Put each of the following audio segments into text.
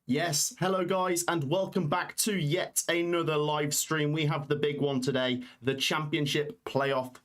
Yes, hello guys, and welcome back to yet another live stream. We have the big one today, the Championship playoff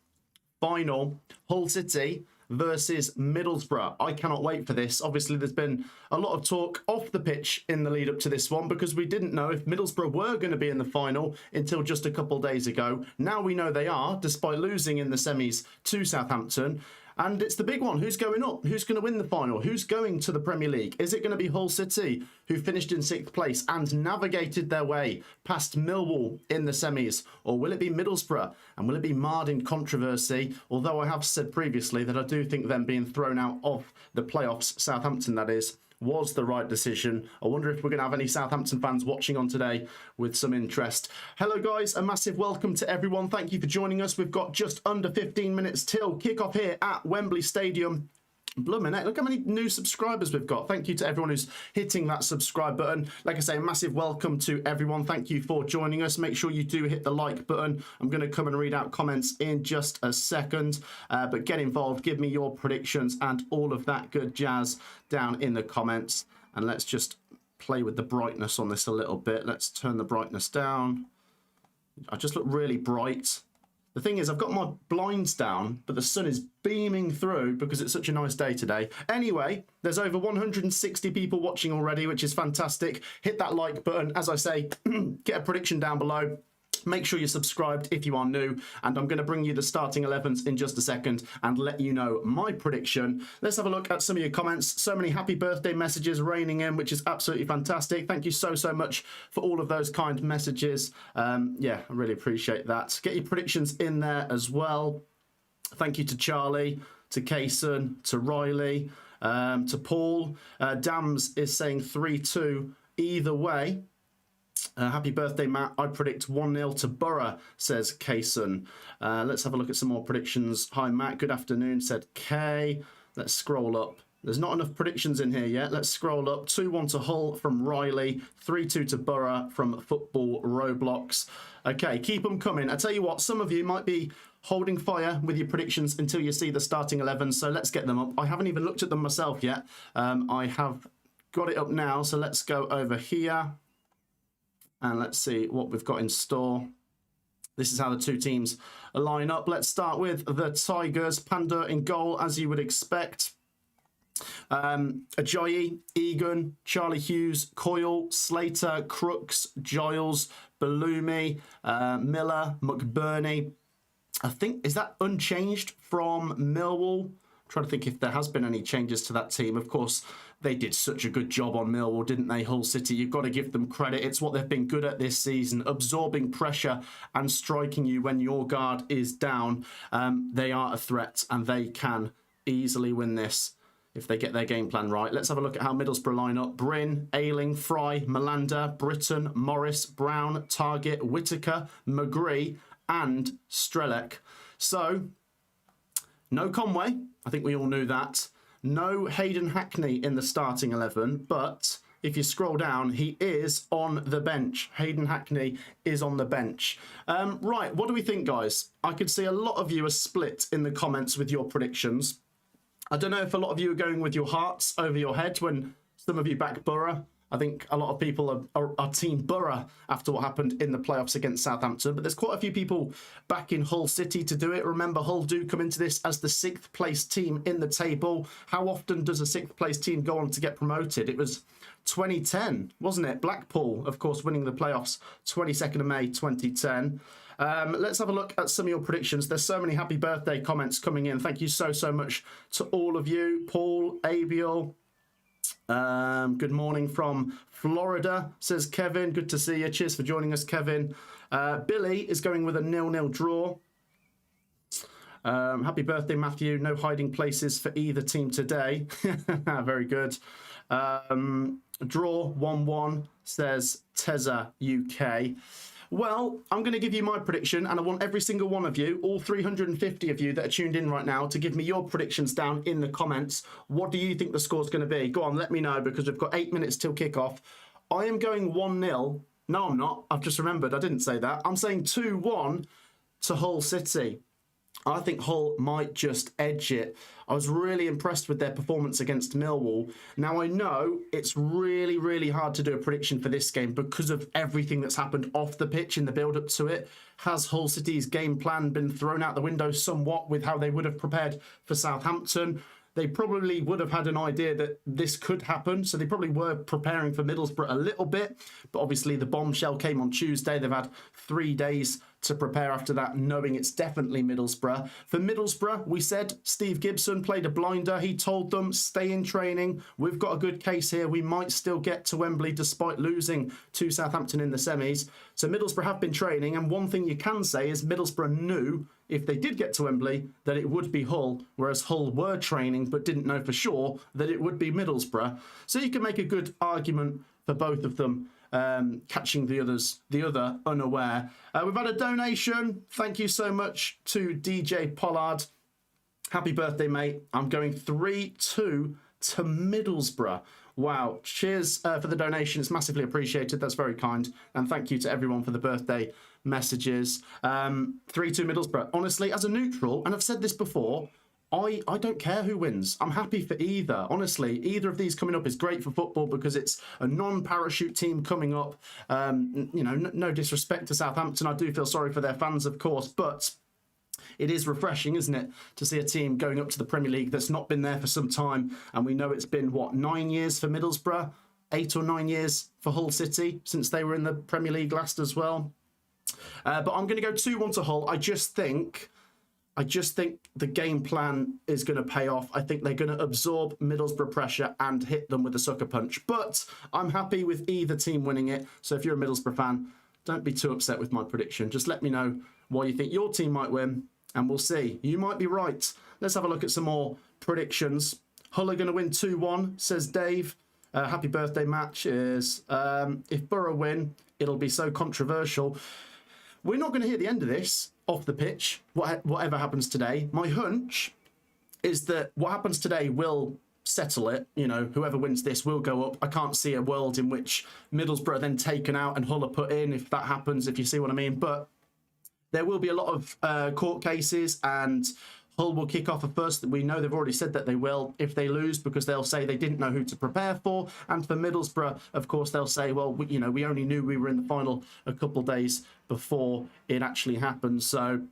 final, Hull City versus Middlesbrough. I cannot wait for this. Obviously, there's been a lot of talk off the pitch in the lead up to this one because we didn't know if Middlesbrough were going to be in the final until just a couple days ago. Now we know they are, despite losing in the semis to Southampton. And it's the big one. Who's going up? Who's going to win the final? Who's going to the Premier League? Is it going to be Hull City, who finished in 6th place and navigated their way past Millwall in the semis? Or will it be Middlesbrough? And will it be marred in controversy? Although I have said previously that I do think them being thrown out of the playoffs, Southampton that is, was the right decision. I wonder if we're going to have any Southampton fans watching on today with some interest. Hello guys, a massive welcome to everyone. Thank you for joining us. We've got just under 15 minutes till kickoff here at Wembley Stadium. Blooming heck, look how many new subscribers we've got. Thank you to everyone who's hitting that subscribe button. Like I say, massive welcome to everyone. Thank you for joining us. Make sure you do hit the like button. I'm going to come and read out comments in just a second. But get involved, give me your predictions and all of that good jazz down in the comments. And let's just play with the brightness on this a little bit. Let's turn the brightness down. I just look really bright. The thing is, I've got my blinds down, but the sun is beaming through because it's such a nice day today. Anyway, there's over 160 people watching already, which is fantastic. Hit that like button. As I say, get a prediction down below. Make sure you're subscribed if you are new, and I'm going to bring you the starting 11s in just a second and let you know my prediction. Let's have a look at some of your comments. So many happy birthday messages raining in, which is absolutely fantastic. Thank you so much for all of those kind messages. Yeah, I really appreciate that. Get your predictions in there as well. Thank you to Charlie, to Kaysen, to Riley, to Paul. Dams is saying 3-2 either way. Happy birthday, Matt. I predict 1-0 to Borough, says Kaysen. Let's have a look at some more predictions. Hi, Matt. Good afternoon, said Kay. Let's scroll up. There's not enough predictions in here yet. Let's scroll up. 2-1 to Hull from Riley. 3-2 to Borough from Football Roblox. Okay, keep them coming. I tell you what, some of you might be holding fire with your predictions until you see the starting 11. So let's get them up. I haven't even looked at them myself yet. I have got it up now. So let's go over here. And let's see what we've got in store. This is how the two teams line up. Let's start with the Tigers. Panda in goal, as you would expect. Ajayi, Egan, Charlie Hughes, Coyle, Slater, Crooks, Giles, Balumi, Miller, McBurney. I think, is that unchanged from Millwall? I'm trying to think if there has been any changes to that team. Of course, they did such a good job on Millwall, didn't they, Hull City? You've got to give them credit. It's what they've been good at this season, absorbing pressure and striking you when your guard is down. They are a threat, and they can easily win this if they get their game plan right. Let's have a look at how Middlesbrough line up. Bryn, Ayling, Fry, Malander, Britton, Morris, Brown, Target, Whitaker, McGree, and Strelec. So, no Conway. I think we all knew that. No Hayden Hackney in the starting 11, but if you scroll down, he is on the bench. Hayden Hackney is on the bench. Right, what do we think, guys? I could see a lot of you are split in the comments with your predictions. I don't know if a lot of you are going with your hearts over your head when some of you back Borough. I think a lot of people are Team Borough after what happened in the playoffs against Southampton. But there's quite a few people back in Hull City to do it. Remember, Hull do come into this as the 6th place team in the table. How often does a 6th place team go on to get promoted? It was 2010, wasn't it? Blackpool, of course, winning the playoffs 22nd of May 2010. Let's have a look at some of your predictions. There's so many happy birthday comments coming in. Thank you so much to all of you. Paul, Abiel. Good morning from Florida, says Kevin. Good to see you. Cheers for joining us, Kevin. Billy is going with a 0-0 draw. Happy birthday, Matthew. No hiding places for either team today. Very good. Draw 1-1, says Teza UK. Well, I'm going to give you my prediction, and I want every single one of you, all 350 of you that are tuned in right now, to give me your predictions down in the comments. What do you think the score's going to be? Go on, let me know, because we've got 8 minutes till kickoff. I am going 1-0. No, I'm not. I've just remembered. I didn't say that. I'm saying 2-1 to Hull City. I think Hull might just edge it. I was really impressed with their performance against Millwall. Now, I know it's really, really hard to do a prediction for this game because of everything that's happened off the pitch in the build-up to it. Has Hull City's game plan been thrown out the window somewhat with how they would have prepared for Southampton? They probably would have had an idea that this could happen, so they probably were preparing for Middlesbrough a little bit, but obviously the bombshell came on Tuesday. They've had 3 days to prepare after that, knowing it's definitely Middlesbrough. For Middlesbrough, we said Steve Gibson played a blinder. He told them, stay in training. We've got a good case here. We might still get to Wembley despite losing to Southampton in the semis. So Middlesbrough have been training, and one thing you can say is Middlesbrough knew if they did get to Wembley that it would be Hull, whereas Hull were training but didn't know for sure that it would be Middlesbrough. So you can make a good argument for both of them catching the other unaware. We've had a donation. Thank you so much to DJ Pollard. Happy birthday, mate. I'm going 3-2 to Middlesbrough. Wow. Cheers for the donation. It's massively appreciated. That's very kind. And thank you to everyone for the birthday messages. 3-2 Middlesbrough. Honestly, as a neutral, and I've said this before, I don't care who wins. I'm happy for either. Honestly, either of these coming up is great for football because it's a non-parachute team coming up. You know, no disrespect to Southampton. I do feel sorry for their fans, of course, but it is refreshing, isn't it, to see a team going up to the Premier League that's not been there for some time. And we know it's been, what, 9 years for Middlesbrough? 8 or 9 years for Hull City since they were in the Premier League last as well. But I'm going to go 2-1 to Hull. I just think the game plan is going to pay off. I think they're going to absorb Middlesbrough pressure and hit them with a sucker punch. But I'm happy with either team winning it. So if you're a Middlesbrough fan, don't be too upset with my prediction. Just let me know why you think your team might win, and we'll see. You might be right. Let's have a look at some more predictions. Hull are going to win 2-1, says Dave. Happy birthday, Matt. Cheers. If Borough win, it'll be so controversial. We're not going to hear the end of this off the pitch, whatever happens today. My hunch is that what happens today will settle it. You know, whoever wins this will go up. I can't see a world in which Middlesbrough are then taken out and Hull are put in, if that happens, if you see what I mean. But there will be a lot of court cases, and Hull will kick off a first. We know they've already said that they will if they lose, because they'll say they didn't know who to prepare for. And for Middlesbrough, of course, they'll say, well, we only knew we were in the final a couple of days before it actually happened. So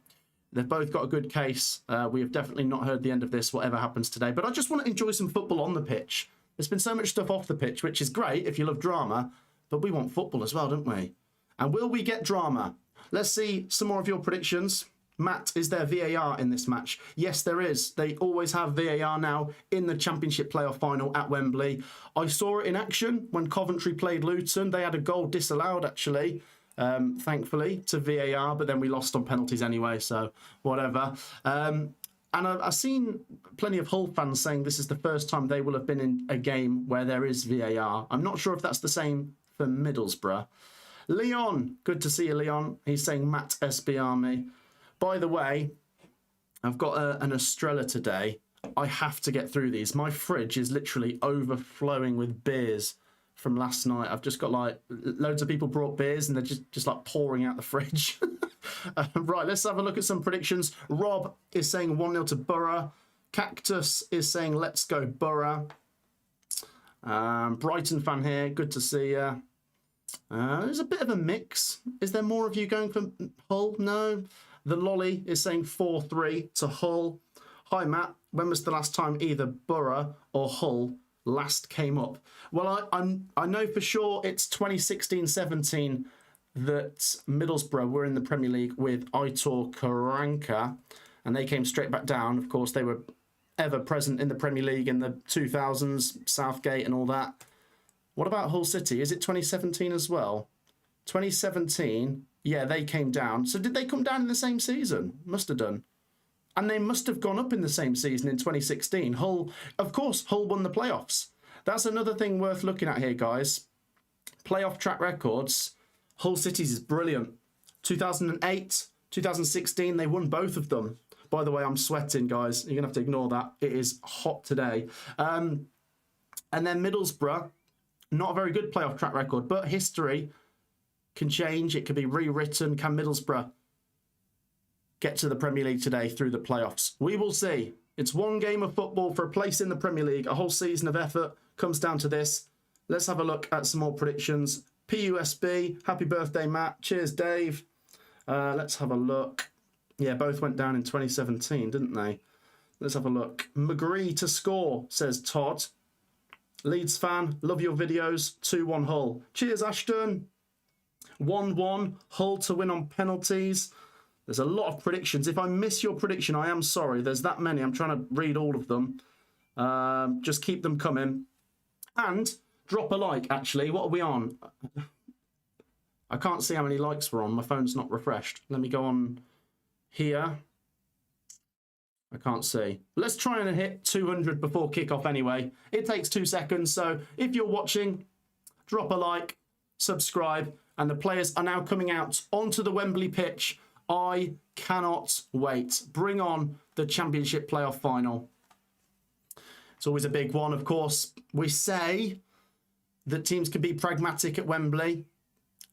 they've both got a good case. We have definitely not heard the end of this, whatever happens today. But I just want to enjoy some football on the pitch. There's been so much stuff off the pitch, which is great if you love drama, but we want football as well, don't we? And will we get drama? Let's see some more of your predictions. Matt, is there VAR in this match? Yes, there is. They always have VAR now in the Championship playoff final at Wembley. I saw it in action when Coventry played Luton. They had a goal disallowed, actually, thankfully, to VAR, but then we lost on penalties anyway, so whatever. And I've seen plenty of Hull fans saying this is the first time they will have been in a game where there is VAR. I'm not sure if that's the same for Middlesbrough. Leon, good to see you, Leon. He's saying Matt SB Army. By the way, I've got an Estrella today. I have to get through these. My fridge is literally overflowing with beers from last night. I've just got like loads of people brought beers and they're just like pouring out the fridge. Right, let's have a look at some predictions. Rob is saying 1-0 to Borough. Cactus is saying let's go Borough. Brighton fan here, good to see you. There's a bit of a mix. Is there more of you going for Hull? No. The Lolly is saying 4-3 to Hull. Hi, Matt. When was the last time either Borough or Hull last came up? Well, I know for sure it's 2016-17 that Middlesbrough were in the Premier League with Aitor Karanka, and they came straight back down. Of course, they were ever present in the Premier League in the 2000s, Southgate and all that. What about Hull City? Is it 2017 as well? 2017, yeah, they came down. So did they come down in the same season? Must have done. And they must have gone up in the same season in 2016. Hull, of course, Hull won the playoffs. That's another thing worth looking at here, guys. Playoff track records. Hull City's is brilliant. 2008, 2016, they won both of them. By the way, I'm sweating, guys. You're going to have to ignore that. It is hot today. And then Middlesbrough, not a very good playoff track record, but history can change. It can be rewritten. Can Middlesbrough get to the Premier League today through the playoffs. We will see. It's one game of football for a place in the Premier League. A whole season of effort comes down to this. Let's have a look at some more predictions. PUSB, happy birthday, Matt. Cheers, Dave. Let's have a look. Yeah, both went down in 2017, didn't they? Let's have a look. McGree to score, says Todd. Leeds fan, love your videos. 2-1 Hull. Cheers, Ashton. 1-1, Hull to win on penalties. There's a lot of predictions. If I miss your prediction, I am sorry. There's that many. I'm trying to read all of them. Just keep them coming. And drop a like, actually. What are we on? I can't see how many likes we're on. My phone's not refreshed. Let me go on here. I can't see. Let's try and hit 200 before kickoff anyway. It takes 2 seconds. So if you're watching, drop a like, subscribe. And the players are now coming out onto the Wembley pitch. I cannot wait. Bring on the Championship playoff final. It's always a big one, of course. We say that teams can be pragmatic at Wembley,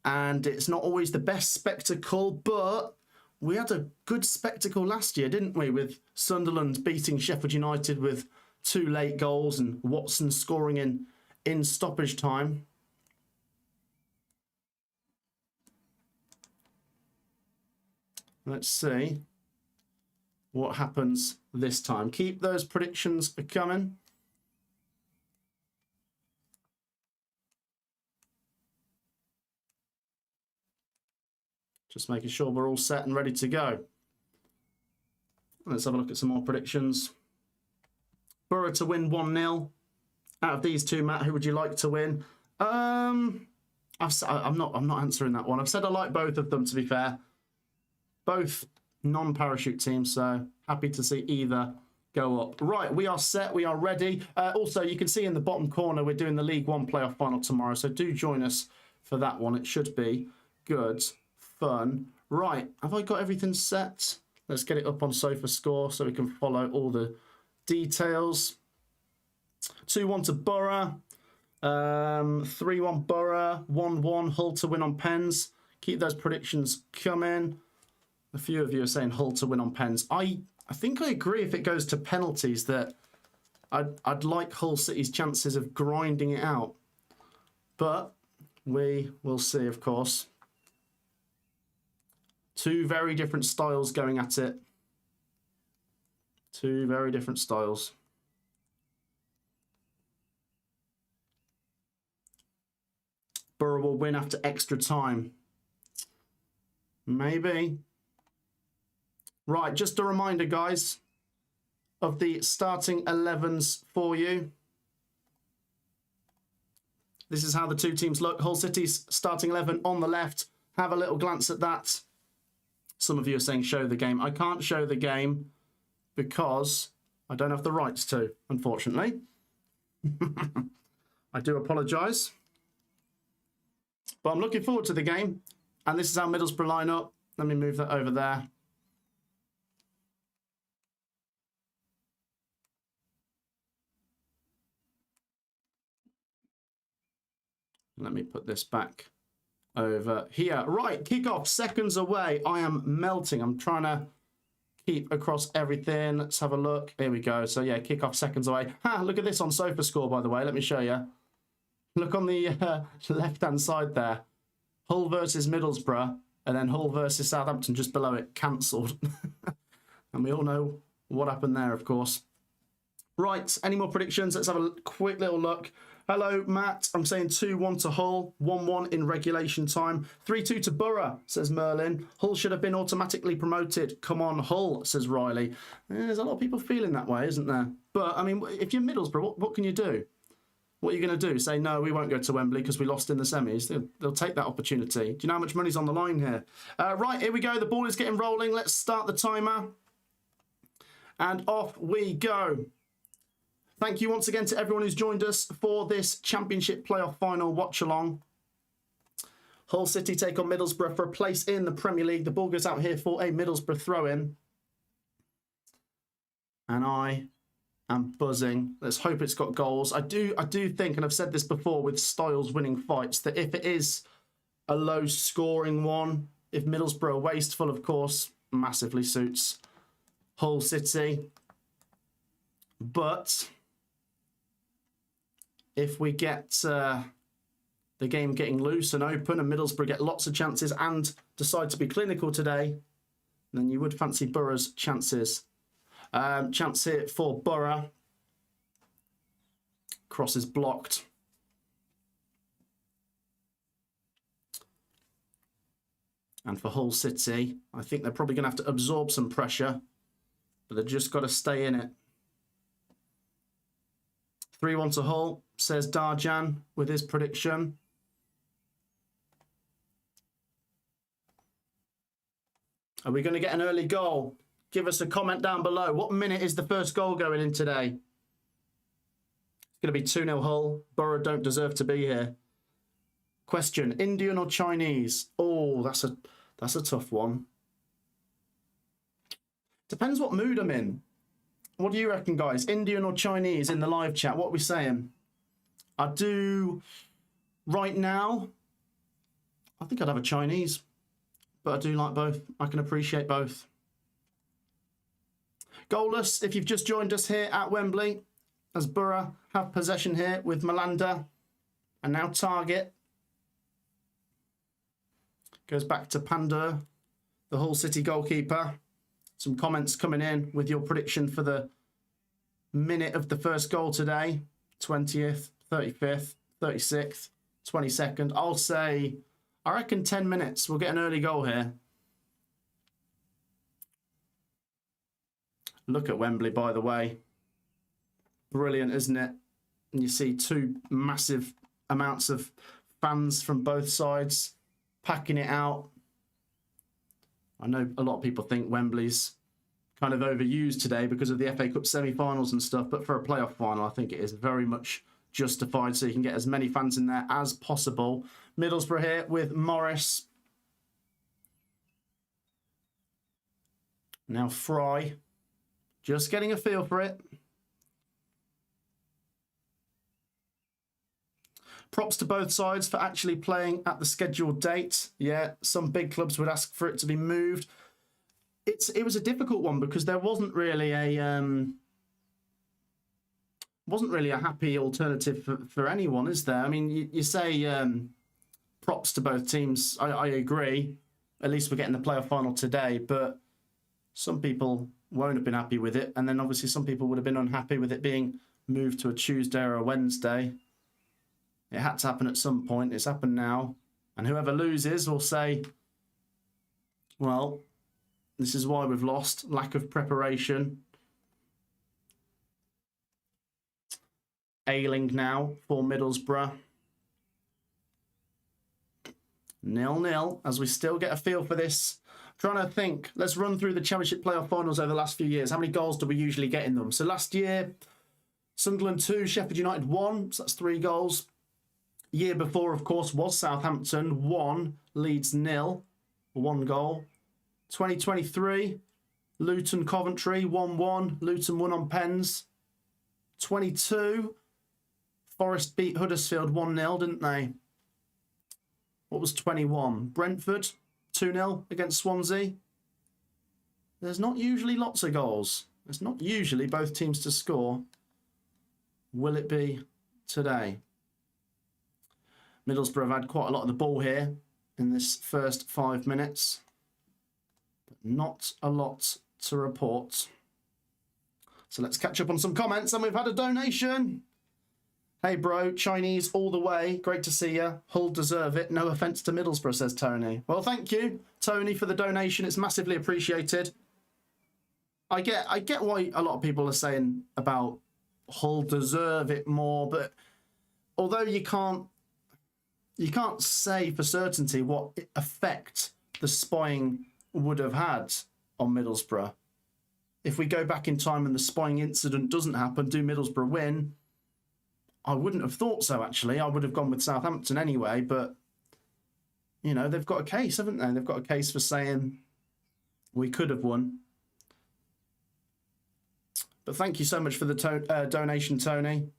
and it's not always the best spectacle, but we had a good spectacle last year, didn't we, with Sunderland beating Sheffield United with 2 late goals and Watson scoring in stoppage time. Let's see what happens this time. Keep those predictions coming. Just making sure we're all set and ready to go. Let's have a look at some more predictions. Borough to win 1-0. Out of these two, Matt, who would you like to win? I'm not answering that one. I've said I like both of them, to be fair. Both non-parachute teams, so happy to see either go up. Right, we are set, we are ready. Also, you can see in the bottom corner, we're doing the League One playoff final tomorrow, so do join us for that one. It should be good fun. Right, have I got everything set? Let's get it up on SofaScore so we can follow all the details. 2-1 to Borough, 3-1 Borough, 1-1 Hull to win on pens. Keep those predictions coming. A few of you are saying Hull to win on pens. I think I agree if it goes to penalties that I'd like Hull City's chances of grinding it out. But we will see, of course. 2 very different styles going at it. 2 very different styles. Borough will win after extra time. Maybe. Right, just a reminder, guys, of the starting 11s for you. This is how the 2 teams look. Hull City's starting 11 on the left. Have a little glance at that. Some of you are saying show the game. I can't show the game because I don't have the rights to, unfortunately. I do apologise. But I'm looking forward to the game. And this is how Middlesbrough line up. Let me move that over there. Let me put this back over here. Right, kickoff, seconds away. I am melting. I'm trying to keep across everything. Let's have a look. Here we go. So, yeah, kickoff, seconds away. Look at this on SofaScore, by the way. Let me show you. Look on the left-hand side there. Hull versus Middlesbrough, and then Hull versus Southampton just below it, cancelled. And we all know what happened there, of course. Right, any more predictions? Let's have a quick little look. Hello, Matt. I'm saying 2-1 to Hull, 1-1 in regulation time. 3-2 to Borough, says Merlin. Hull should have been automatically promoted. Come on, Hull, says Riley. There's a lot of people feeling that way, isn't there? But, I mean, if you're Middlesbrough, what can you do? What are you going to do? Say, no, we won't go to Wembley because we lost in the semis. They'll take that opportunity. Do you know how much money's on the line here? Right, here we go. The ball is getting rolling. Let's start the timer. And off we go. Thank you once again to everyone who's joined us for this Championship playoff final watch-along. Hull City take on Middlesbrough for a place in the Premier League. The ball goes out here for a Middlesbrough throw-in. And I am buzzing. Let's hope it's got goals. I do think, and I've said this before with Styles winning fights, that if it is a low-scoring one, if Middlesbrough are wasteful, of course, massively suits Hull City. But if we get the game getting loose and open and Middlesbrough get lots of chances and decide to be clinical today, then you would fancy Borough's chances. Chance here for Borough. Cross is blocked. And for Hull City, I think they're probably going to have to absorb some pressure, but they've just got to stay in it. 3-1 to Hull, says Darjan with his prediction. Are we going to get an early goal? Give us a comment down below. What minute is the first goal going in today? It's going to be 2-0 Hull. Borough don't deserve to be here. Question, Indian or Chinese? Oh, that's a tough one. Depends what mood I'm in. What do you reckon, guys? Indian or Chinese in the live chat? What are we saying? I do, right now, I think I'd have a Chinese. But I do like both. I can appreciate both. Goalless, if you've just joined us here at Wembley, as Borough have possession here with Malanda. And now Target. Goes back to Pandur, the Hull City goalkeeper. Some comments coming in with your prediction for the minute of the first goal today. 20th, 35th, 36th, 22nd. I'll say, I reckon 10 minutes. We'll get an early goal here. Look at Wembley, by the way. Brilliant, isn't it? And you see two massive amounts of fans from both sides packing it out. I know a lot of people think Wembley's kind of overused today because of the FA Cup semi-finals and stuff, but for a playoff final, I think it is very much justified, so you can get as many fans in there as possible. Middlesbrough here with Morris. Now Fry. Just getting a feel for it. Props to both sides for actually playing at the scheduled date. Yeah, some big clubs would ask for it to be moved. It was a difficult one because there wasn't really a happy alternative for anyone, is there? I mean, you say props to both teams. I agree. At least we're getting the playoff final today, but some people won't have been happy with it, and then obviously some people would have been unhappy with it being moved to a Tuesday or a Wednesday. It had to happen at some point. It's happened now. And whoever loses will say, well, this is why we've lost. Lack of preparation. Ailing now for Middlesbrough. 0-0 as we still get a feel for this. I'm trying to think. Let's run through the Championship playoff finals over the last few years. How many goals do we usually get in them? So last year, Sunderland 2, Sheffield United 1. So that's 3 goals. Year before, of course, was Southampton 1, Leeds 0, 1 goal. 2023, Luton Coventry 1-1, Luton won on pens. 22, Forest beat Huddersfield 1-0, didn't they? What was 21? Brentford 2-0 against Swansea. There's not usually lots of goals. There's not usually both teams to score. Will it be today? Middlesbrough have had quite a lot of the ball here in this first 5 minutes. But not a lot to report. So let's catch up on some comments. And we've had a donation. Hey bro, Chinese all the way. Great to see you. Hull deserve it. No offence to Middlesbrough, says Tony. Well, thank you, Tony, for the donation. It's massively appreciated. I get why a lot of people are saying about Hull deserve it more, but although you can't say for certainty what effect the spying would have had on Middlesbrough. If we go back in time and the spying incident doesn't happen, do Middlesbrough win? I wouldn't have thought so, actually. I would have gone with Southampton anyway, but, you know, they've got a case, haven't they? They've got a case for saying we could have won. But thank you so much for the donation, Tony.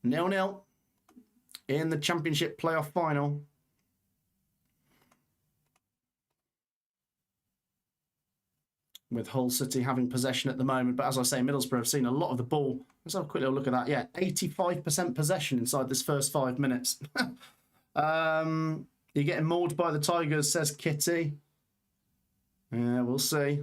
0-0 in the Championship playoff final. with Hull City having possession at the moment. But as I say, Middlesbrough have seen a lot of the ball. Let's have a quick little look at that. Yeah, 85% possession inside this first 5 minutes. You're getting mauled by the Tigers, says Kitty. Yeah, we'll see.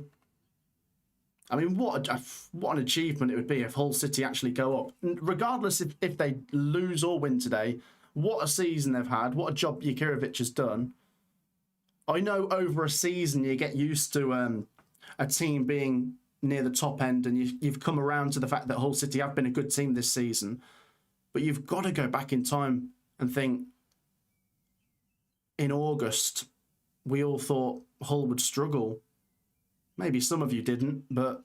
I mean, what an achievement it would be if Hull City actually go up. Regardless if they lose or win today, what a season they've had. What a job Jurkiewicz has done. I know over a season you get used to a team being near the top end, and you've come around to the fact that Hull City have been a good team this season. But you've got to go back in time and think, in August, we all thought Hull would struggle. Maybe some of you didn't, but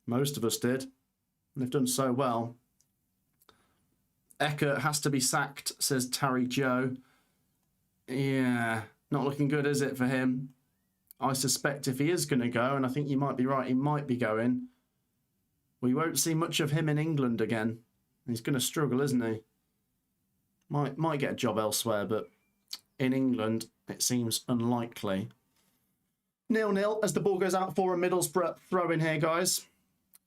most of us did. They've done so well. Eckert has to be sacked, says Tarry Joe. Yeah, not looking good, is it, for him? I suspect if he is going to go, and I think you might be right, he might be going, we won't see much of him in England again. He's going to struggle, isn't he? Might get a job elsewhere, but in England, it seems unlikely. 0-0 as the ball goes out for a Middlesbrough throw in here, guys.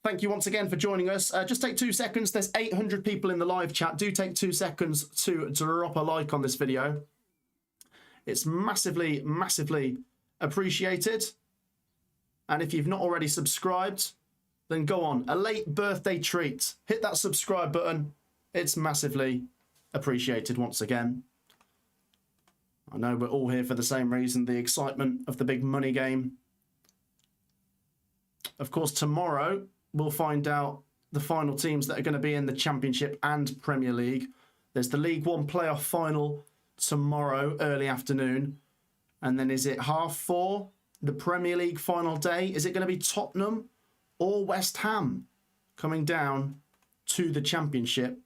Thank you once again for joining us. Just take 2 seconds. There's 800 people in the live chat. Do take 2 seconds to drop a like on this video. It's massively, massively appreciated. And if you've not already subscribed, then go on. A late birthday treat. Hit that subscribe button. It's massively appreciated once again. I know we're all here for the same reason, the excitement of the big money game. Of course, tomorrow we'll find out the final teams that are going to be in the Championship and Premier League. There's the League One playoff final tomorrow, early afternoon. And then is it 4:30, the Premier League final day? Is it going to be Tottenham or West Ham coming down to the Championship?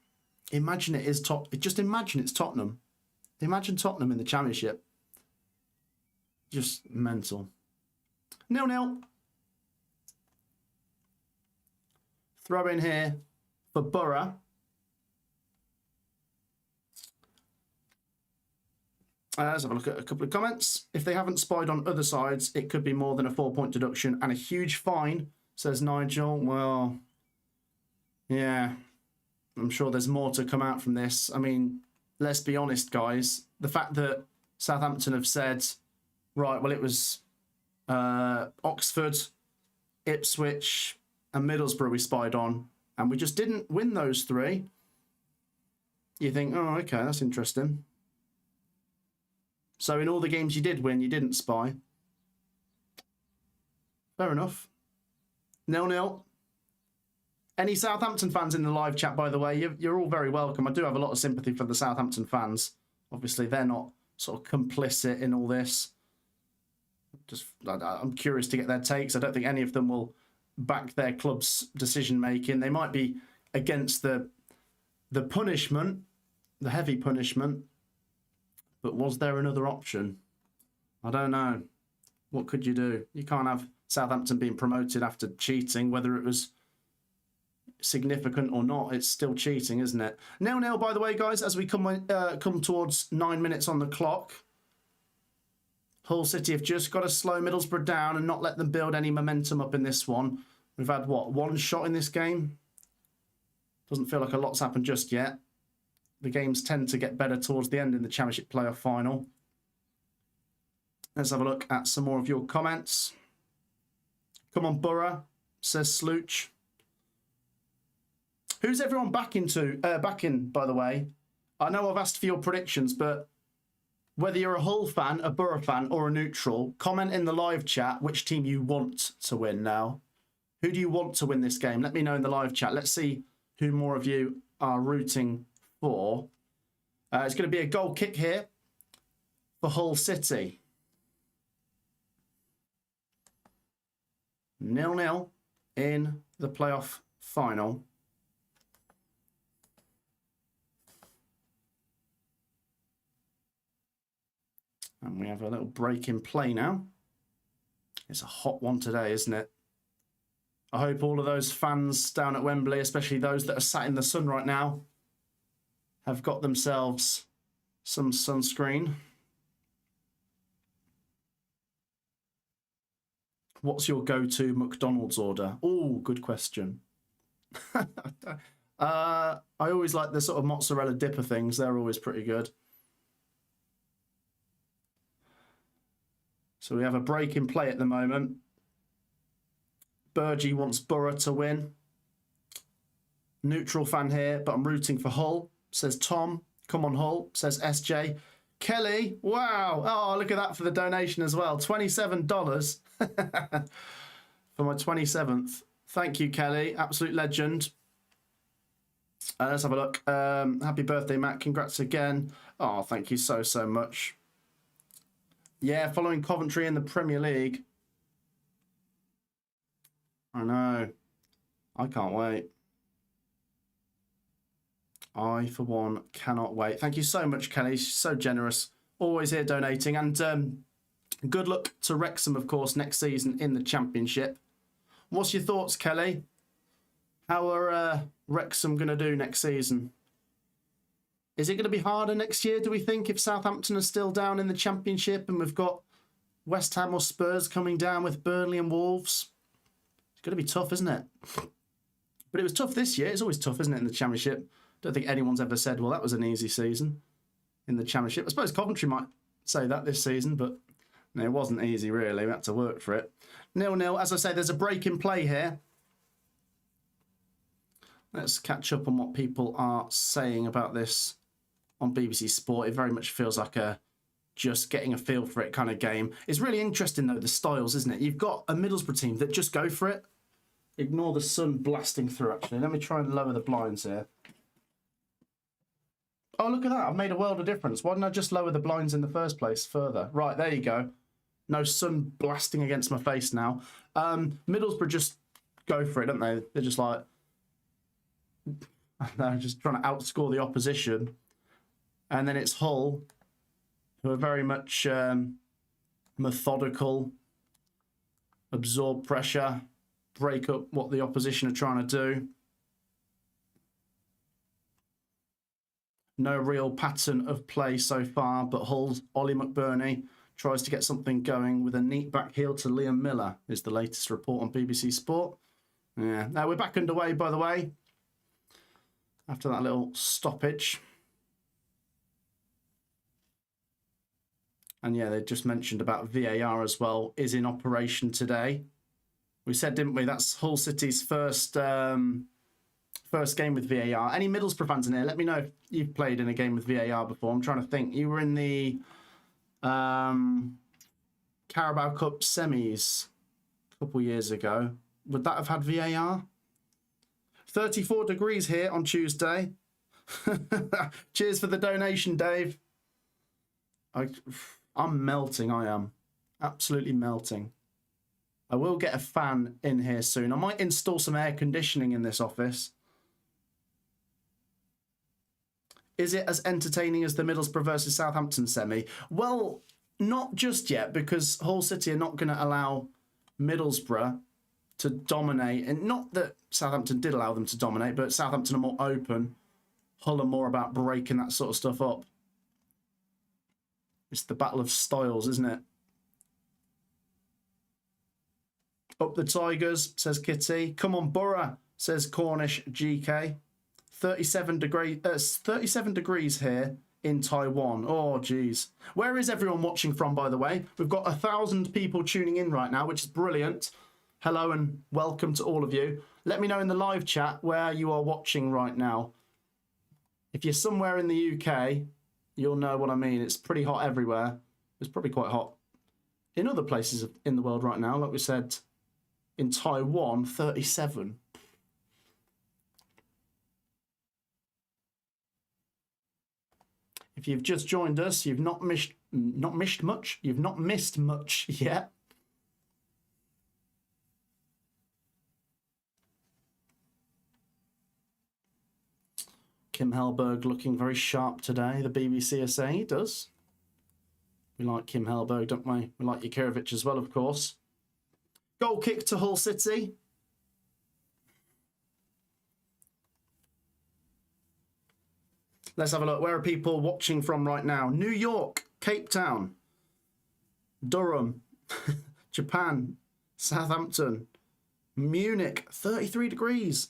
Imagine it is just imagine it's Tottenham. Imagine Tottenham in the Championship. Just mental. 0-0. Throw in here for Borough. Let's have a look at a couple of comments. If they haven't spied on other sides, it could be more than a 4-point deduction and a huge fine, says Nigel. Well, yeah, I'm sure there's more to come out from this. I mean, let's be honest, guys. The fact that Southampton have said, right, well, it was Oxford, Ipswich and Middlesbrough we spied on, and we just didn't win those 3. You think, oh, okay, that's interesting. So in all the games you did win, you didn't spy. Fair enough. 0-0. Any Southampton fans in the live chat, by the way, you're all very welcome. I do have a lot of sympathy for the Southampton fans. Obviously, they're not sort of complicit in all this. I'm curious to get their takes. I don't think any of them will back their club's decision-making. They might be against the punishment, the heavy punishment. But was there another option? I don't know. What could you do? You can't have Southampton being promoted after cheating, whether it was significant or not. It's still cheating, isn't it? 0-0, by the way, guys, as we come towards 9 minutes on the clock. Hull City have just got to slow Middlesbrough down and not let them build any momentum up in this one. We've had, what, 1 shot in this game? Doesn't feel like a lot's happened just yet. The games tend to get better towards the end in the Championship playoff final. Let's have a look at some more of your comments. Come on, Borough, says Slooch. Who's everyone backing, by the way? I know I've asked for your predictions, but whether you're a Hull fan, a Borough fan, or a neutral, comment in the live chat which team you want to win now. Who do you want to win this game? Let me know in the live chat. Let's see who more of you are rooting for. It's going to be a goal kick here for Hull City. 0-0 in the playoff final. And we have a little break in play now. It's a hot one today, isn't it? I hope all of those fans down at Wembley, especially those that are sat in the sun right now, have got themselves some sunscreen. What's your go-to McDonald's order? Oh, good question. I always like the sort of mozzarella dipper things. They're always pretty good. So we have a break in play at the moment. Burgie wants Borough to win. Neutral fan here, but I'm rooting for Hull, says Tom. Come on, Hull, says SJ. Kelly, wow. Oh, look at that for the donation as well. $27 for my 27th. Thank you, Kelly. Absolute legend. Let's have a look. Happy birthday, Matt. Congrats again. Oh, thank you so, so much. Yeah, following Coventry in the Premier League. I know. I can't wait. I, for one, cannot wait. Thank you so much, Kelly. She's so generous. Always here donating. And good luck to Wrexham, of course, next season in the Championship. What's your thoughts, Kelly? How are Wrexham going to do next season? Is it going to be harder next year, do we think, if Southampton are still down in the Championship and we've got West Ham or Spurs coming down with Burnley and Wolves? It's going to be tough, isn't it? But it was tough this year. It's always tough, isn't it, in the Championship? Don't think anyone's ever said, well, that was an easy season in the Championship. I suppose Coventry might say that this season, but no, it wasn't easy, really. We had to work for it. 0-0. As I say, there's a break in play here. Let's catch up on what people are saying about this on BBC Sport. It very much feels like a just getting a feel for it kind of game. It's really interesting, though, the styles, isn't it? You've got a Middlesbrough team that just go for it. Ignore the sun blasting through, actually. Let me try and lower the blinds here. Oh, look at that. I've made a world of difference. Why didn't I just lower the blinds in the first place further? Right, there you go. No sun blasting against my face now. Middlesbrough just go for it, don't they? They're just like... They're just trying to outscore the opposition. And then it's Hull, who are very much methodical, absorb pressure, break up what the opposition are trying to do. No real pattern of play so far, but Hull's Ollie McBurney tries to get something going with a neat back heel to Liam Miller, is the latest report on BBC Sport. Yeah, now we're back underway, by the way, after that little stoppage. And yeah, they just mentioned about VAR as well, is in operation today. We said, didn't we, that's Hull City's first game with VAR. Any Middlesbrough fans in here, let me know if you've played in a game with VAR before. I'm trying to think. You were in the Carabao Cup semis a couple years ago. Would that have had VAR? 34 degrees here on Tuesday. Cheers for the donation, Dave. I'm melting, I am. Absolutely melting. I will get a fan in here soon. I might install some air conditioning in this office. Is it as entertaining as the Middlesbrough versus Southampton semi? Well, not just yet, because Hull City are not going to allow Middlesbrough to dominate. And not that Southampton did allow them to dominate, but Southampton are more open. Hull are more about breaking that sort of stuff up. It's the battle of styles, isn't it? Up the Tigers, says Kitty. Come on, Borough, says Cornish GK. 37 degrees here in Taiwan. Oh, geez. Where is everyone watching from, by the way? We've got 1,000 people tuning in right now, which is brilliant. Hello and welcome to all of you. Let me know in the live chat where you are watching right now. If you're somewhere in the UK, you'll know what I mean. It's pretty hot everywhere. It's probably quite hot in other places in the world right now. Like we said, in Taiwan, 37. If you've just joined us, you've not missed much. You've not missed much yet. Kim Hellberg looking very sharp today. The BBC are saying he does. We like Kim Hellberg, don't we? We like Jakirovic as well, of course. Goal kick to Hull City. Let's have a look. Where are people watching from right now? New York, Cape Town, Durham, Japan, Southampton. Munich, 33 degrees.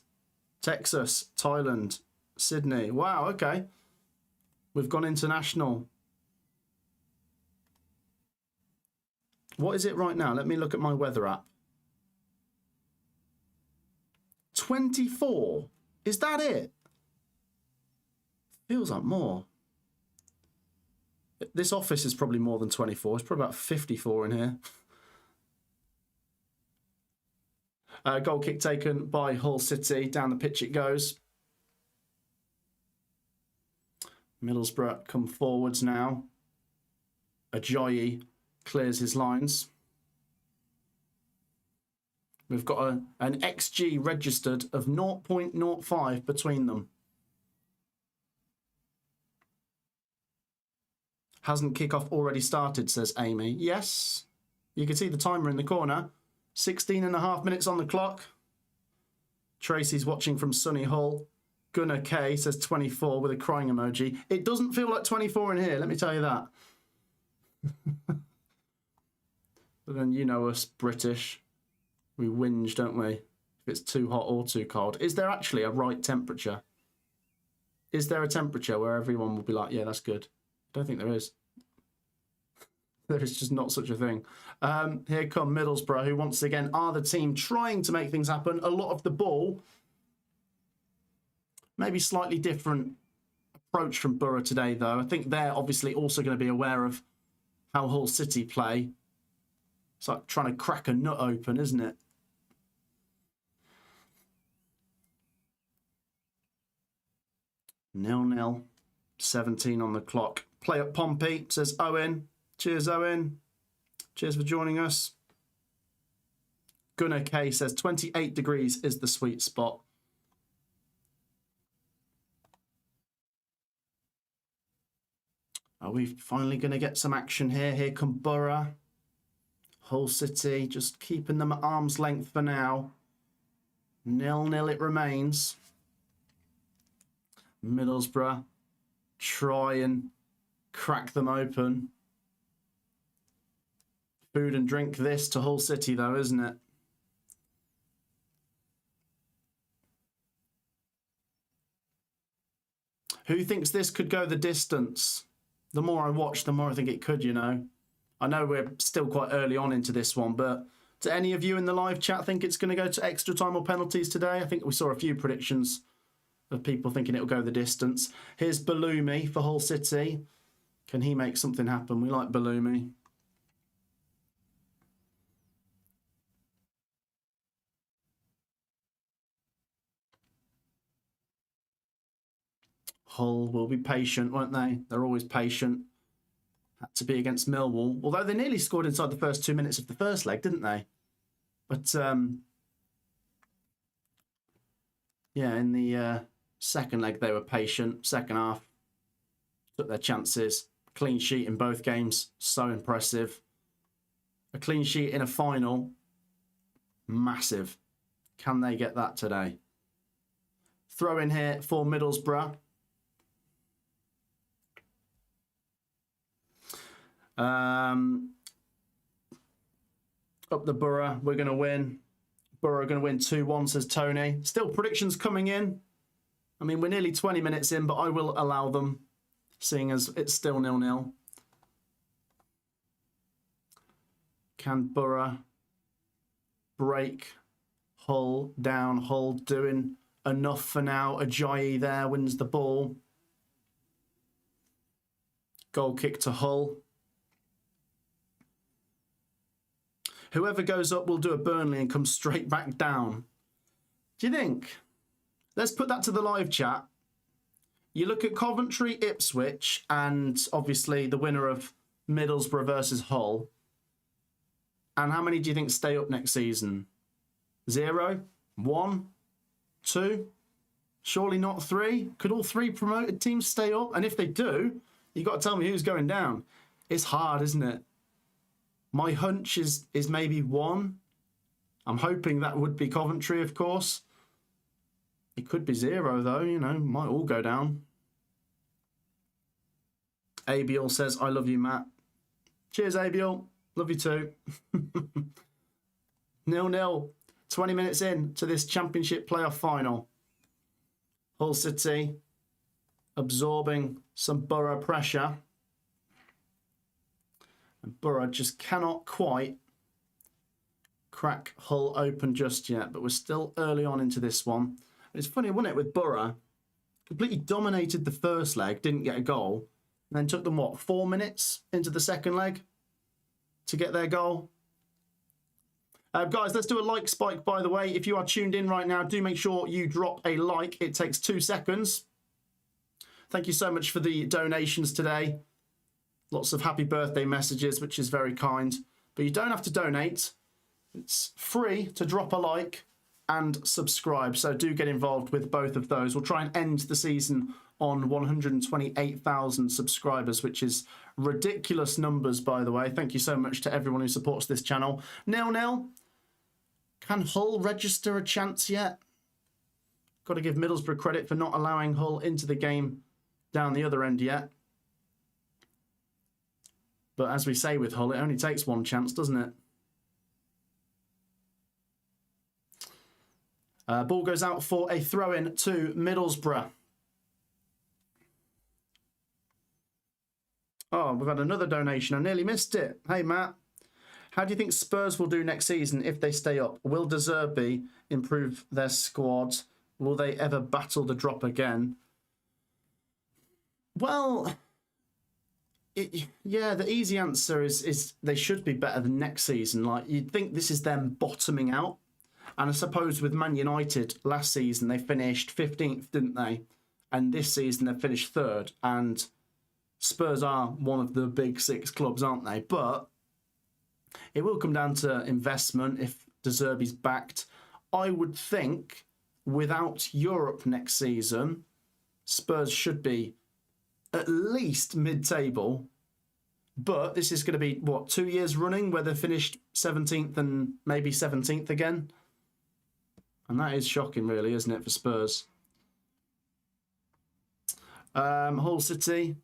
Texas, Thailand, Sydney. Wow, okay. We've gone international. What is it right now? Let me look at my weather app. 24. Is that it? Feels like more. This office is probably more than 24. It's probably about 54 in here. Goal kick taken by Hull City. Down the pitch it goes. Middlesbrough come forwards now. Ajayi clears his lines. We've got an XG registered of 0.05 between them. Hasn't kickoff already started, says Amy. Yes. You can see the timer in the corner. 16.5 minutes on the clock. Tracy's watching from sunny Hull. Gunnar K says 24 with a crying emoji. It doesn't feel like 24 in here, let me tell you that. But then you know us British. We whinge, don't we? If it's too hot or too cold. Is there actually a right temperature? Is there a temperature where everyone will be like, yeah, that's good? I don't think there is. There is just not such a thing. Here come Middlesbrough, who once again are the team trying to make things happen. A lot of the ball. Maybe slightly different approach from Borough today, though. I think they're obviously also going to be aware of how Hull City play. It's like trying to crack a nut open, isn't it? Nil-nil. 17 on the clock. Play up Pompey, says Owen. Cheers, Owen. Cheers for joining us. Gunnar K says 28 degrees is the sweet spot. Are we finally going to get some action here? Here come Borough. Hull City just keeping them at arm's length for now. 0-0 it remains. Middlesbrough try and crack them open. Food and drink this to Hull City, though, isn't it? Who thinks this could go the distance? The more I watch, the more I think it could, you know. I know we're still quite early on into this one, but do any of you in the live chat think it's going to go to extra time or penalties today? I think we saw a few predictions of people thinking it'll go the distance. Here's Balumi for Hull City. Can he make something happen? We like Balumi. Hull will be patient, won't they? They're always patient. Had to be against Millwall. Although they nearly scored inside the first 2 minutes of the first leg, didn't they? But, yeah, in the second leg, they were patient. Second half, took their chances. Clean sheet in both games. So impressive. A clean sheet in a final. Massive. Can they get that today? Throw in here for Middlesbrough. Up the Borough, we're going to win. Borough are going to win 2-1, says Tony. Still predictions coming in. I mean, we're nearly 20 minutes in, but I will allow them, seeing as it's still 0-0. Can Borough break Hull down? Hull doing enough for now. Ajayi there wins the ball. Goal kick to Hull. Whoever goes up will do a Burnley and come straight back down. Do you think? Let's put that to the live chat. You look at Coventry, Ipswich, and obviously the winner of Middlesbrough versus Hull. And how many do you think stay up next season? 0? 1? 2? Surely not 3? Could all 3 promoted teams stay up? And if they do, you've got to tell me who's going down. It's hard, isn't it? My hunch is maybe 1. I'm hoping that would be Coventry, of course. It could be 0, though, you know, might all go down. Abiel says, I love you, Matt. Cheers, Abiel. Love you too. 0-0. 20 minutes in to this Championship playoff final. Hull City absorbing some Borough pressure. And Borough just cannot quite crack Hull open just yet, but we're still early on into this one. It's funny, wasn't it, with Borough? Completely dominated the first leg, didn't get a goal, and then took them, what, 4 minutes into the second leg to get their goal? Guys, let's do a like spike, by the way. If you are tuned in right now, do make sure you drop a like. It takes 2 seconds. Thank you so much for the donations today. Lots of happy birthday messages, which is very kind. But you don't have to donate. It's free to drop a like and subscribe. So do get involved with both of those. We'll try and end the season on 128,000 subscribers, which is ridiculous numbers, by the way. Thank you so much to everyone who supports this channel. 0-0. Can Hull register a chance yet? Got to give Middlesbrough credit for not allowing Hull into the game down the other end yet. But as we say with Hull, it only takes one chance, doesn't it? Ball goes out for a throw-in to Middlesbrough. Oh, we've had another donation. I nearly missed it. Hey, Matt. How do you think Spurs will do next season if they stay up? Will De Zerbi improve their squad? Will they ever battle the drop again? Well, yeah, the easy answer is they should be better than next season. Like, you'd think this is them bottoming out. And I suppose with Man United last season, they finished 15th, didn't they? And this season, they finished 3rd. And Spurs are one of the big 6 clubs, aren't they? But it will come down to investment if De Zerbi's backed. I would think without Europe next season, Spurs should be at least mid-table. But this is going to be, what, 2 years running where they finished 17th and maybe 17th again? And that is shocking, really, isn't it, for Spurs? Hull City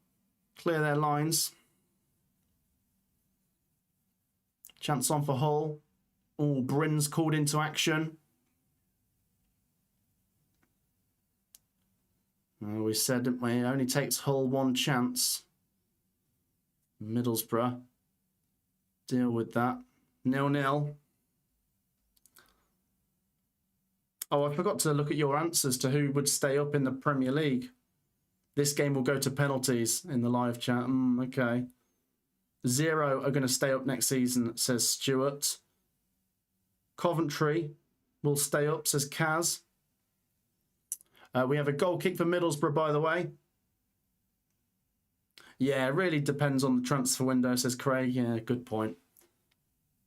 clear their lines. Chance on for Hull. Oh, Bryn's called into action. We said, didn't we? It only takes Hull 1 chance. Middlesbrough deal with that. 0-0. Oh, I forgot to look at your answers to who would stay up in the Premier League. This game will go to penalties in the live chat. Okay. 0 are going to stay up next season, says Stuart. Coventry will stay up, says Kaz. We have a goal kick for Middlesbrough, by the way. Yeah, it really depends on the transfer window, says Craig. Yeah, good point.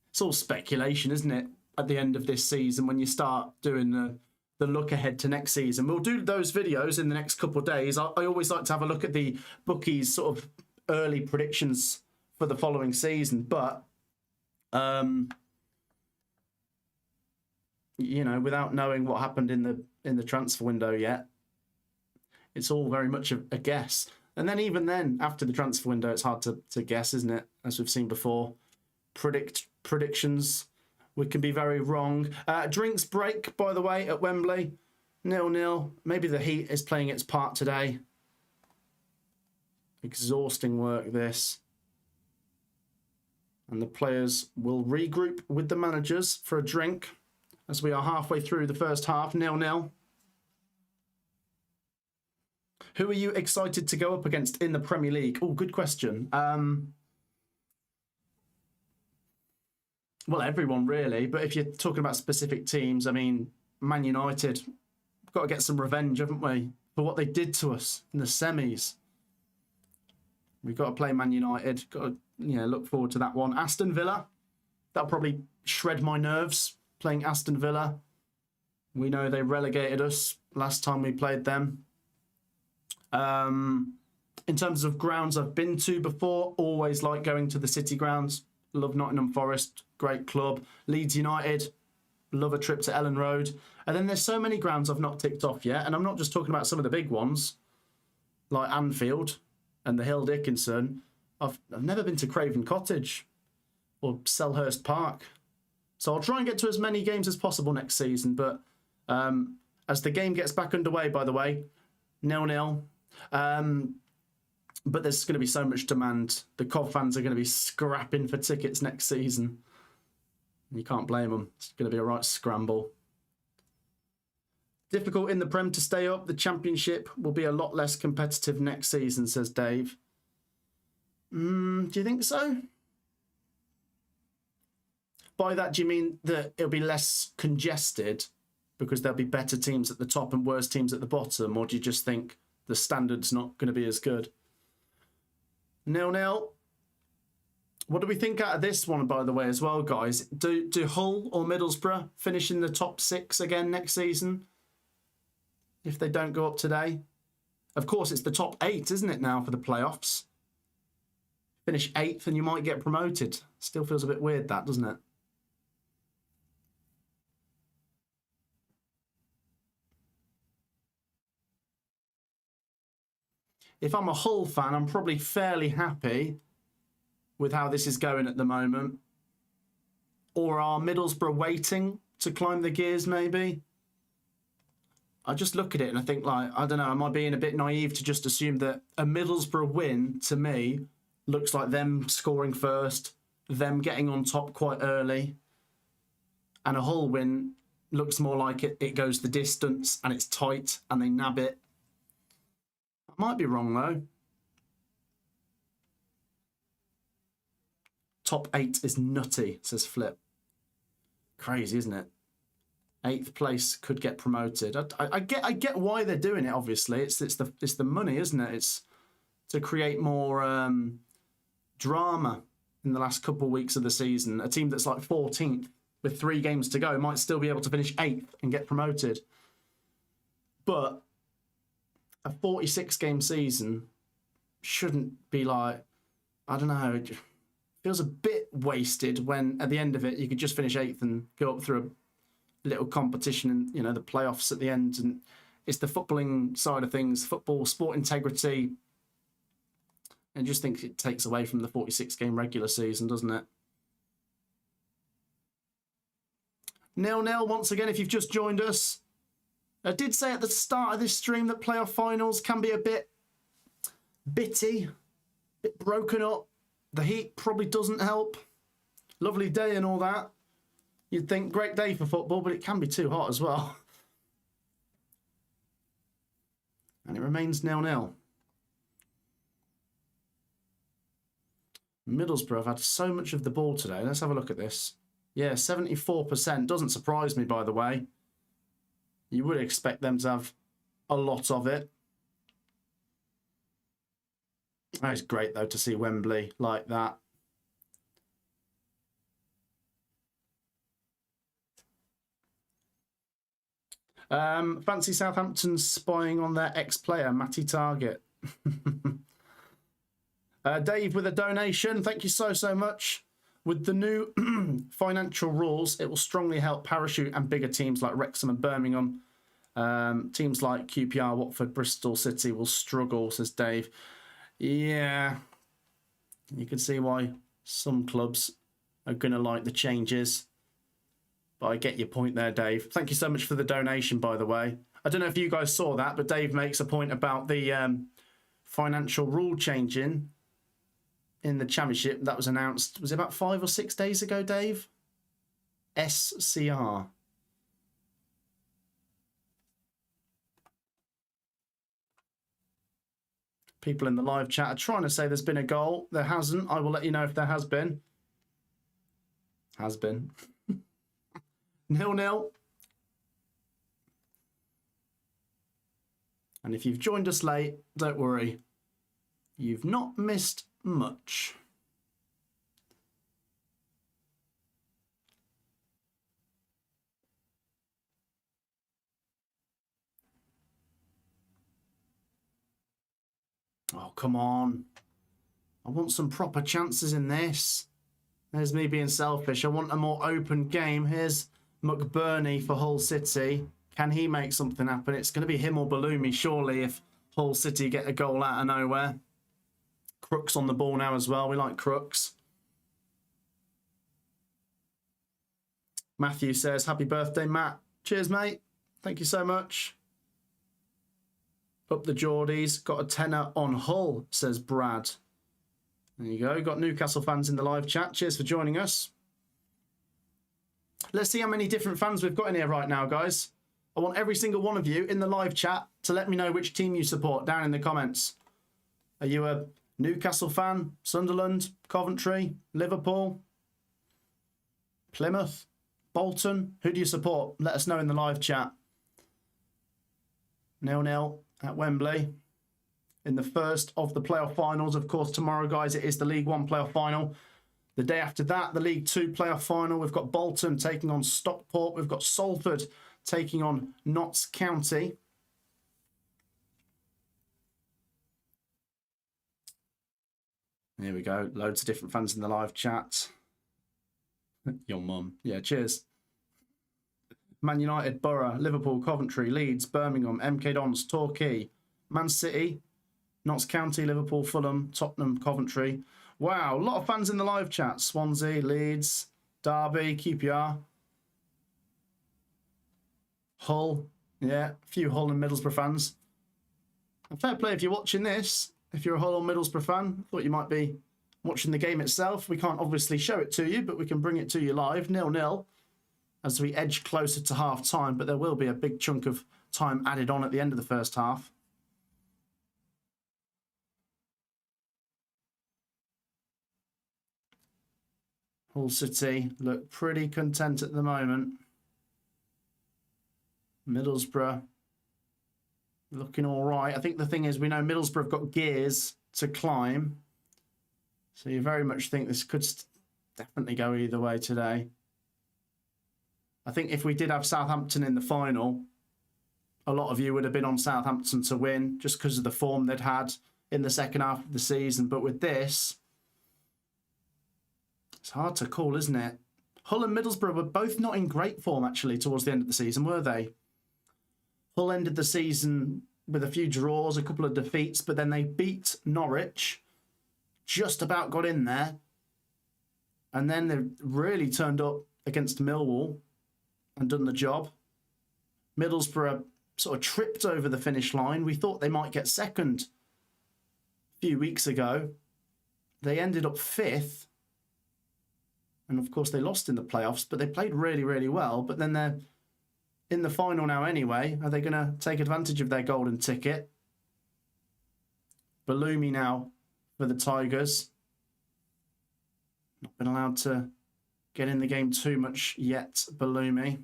It's all speculation, isn't it? At the end of this season, when you start doing the look ahead to next season. We'll do those videos in the next couple of days. I always like to have a look at the bookies' sort of early predictions for the following season. But, you know, without knowing what happened in the transfer window yet, it's all very much a guess. And then even then, after the transfer window, it's hard to guess, isn't it? As we've seen before. Predictions, we can be very wrong. Drinks break, by the way, at Wembley. 0-0. Maybe the heat is playing its part today. Exhausting work, this. And the players will regroup with the managers for a drink as we are halfway through the first half. 0-0. Who are you excited to go up against in the Premier League? Oh, good question. Well, everyone, really. But if you're talking about specific teams, I mean, Man United, we've got to get some revenge, haven't we, for what they did to us in the semis. We've got to play Man United. Got to, look forward to that one. Aston Villa, that'll probably shred my nerves, playing Aston Villa. We know they relegated us last time we played them. In terms of grounds I've been to before, always like going to the City grounds. Love Nottingham Forest, great club. Leeds United, love a trip to Ellen Road. And then there's so many grounds I've not ticked off yet. And I'm not just talking about some of the big ones, like Anfield and the Hill Dickinson. I've never been to Craven Cottage or Selhurst Park. So I'll try and get to as many games as possible next season. But as the game gets back underway, by the way, 0-0. But there's going to be so much demand. The Cov fans are going to be scrapping for tickets next season. You can't blame them. It's going to be a right scramble. Difficult in the Prem to stay up. The Championship will be a lot less competitive next season, says Dave. Do you think so? By that, do you mean that it'll be less congested because there'll be better teams at the top and worse teams at the bottom? Or do you just think the standard's not going to be as good? 0-0. What do we think out of this one, by the way, as well, guys? Do Hull or Middlesbrough finish in the top 6 again next season if they don't go up today? Of course, it's the top 8, isn't it, now for the playoffs? Finish 8th and you might get promoted. Still feels a bit weird, that, doesn't it? If I'm a Hull fan, I'm probably fairly happy with how this is going at the moment. Or are Middlesbrough waiting to climb the gears, maybe? I just look at it and I think, like, I don't know, am I being a bit naive to just assume that a Middlesbrough win, to me, looks like them scoring first, them getting on top quite early, and a Hull win looks more like it goes the distance and it's tight and they nab it. I might be wrong, though. Top 8 is nutty, says Flip. Crazy, isn't it? 8th place could get promoted. I get why they're doing it. Obviously, it's the money, isn't it? It's to create more drama in the last couple of weeks of the season. A team that's like 14th with 3 games to go might still be able to finish 8th and get promoted. But a 46-game season shouldn't be like, I don't know, it feels a bit wasted when at the end of it you could just finish 8th and go up through a little competition and, you know, the playoffs at the end. And it's the footballing side of things, football, sport integrity. And just think it takes away from the 46-game regular season, doesn't it? 0-0 once again if you've just joined us. I did say at the start of this stream that playoff finals can be a bit bitty, a bit broken up. The heat probably doesn't help. Lovely day and all that. You'd think great day for football, but it can be too hot as well. And it remains 0-0. Middlesbrough have had so much of the ball today. Let's have a look at this. Yeah, 74%. Doesn't surprise me, by the way. You would expect them to have a lot of it. It's great, though, to see Wembley like that. Fancy Southampton spying on their ex-player, Matty Target. Dave with a donation. Thank you so much. With the new financial rules, it will strongly help parachute and bigger teams like Wrexham and Birmingham. Teams like QPR, Watford, Bristol City will struggle, says Dave. Yeah, you can see why some clubs are going to like the changes. But I get your point there, Dave. Thank you so much for the donation, by the way. I don't know if you guys saw that, but Dave makes a point about the financial rule changing in the Championship. That was announced, was it about 5 or 6 days ago, Dave? SCR. People in the live chat are trying to say there's been a goal. There hasn't. I will let you know if there has been. Has been. 0-0. And if you've joined us late, don't worry. You've not missed much. Oh, come on. I want some proper chances in this. There's me being selfish. I want a more open game. Here's McBurney for Hull City. Can he make something happen? It's going to be him or Balumi, surely, if Hull City get a goal out of nowhere. Crooks on the ball now as well. We like Crooks. Matthew says, happy birthday, Matt. Cheers, mate. Thank you so much. Up the Geordies. Got a tenner on Hull, says Brad. There you go. Got Newcastle fans in the live chat. Cheers for joining us. Let's see how many different fans we've got in here right now, guys. I want every single one of you in the live chat to let me know which team you support down in the comments. Are you a Newcastle fan, Sunderland, Coventry, Liverpool, Plymouth, Bolton? Who do you support? Let us know in the live chat. 0-0 at Wembley in the first of the playoff finals. Of course, tomorrow, guys, it is the League One playoff final. The day after that, the League Two playoff final. We've got Bolton taking on Stockport. We've got Salford taking on Notts County. Here we go. Loads of different fans in the live chat. Your mum. Yeah, cheers. Man United, Borough, Liverpool, Coventry, Leeds, Birmingham, MK Dons, Torquay, Man City, Notts County, Liverpool, Fulham, Tottenham, Coventry. Wow, a lot of fans in the live chat. Swansea, Leeds, Derby, QPR, Hull. Yeah, a few Hull and Middlesbrough fans. And fair play if you're watching this. If you're a Hull or Middlesbrough fan, thought you might be watching the game itself. We can't obviously show it to you, but we can bring it to you live, 0-0, as we edge closer to half-time. But there will be a big chunk of time added on at the end of the first half. Hull City look pretty content at the moment. Middlesbrough looking all right. I think the thing is, we know Middlesbrough have got gears to climb. So you very much think this could definitely go either way today. I think if we did have Southampton in the final, a lot of you would have been on Southampton to win just because of the form they'd had in the second half of the season. But with this, it's hard to call, isn't it? Hull and Middlesbrough were both not in great form, actually, towards the end of the season, were they? Hull ended the season with a few draws, a couple of defeats, but then they beat Norwich, just about got in there, and then they really turned up against Millwall and done the job. Middlesbrough sort of tripped over the finish line. We thought they might get second a few weeks ago. They ended up fifth, and of course they lost in the playoffs, but they played really, really well. But then they're in the final now anyway. Are they going to take advantage of their golden ticket? Bellumi now for the Tigers. Not been allowed to get in the game too much yet, Bellumi.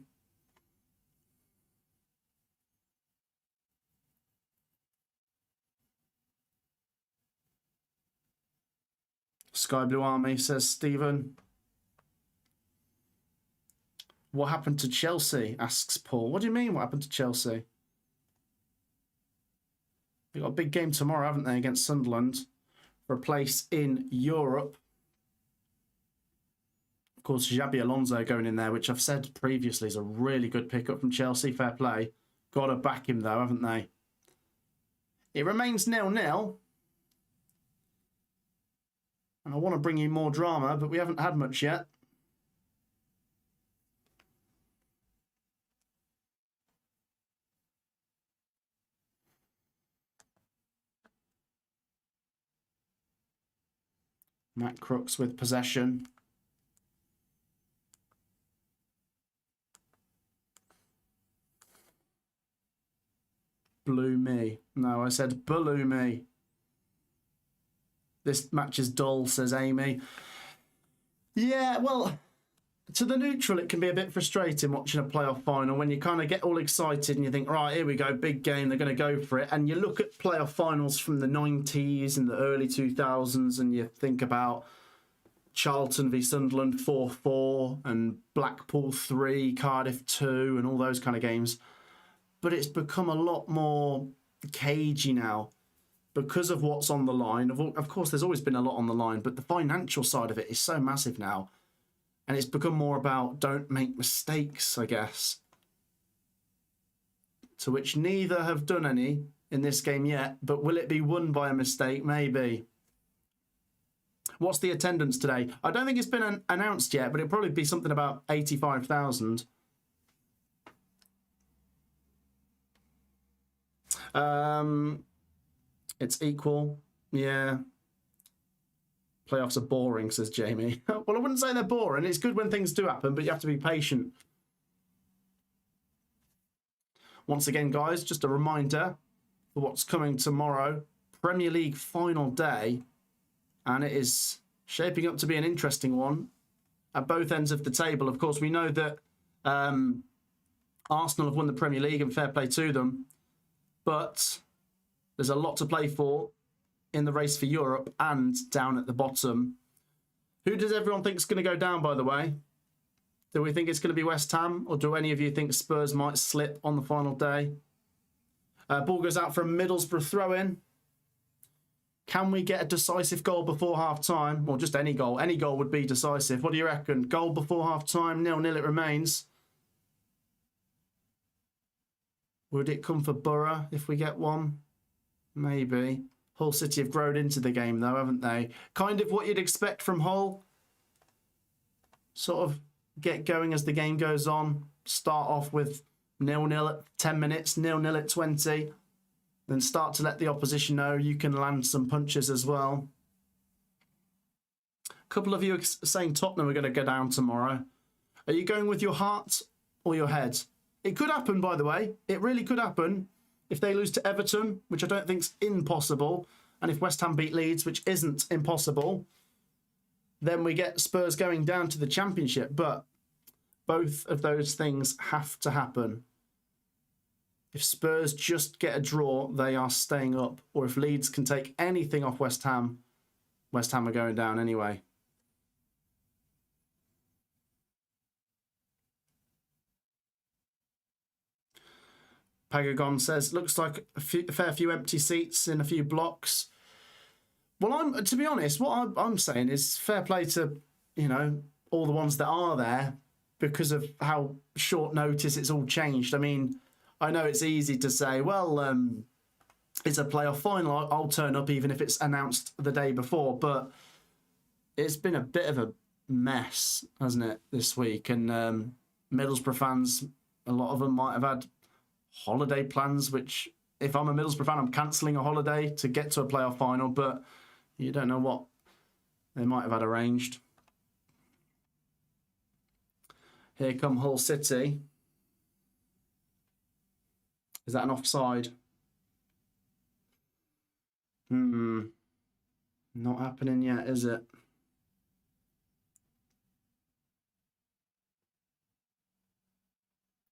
Sky Blue Army, says Stephen. What happened to Chelsea, asks Paul. What do you mean, what happened to Chelsea? They've got a big game tomorrow, haven't they, against Sunderland for a place in Europe. Of course, Xabi Alonso going in there, which I've said previously is a really good pickup from Chelsea. Fair play. Got to back him, though, haven't they? It remains 0-0. And I want to bring you more drama, but we haven't had much yet. Matt Crooks with possession. Blew me. No, I said blew me. This match is dull, says Amy. Yeah, well, to the neutral, it can be a bit frustrating watching a playoff final when you kind of get all excited and you think, right, here we go, big game, they're going to go for it. And you look at playoff finals from the 90s and the early 2000s and you think about Charlton v Sunderland 4-4 and Blackpool 3, Cardiff 2 and all those kind of games. But it's become a lot more cagey now because of what's on the line. Of course, there's always been a lot on the line, but the financial side of it is so massive now. And it's become more about don't make mistakes, I guess. To which neither have done any in this game yet. But will it be won by a mistake? Maybe. What's the attendance today? I don't think it's been announced yet, but it'll probably be something about 85,000. It's equal. Yeah. Playoffs are boring, says Jamie. Well, I wouldn't say they're boring. It's good when things do happen, but you have to be patient. Once again, guys, just a reminder for what's coming tomorrow. Premier League final day. And it is shaping up to be an interesting one at both ends of the table. Of course, we know that Arsenal have won the Premier League, and fair play to them. But there's a lot to play for in the race for Europe and down at the bottom. Who does everyone think is going to go down, by the way? Do we think it's going to be West Ham, or do any of you think Spurs might slip on the final day? Ball goes out for a Middlesbrough throw-in. Can we get a decisive goal before half-time? Or just any goal. Any goal would be decisive. What do you reckon? Goal before half-time, 0-0 it remains. Would it come for Borough if we get one? Maybe. Hull City have grown into the game, though, haven't they? Kind of what you'd expect from Hull. Sort of get going as the game goes on. Start off with 0-0 at 10 minutes, 0-0 at 20. Then start to let the opposition know you can land some punches as well. A couple of you are saying Tottenham are going to go down tomorrow. Are you going with your heart or your head? It could happen, by the way. It really could happen. If they lose to Everton, which I don't think is impossible, and if West Ham beat Leeds, which isn't impossible, then we get Spurs going down to the Championship. But both of those things have to happen. If Spurs just get a draw, they are staying up. Or if Leeds can take anything off West Ham are going down anyway. Pagagon says, looks like a fair few empty seats in a few blocks. Well, to be honest, what I'm saying is fair play to, you know, all the ones that are there because of how short notice it's all changed. I mean, I know it's easy to say, well, it's a playoff final. I'll turn up even if it's announced the day before. But it's been a bit of a mess, hasn't it, this week? And Middlesbrough fans, a lot of them might have had holiday plans, which if I'm a Middlesbrough fan, I'm cancelling a holiday to get to a playoff final, but you don't know what they might have had arranged. Here come Hull City. Is that an offside? Not happening yet, is it?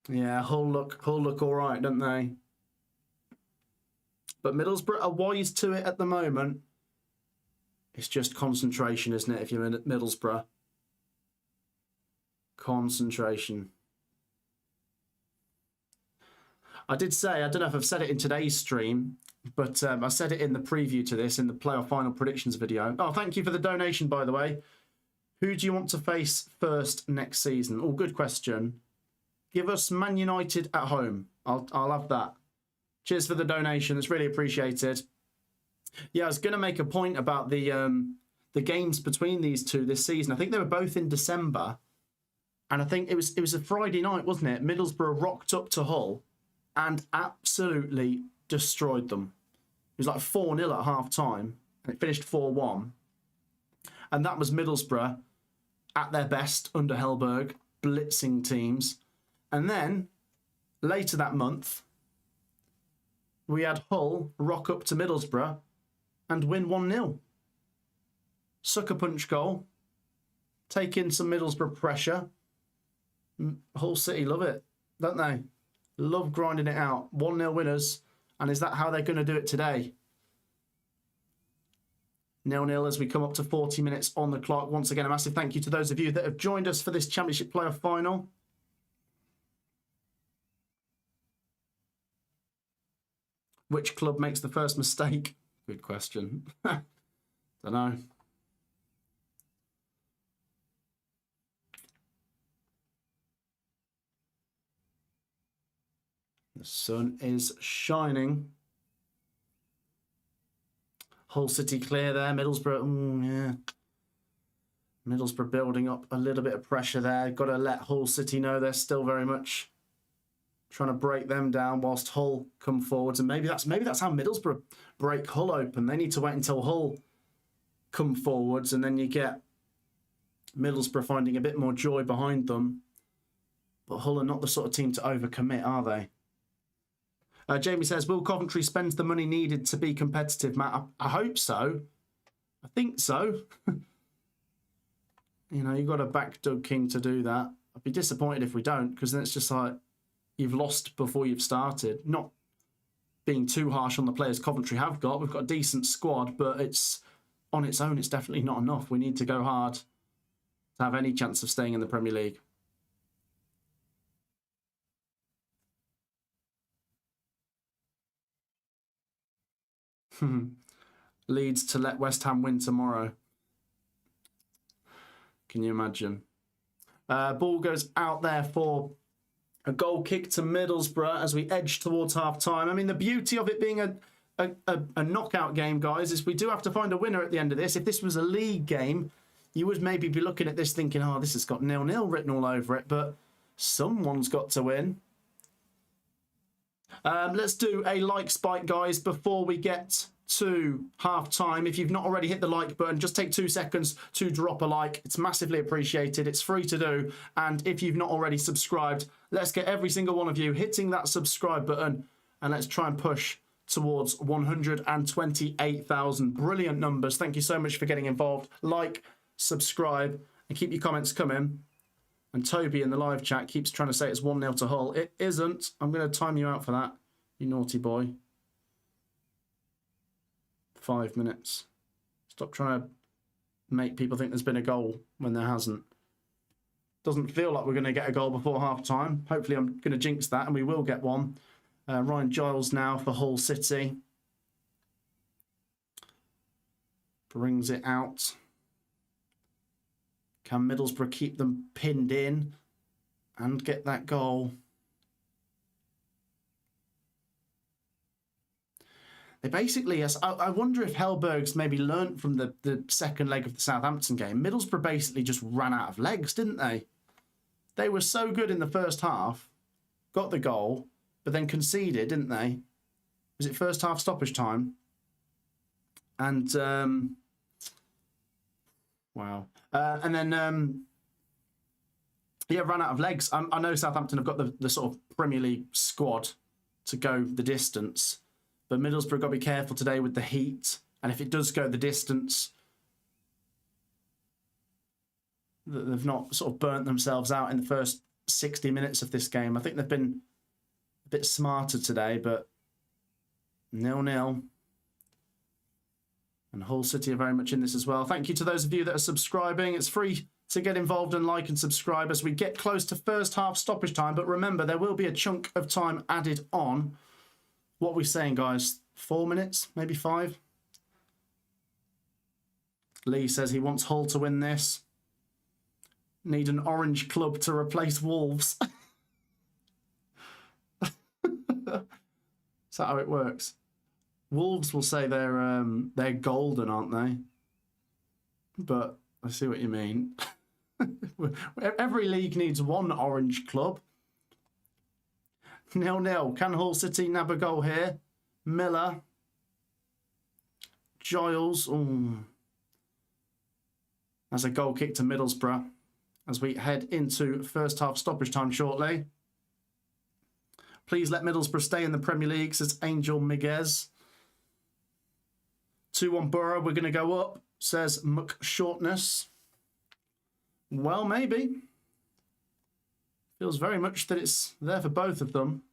Yeah, Hull look all right, don't they? But Middlesbrough are wise to it at the moment. It's just concentration, isn't it, if you're in Middlesbrough? Concentration. I did say, I don't know if I've said it in today's stream, but I said it in the preview to this, in the playoff final predictions video. Oh, thank you for the donation, by the way. Who do you want to face first next season? Oh, good question. Give us Man United at home. I'll have that. Cheers for the donation. It's really appreciated. Yeah, I was going to make a point about the games between these two this season. I think they were both in December. And I think it was a Friday night, wasn't it? Middlesbrough rocked up to Hull and absolutely destroyed them. It was like 4-0 at half-time. And it finished 4-1. And that was Middlesbrough at their best under Hellberg, blitzing teams. And then, later that month, we had Hull rock up to Middlesbrough and win 1-0. Sucker punch goal. Take in some Middlesbrough pressure. Hull City love it, don't they? Love grinding it out. 1-0 winners. And is that how they're going to do it today? 0-0 as we come up to 40 minutes on the clock. Once again, a massive thank you to those of you that have joined us for this Championship playoff final. Which club makes the first mistake? Good question. Don't know. The sun is shining. Hull City clear there. Middlesbrough, yeah. Middlesbrough building up a little bit of pressure there. Got to let Hull City know they're still very much trying to break them down whilst Hull come forwards. And maybe that's how Middlesbrough break Hull open. They need to wait until Hull come forwards, and then you get Middlesbrough finding a bit more joy behind them. But Hull are not the sort of team to overcommit, are they? Jamie says, will Coventry spend the money needed to be competitive, Matt? I hope so. I think so. You know, you've got to back Doug King to do that. I'd be disappointed if we don't, because then it's just like you've lost before you've started. Not being too harsh on the players Coventry have got. We've got a decent squad, but it's on its own, it's definitely not enough. We need to go hard to have any chance of staying in the Premier League. Leeds to let West Ham win tomorrow. Can you imagine? Ball goes out there for a goal kick to Middlesbrough as we edge towards half-time. I mean, the beauty of it being a knockout game, guys, is we do have to find a winner at the end of this. If this was a league game, you would maybe be looking at this thinking, oh, this has got 0-0 written all over it, but someone's got to win. Let's do a like spike, guys, before we get to half-time. If you've not already hit the like button, just take 2 seconds to drop a like. It's massively appreciated. It's free to do. And if you've not already subscribed, let's get every single one of you hitting that subscribe button, and let's try and push towards 128,000. Brilliant numbers. Thank you so much for getting involved. Like, subscribe, and keep your comments coming. And Toby in the live chat keeps trying to say it's 1-0 to Hull. It isn't. I'm going to time you out for that, you naughty boy. 5 minutes. Stop trying to make people think there's been a goal when there hasn't. Doesn't feel like we're going to get a goal before half-time. Hopefully I'm going to jinx that, and we will get one. Ryan Giles now for Hull City. Brings it out. Can Middlesbrough keep them pinned in and get that goal? They basically, I wonder if Hellberg's maybe learnt from the second leg of the Southampton game. Middlesbrough basically just ran out of legs, didn't they? They were so good in the first half, got the goal, but then conceded, didn't they? Was it first half stoppage time? And, wow. And then, yeah, ran out of legs. I know Southampton have got the sort of Premier League squad to go the distance, but Middlesbrough got to be careful today with the heat. And if it does go the distance, they've not sort of burnt themselves out in the first 60 minutes of this game. I think they've been a bit smarter today, but 0-0. And Hull City are very much in this as well. Thank you to those of you that are subscribing. It's free to get involved and like and subscribe as we get close to first half stoppage time. But remember, there will be a chunk of time added on. What are we saying, guys? 4 minutes? Maybe 5? Lee says he wants Hull to win this. Need an orange club to replace Wolves. Is that how it works? Wolves will say they're golden, aren't they? But I see what you mean. Every league needs one orange club. 0-0. Can Hull City nab a goal here? Miller. Giles. Ooh. That's a goal kick to Middlesbrough as we head into first half stoppage time shortly. Please let Middlesbrough stay in the Premier League, says Angel Miguez. 2-1 Borough, we're going to go up, says McShortness. Well, maybe. Feels very much that it's there for both of them.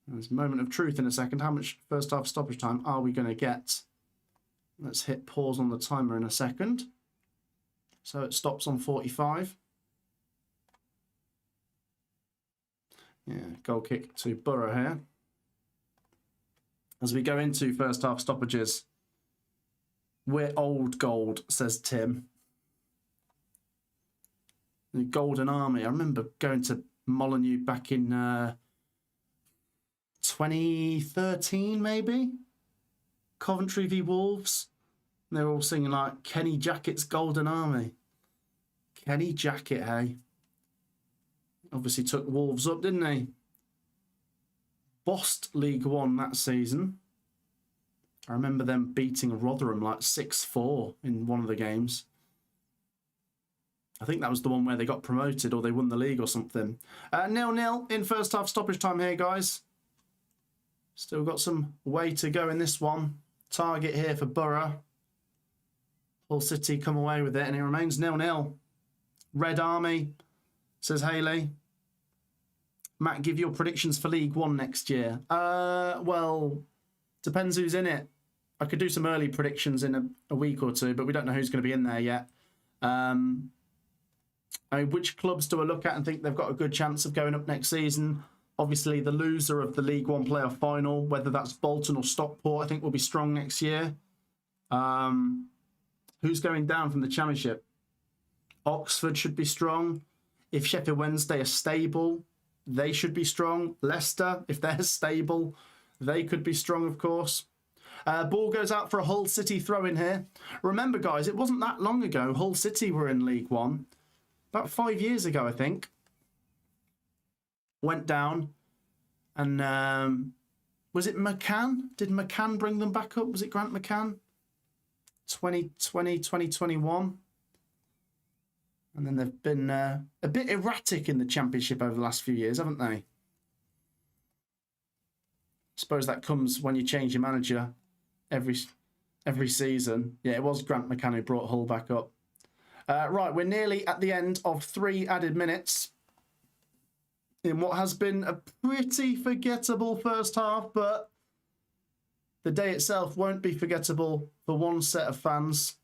There's a moment of truth in a second. How much first half stoppage time are we going to get? Let's hit pause on the timer in a second. So it stops on 45. Yeah, goal kick to Borough here. As we go into first half stoppages, we're old gold, says Tim. The Golden Army. I remember going to Molineux back in 2013, maybe? Coventry v Wolves. They're all singing like Kenny Jackett's Golden Army. Kenny Jackett, hey? Obviously took Wolves up, didn't he? Bossed League One that season. I remember them beating Rotherham like 6-4 in one of the games. I think that was the one where they got promoted or they won the league or something. 0-0 in first half stoppage time here, guys. Still got some way to go in this one. Target here for Borough. Hull City come away with it and it remains 0-0. Red Army, says Haley. Matt, give your predictions for League One next year. Well, depends who's in it. I could do some early predictions in a week or two, but we don't know who's going to be in there yet. I mean, which clubs do I look at and think they've got a good chance of going up next season? Obviously, the loser of the League One playoff final, whether that's Bolton or Stockport, I think will be strong next year. Who's going down from the Championship? Oxford should be strong. If Sheffield Wednesday are stable, they should be strong. Leicester, if they're stable, they could be strong, of course. Ball goes out for a Hull City throw-in here. Remember, guys, it wasn't that long ago Hull City were in League One. About 5 years ago, I think. Went down. And was it McCann? Did McCann bring them back up? Was it Grant McCann? 2020, 2021. And then they've been a bit erratic in the Championship over the last few years, haven't they? Suppose that comes when you change your manager every season. Yeah, it was Grant McCann who brought Hull back up. Right, we're nearly at the end of 3 added minutes in what has been a pretty forgettable first half, but the day itself won't be forgettable for one set of fans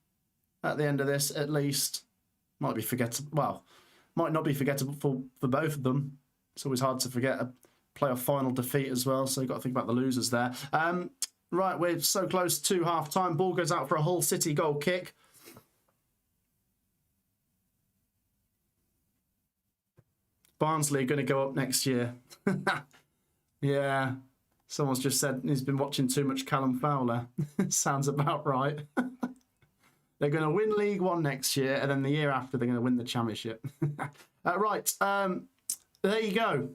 at the end of this, at least. Might be forgettable. Well, might not be forgettable for both of them. It's always hard to forget a playoff final defeat as well, so you've got to think about the losers there. Right, we're so close to half-time. Ball goes out for a Hull City goal kick. Barnsley are going to go up next year. Yeah, someone's just said he's been watching too much Callum Fowler. Sounds about right. They're going to win League One next year, and then the year after, they're going to win the Championship. Right, there you go.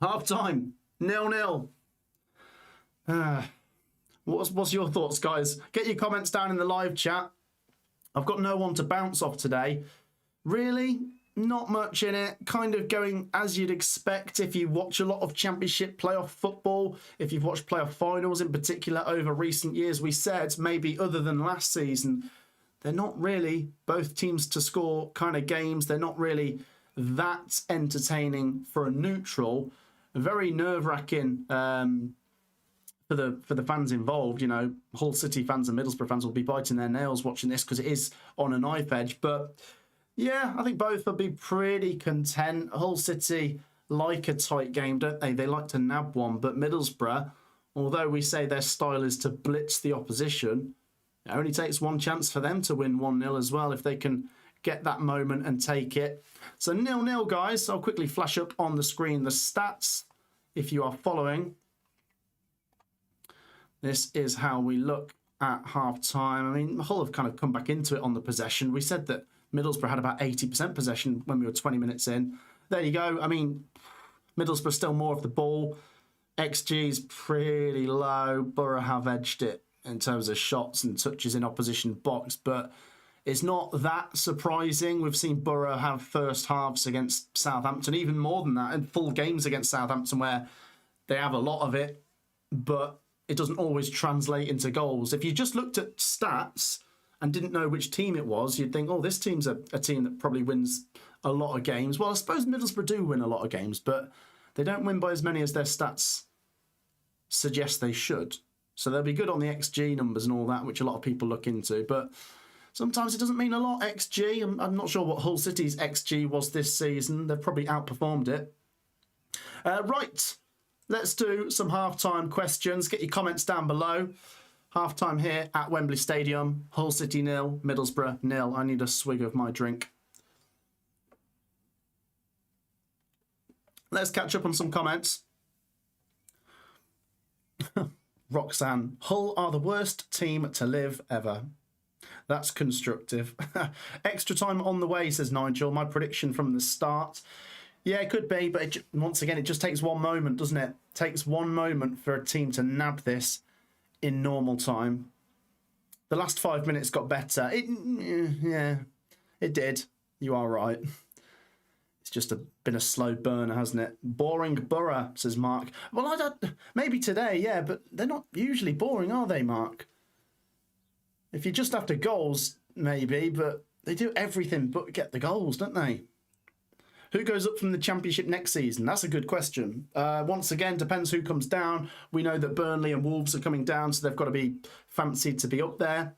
Half-time, 0-0. What's your thoughts, guys? Get your comments down in the live chat. I've got no one to bounce off today. Really? Not much in it. Kind of going as you'd expect if you watch a lot of Championship playoff football. If you've watched playoff finals in particular over recent years, we said maybe other than last season, they're not really both teams to score kind of games. They're not really that entertaining for a neutral. Very nerve-wracking for the fans involved. You know, Hull City fans and Middlesbrough fans will be biting their nails watching this because it is on a knife edge. But yeah, I think both will be pretty content. Hull City like a tight game, don't they? They like to nab one. But Middlesbrough, although we say their style is to blitz the opposition, it only takes one chance for them to win 1-0 as well if they can get that moment and take it. So 0-0, guys. I'll quickly flash up on the screen the stats if you are following. This is how we look at half-time. I mean, Hull have kind of come back into it on the possession. We said that Middlesbrough had about 80% possession when we were 20 minutes in. There you go. I mean, Middlesbrough still more of the ball. XG is pretty low. Borough have edged it in terms of shots and touches in opposition box, but it's not that surprising. We've seen Borough have first halves against Southampton, even more than that, and full games against Southampton where they have a lot of it, but it doesn't always translate into goals. If you just looked at stats and didn't know which team it was, you'd think, oh, this team's a team that probably wins a lot of games. Well, I suppose Middlesbrough do win a lot of games, but they don't win by as many as their stats suggest they should. So they'll be good on the XG numbers and all that, which a lot of people look into. But sometimes it doesn't mean a lot, XG. I'm not sure what Hull City's XG was this season. They've probably outperformed it. Right, let's do some half-time questions. Get your comments down below. Half-time here at Wembley Stadium. Hull City 0, Middlesbrough 0. I need a swig of my drink. Let's catch up on some comments. Roxanne, Hull are the worst team to live ever. That's constructive. Extra time on the way, says Nigel. My prediction from the start. Yeah, it could be, but once again, it just takes one moment, doesn't it? It takes one moment for a team to nab this in normal time. The last 5 minutes got better. Yeah, it did. You are right. It's just been a slow burner, hasn't it? Boring borough, says Mark. Well, maybe today, yeah, but they're not usually boring, are they, Mark? If you're just after goals, maybe, but they do everything but get the goals, don't they? Who goes up from the Championship next season? That's a good question. Once again, depends who comes down. We know that Burnley and Wolves are coming down, so they've got to be fancied to be up there.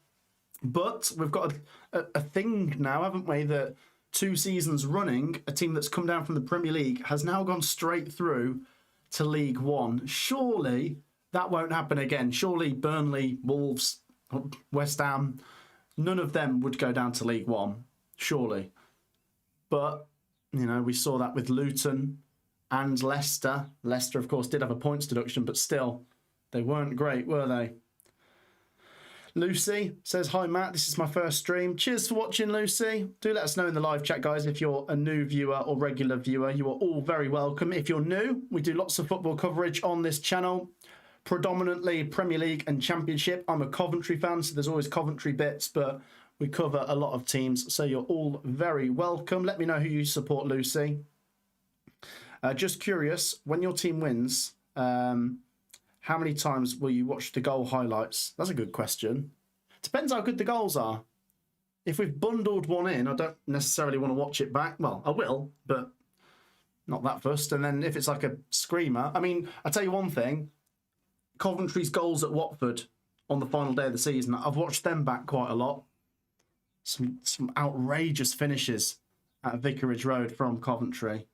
But we've got a thing now, haven't we, that 2 seasons running, a team that's come down from the Premier League has now gone straight through to League One. Surely that won't happen again. Surely Burnley, Wolves, West Ham, none of them would go down to League One. Surely. But, you know, we saw that with Luton and Leicester. Leicester, of course, did have a points deduction, but still, they weren't great, were they? Lucy says, hi, Matt. This is my first stream. Cheers for watching, Lucy. Do let us know in the live chat, guys, if you're a new viewer or regular viewer. You are all very welcome. If you're new, we do lots of football coverage on this channel, predominantly Premier League and Championship. I'm a Coventry fan, so there's always Coventry bits, but we cover a lot of teams, so you're all very welcome. Let me know who you support, Lucy. Just curious, when your team wins, how many times will you watch the goal highlights? That's a good question. Depends how good the goals are. If we've bundled one in, I don't necessarily want to watch it back. Well, I will, but not that fussed. And then if it's like a screamer, I mean, I'll tell you one thing. Coventry's goals at Watford on the final day of the season, I've watched them back quite a lot. Some outrageous finishes at Vicarage Road from Coventry.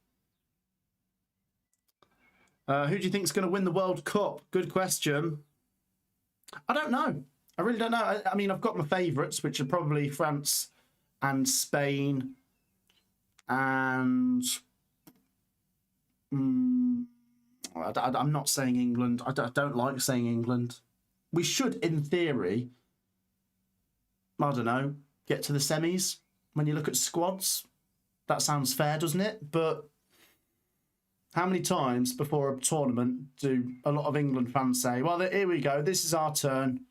Who do you think is going to win the World Cup? Good question. I don't know. I really don't know. I mean, I've got my favourites, which are probably France and Spain. And I'm not saying England. I don't like saying England. We should, in theory, I don't know, get to the semis when you look at squads. That sounds fair, doesn't it? But how many times before a tournament do a lot of England fans say, well, here we go, this is our turn,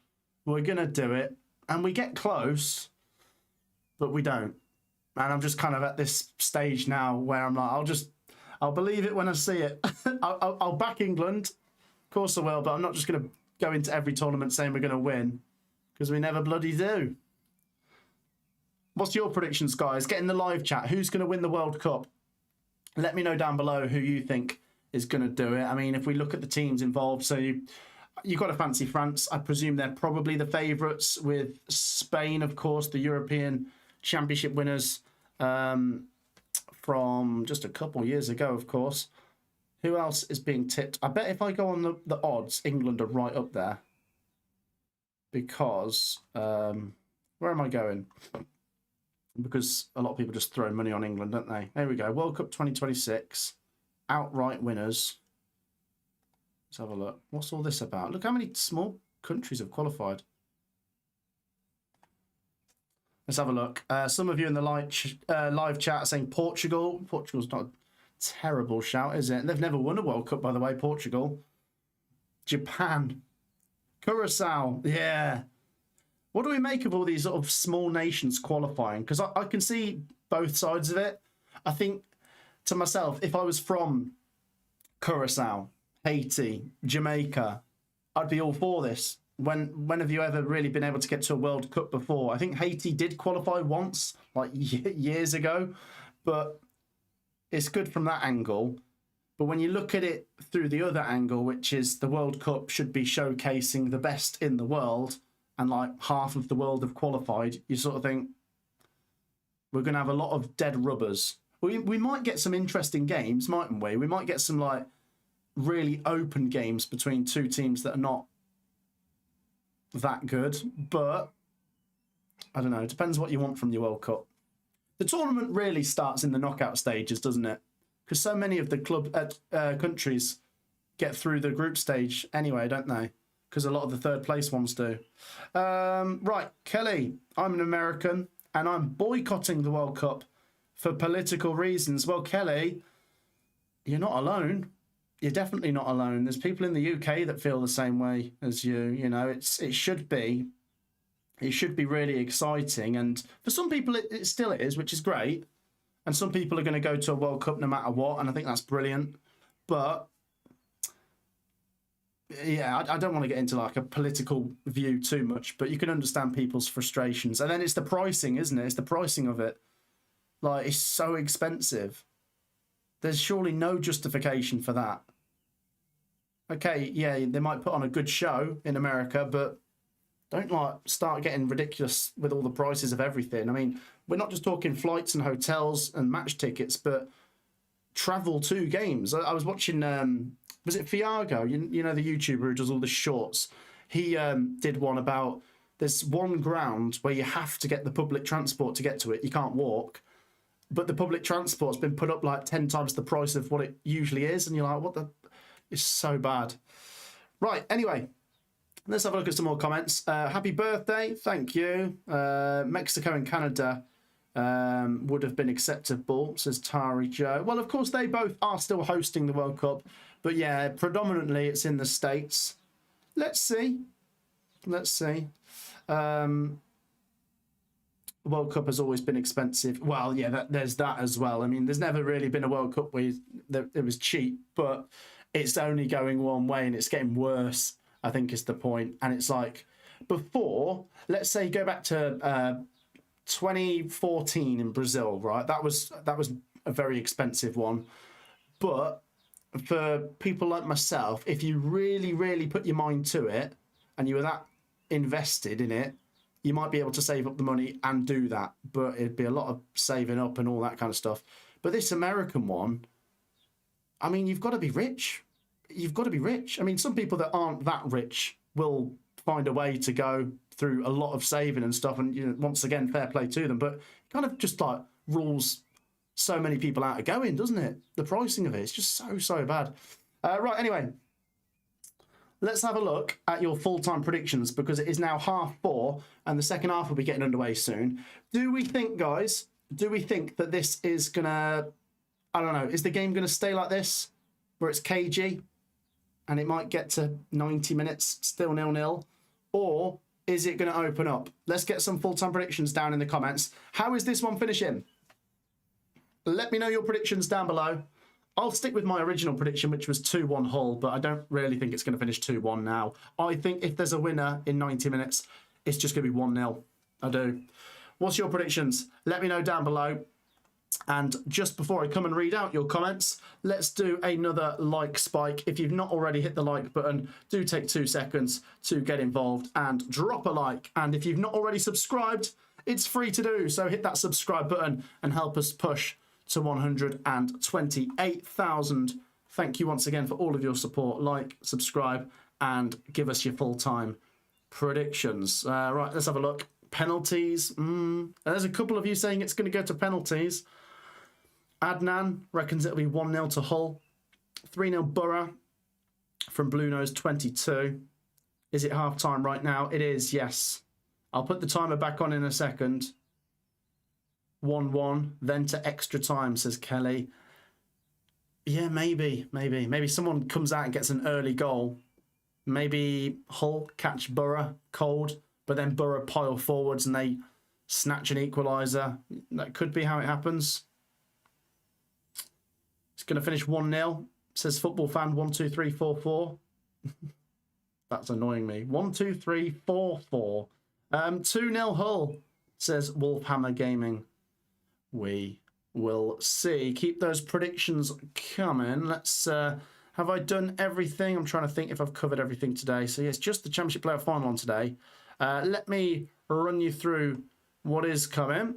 we're going to do it, and we get close, but we don't. And I'm just kind of at this stage now where I'm like, I'll believe it when I see it. I'll back England, of course I will, but I'm not just going to go into every tournament saying we're going to win, because we never bloody do. What's your predictions, guys? Get in the live chat. Who's going to win the World Cup? Let me know down below who you think is going to do it. I mean, if we look at the teams involved, so you've got to fancy France. I presume they're probably the favourites, with Spain, of course, the European Championship winners from just a couple years ago, of course. Who else is being tipped? I bet if I go on the odds, England are right up there. Because, where am I going? Because a lot of people just throw money on England, don't they? There we go. World Cup 2026. Outright winners. Let's have a look. What's all this about? Look how many small countries have qualified. Let's have a look. Some of you in the live chat are saying Portugal. Portugal's not a terrible shout, is it? They've never won a World Cup, by the way, Portugal. Japan. Curacao. Yeah. What do we make of all these sort of small nations qualifying? Because I can see both sides of it. I think to myself, if I was from Curacao, Haiti, Jamaica, I'd be all for this. When have you ever really been able to get to a World Cup before? I think Haiti did qualify once, like years ago, but it's good from that angle. But when you look at it through the other angle, which is the World Cup should be showcasing the best in the world, and like half of the world have qualified, you sort of think we're going to have a lot of dead rubbers. We might get some interesting games, mightn't we? We might get some like really open games between two teams that are not that good. But I don't know. It depends what you want from your World Cup. The tournament really starts in the knockout stages, doesn't it? Because so many of the countries get through the group stage anyway, don't they? because a lot of the third place ones do. Right, Kelly, I'm an American and I'm boycotting the World Cup for political reasons. Well, Kelly, you're not alone. You're definitely not alone. There's people in the UK that feel the same way as you. You know, it should be really exciting, and for some people it still is, which is great. And some people are going to go to a World Cup no matter what, and I think that's brilliant. But yeah, I don't want to get into like a political view too much, but you can understand people's frustrations. And then it's the pricing, isn't it? It's the pricing of it. Like, it's so expensive. There's surely no justification for that. Okay, yeah, they might put on a good show in America, but don't like start getting ridiculous with all the prices of everything. I mean, we're not just talking flights and hotels and match tickets, but travel to games. I was watching, was it Fiago? You know, the YouTuber who does all the shorts. He did one about there's one ground where you have to get the public transport to get to it. You can't walk. But the public transport's been put up like 10 times the price of what it usually is. And you're like, what the? It's so bad. Right, anyway, let's have a look at some more comments. Happy birthday, thank you. Mexico and Canada would have been acceptable, says Tari Joe. Well, of course, they both are still hosting the World Cup. But yeah, predominantly it's in the States. Let's see. Let's see. World Cup has always been expensive. Well, yeah, there's that as well. I mean, there's never really been a World Cup where it was cheap, but it's only going one way and it's getting worse, I think is the point. And it's like, before, let's say go back to 2014 in Brazil, right? That was a very expensive one. But for people like myself, if you really, really put your mind to it and you were that invested in it, you might be able to save up the money and do that. But it'd be a lot of saving up and all that kind of stuff. But this American one, I mean, you've got to be rich. You've got to be rich. I mean, some people that aren't that rich will find a way to go through a lot of saving and stuff. And, you know, once again, fair play to them. But it kind of just like rules so many people out of going, doesn't it? The pricing of it is just so bad. Right, anyway, let's have a look at your full-time predictions because it is now 4:30 and the second half will be getting underway soon. Do we think, guys, that this is going to, I don't know, is the game going to stay like this where it's cagey and it might get to 90 minutes, still 0-0? Or is it going to open up? Let's get some full-time predictions down in the comments. How is this one finishing? Let me know your predictions down below. I'll stick with my original prediction, which was 2-1 Hull, but I don't really think it's going to finish 2-1 now. I think if there's a winner in 90 minutes, it's just going to be 1-0. I do. What's your predictions? Let me know down below. And just before I come and read out your comments, let's do another like spike. If you've not already hit the like button, do take 2 seconds to get involved and drop a like. And if you've not already subscribed, it's free to do. So hit that subscribe button and help us push to 128,000. Thank you once again for all of your support. Like, subscribe, and give us your full-time predictions. Right, let's have a look. Penalties. There's a couple of you saying it's going to go to penalties. Adnan reckons it'll be 1-0 to Hull. 3-0 Borough from Blue Nose 22. Is it half-time right now? It is, yes. I'll put the timer back on in a second. 1-1, then to extra time, says Kelly. Yeah, maybe someone comes out and gets an early goal. Maybe Hull catch Borough cold, but then Borough pile forwards and they snatch an equaliser. That could be how it happens. It's going to finish 1-0, says Football Fan 12344. That's annoying me. 12344. 2-0 Hull, says Wolfhammer Gaming. We will see. Keep those predictions coming. Let's have I done everything? I'm trying to think if I've covered everything today. So yes, just the Championship Player Final on today. Let me run you through what is coming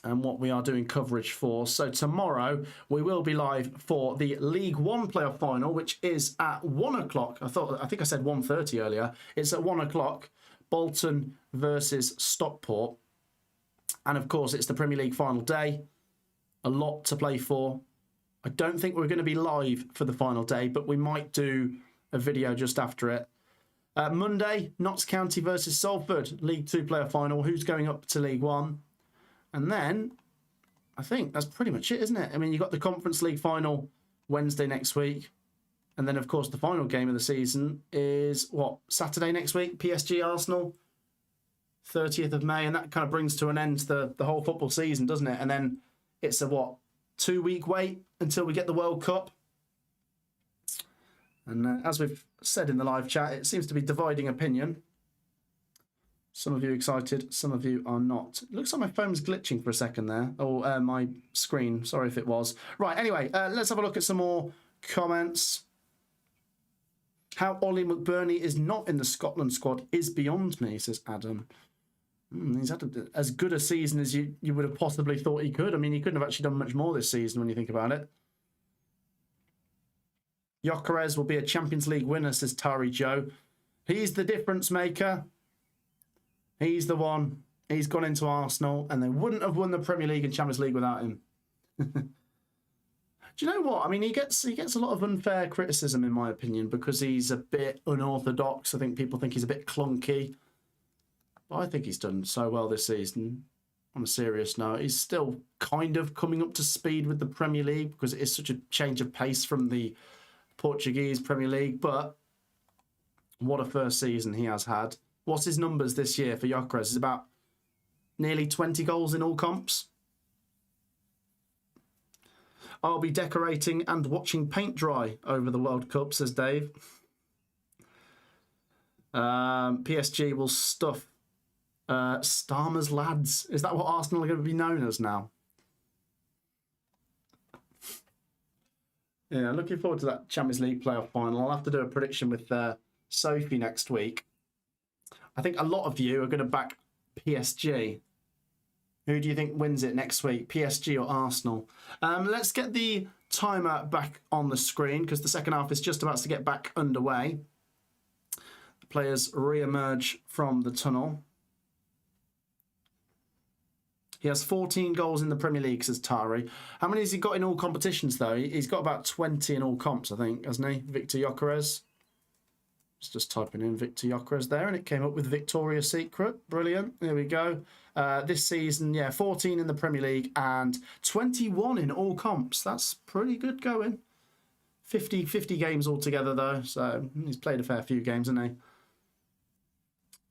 and what we are doing coverage for. So tomorrow we will be live for the League One Playoff Final, which is at 1 o'clock. I think I said 1:30 earlier. It's at 1 o'clock. Bolton versus Stockport. And of course, it's the Premier League final day. A lot to play for. I don't think we're going to be live for the final day, but we might do a video just after it. Monday, Notts County versus Salford, League 2 player final. Who's going up to League 1? And then, I think that's pretty much it, isn't it? I mean, you've got the Conference League final Wednesday next week. And then, of course, the final game of the season is, what, Saturday next week? PSG Arsenal, 30th of May. And that kind of brings to an end the whole football season, doesn't it? And then it's a, what, 2-week wait until we get the World Cup. And as we've said in the live chat, it seems to be dividing opinion. Some of you excited, some of you are not. It looks like my phone's glitching for a second there. Or my screen, sorry if it was. Right, anyway, let's have a look at some more comments. How Ollie McBurney is not in the Scotland squad is beyond me, says Adam. He's had as good a season as you would have possibly thought he could. I mean, he couldn't have actually done much more this season when you think about it. Gyökeres will be a Champions League winner, says Tari Joe. He's the difference maker. He's the one. He's gone into Arsenal, and they wouldn't have won the Premier League and Champions League without him. Do you know what? I mean, he gets a lot of unfair criticism, in my opinion, because he's a bit unorthodox. I think people think he's a bit clunky. But I think he's done so well this season. On a serious note, he's still kind of coming up to speed with the Premier League because it is such a change of pace from the Portuguese Premier League. But what a first season he has had. What's his numbers this year for Gyökeres? It's about nearly 20 goals in all comps. I'll be decorating and watching paint dry over the World Cup, says Dave. PSG will stuff Starmer's lads. Is that what Arsenal are going to be known as now? Yeah, looking forward to that Champions League playoff final. I'll have to do a prediction with Sophie next week. I think a lot of you are going to back PSG. Who do you think wins it next week, PSG or Arsenal? Let's get the timer back on the screen because the second half is just about to get back underway. The players re-emerge from the tunnel. He has 14 goals in the Premier League, says Tari. How many has he got in all competitions, though? He's got about 20 in all comps, I think, hasn't he? Victor Gyökeres. Just typing in Victor Gyökeres there, and it came up with Victoria's Secret. Brilliant. There we go. This season, yeah, 14 in the Premier League and 21 in all comps. That's pretty good going. 50 games altogether, though, so he's played a fair few games, hasn't he?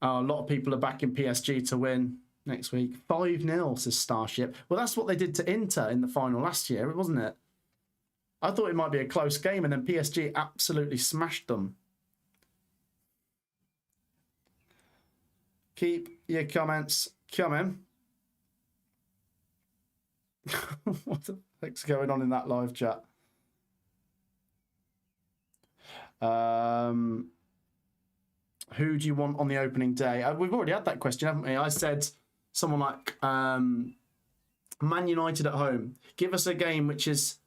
A lot of people are backing PSG to win next week. 5-0, says Starship. Well, that's what they did to Inter in the final last year, wasn't it? I thought it might be a close game, and then PSG absolutely smashed them. Keep your comments coming. What the heck's going on in that live chat? Who do you want on the opening day? We've already had that question, haven't we? I said someone like Man United at home. Give us a game which is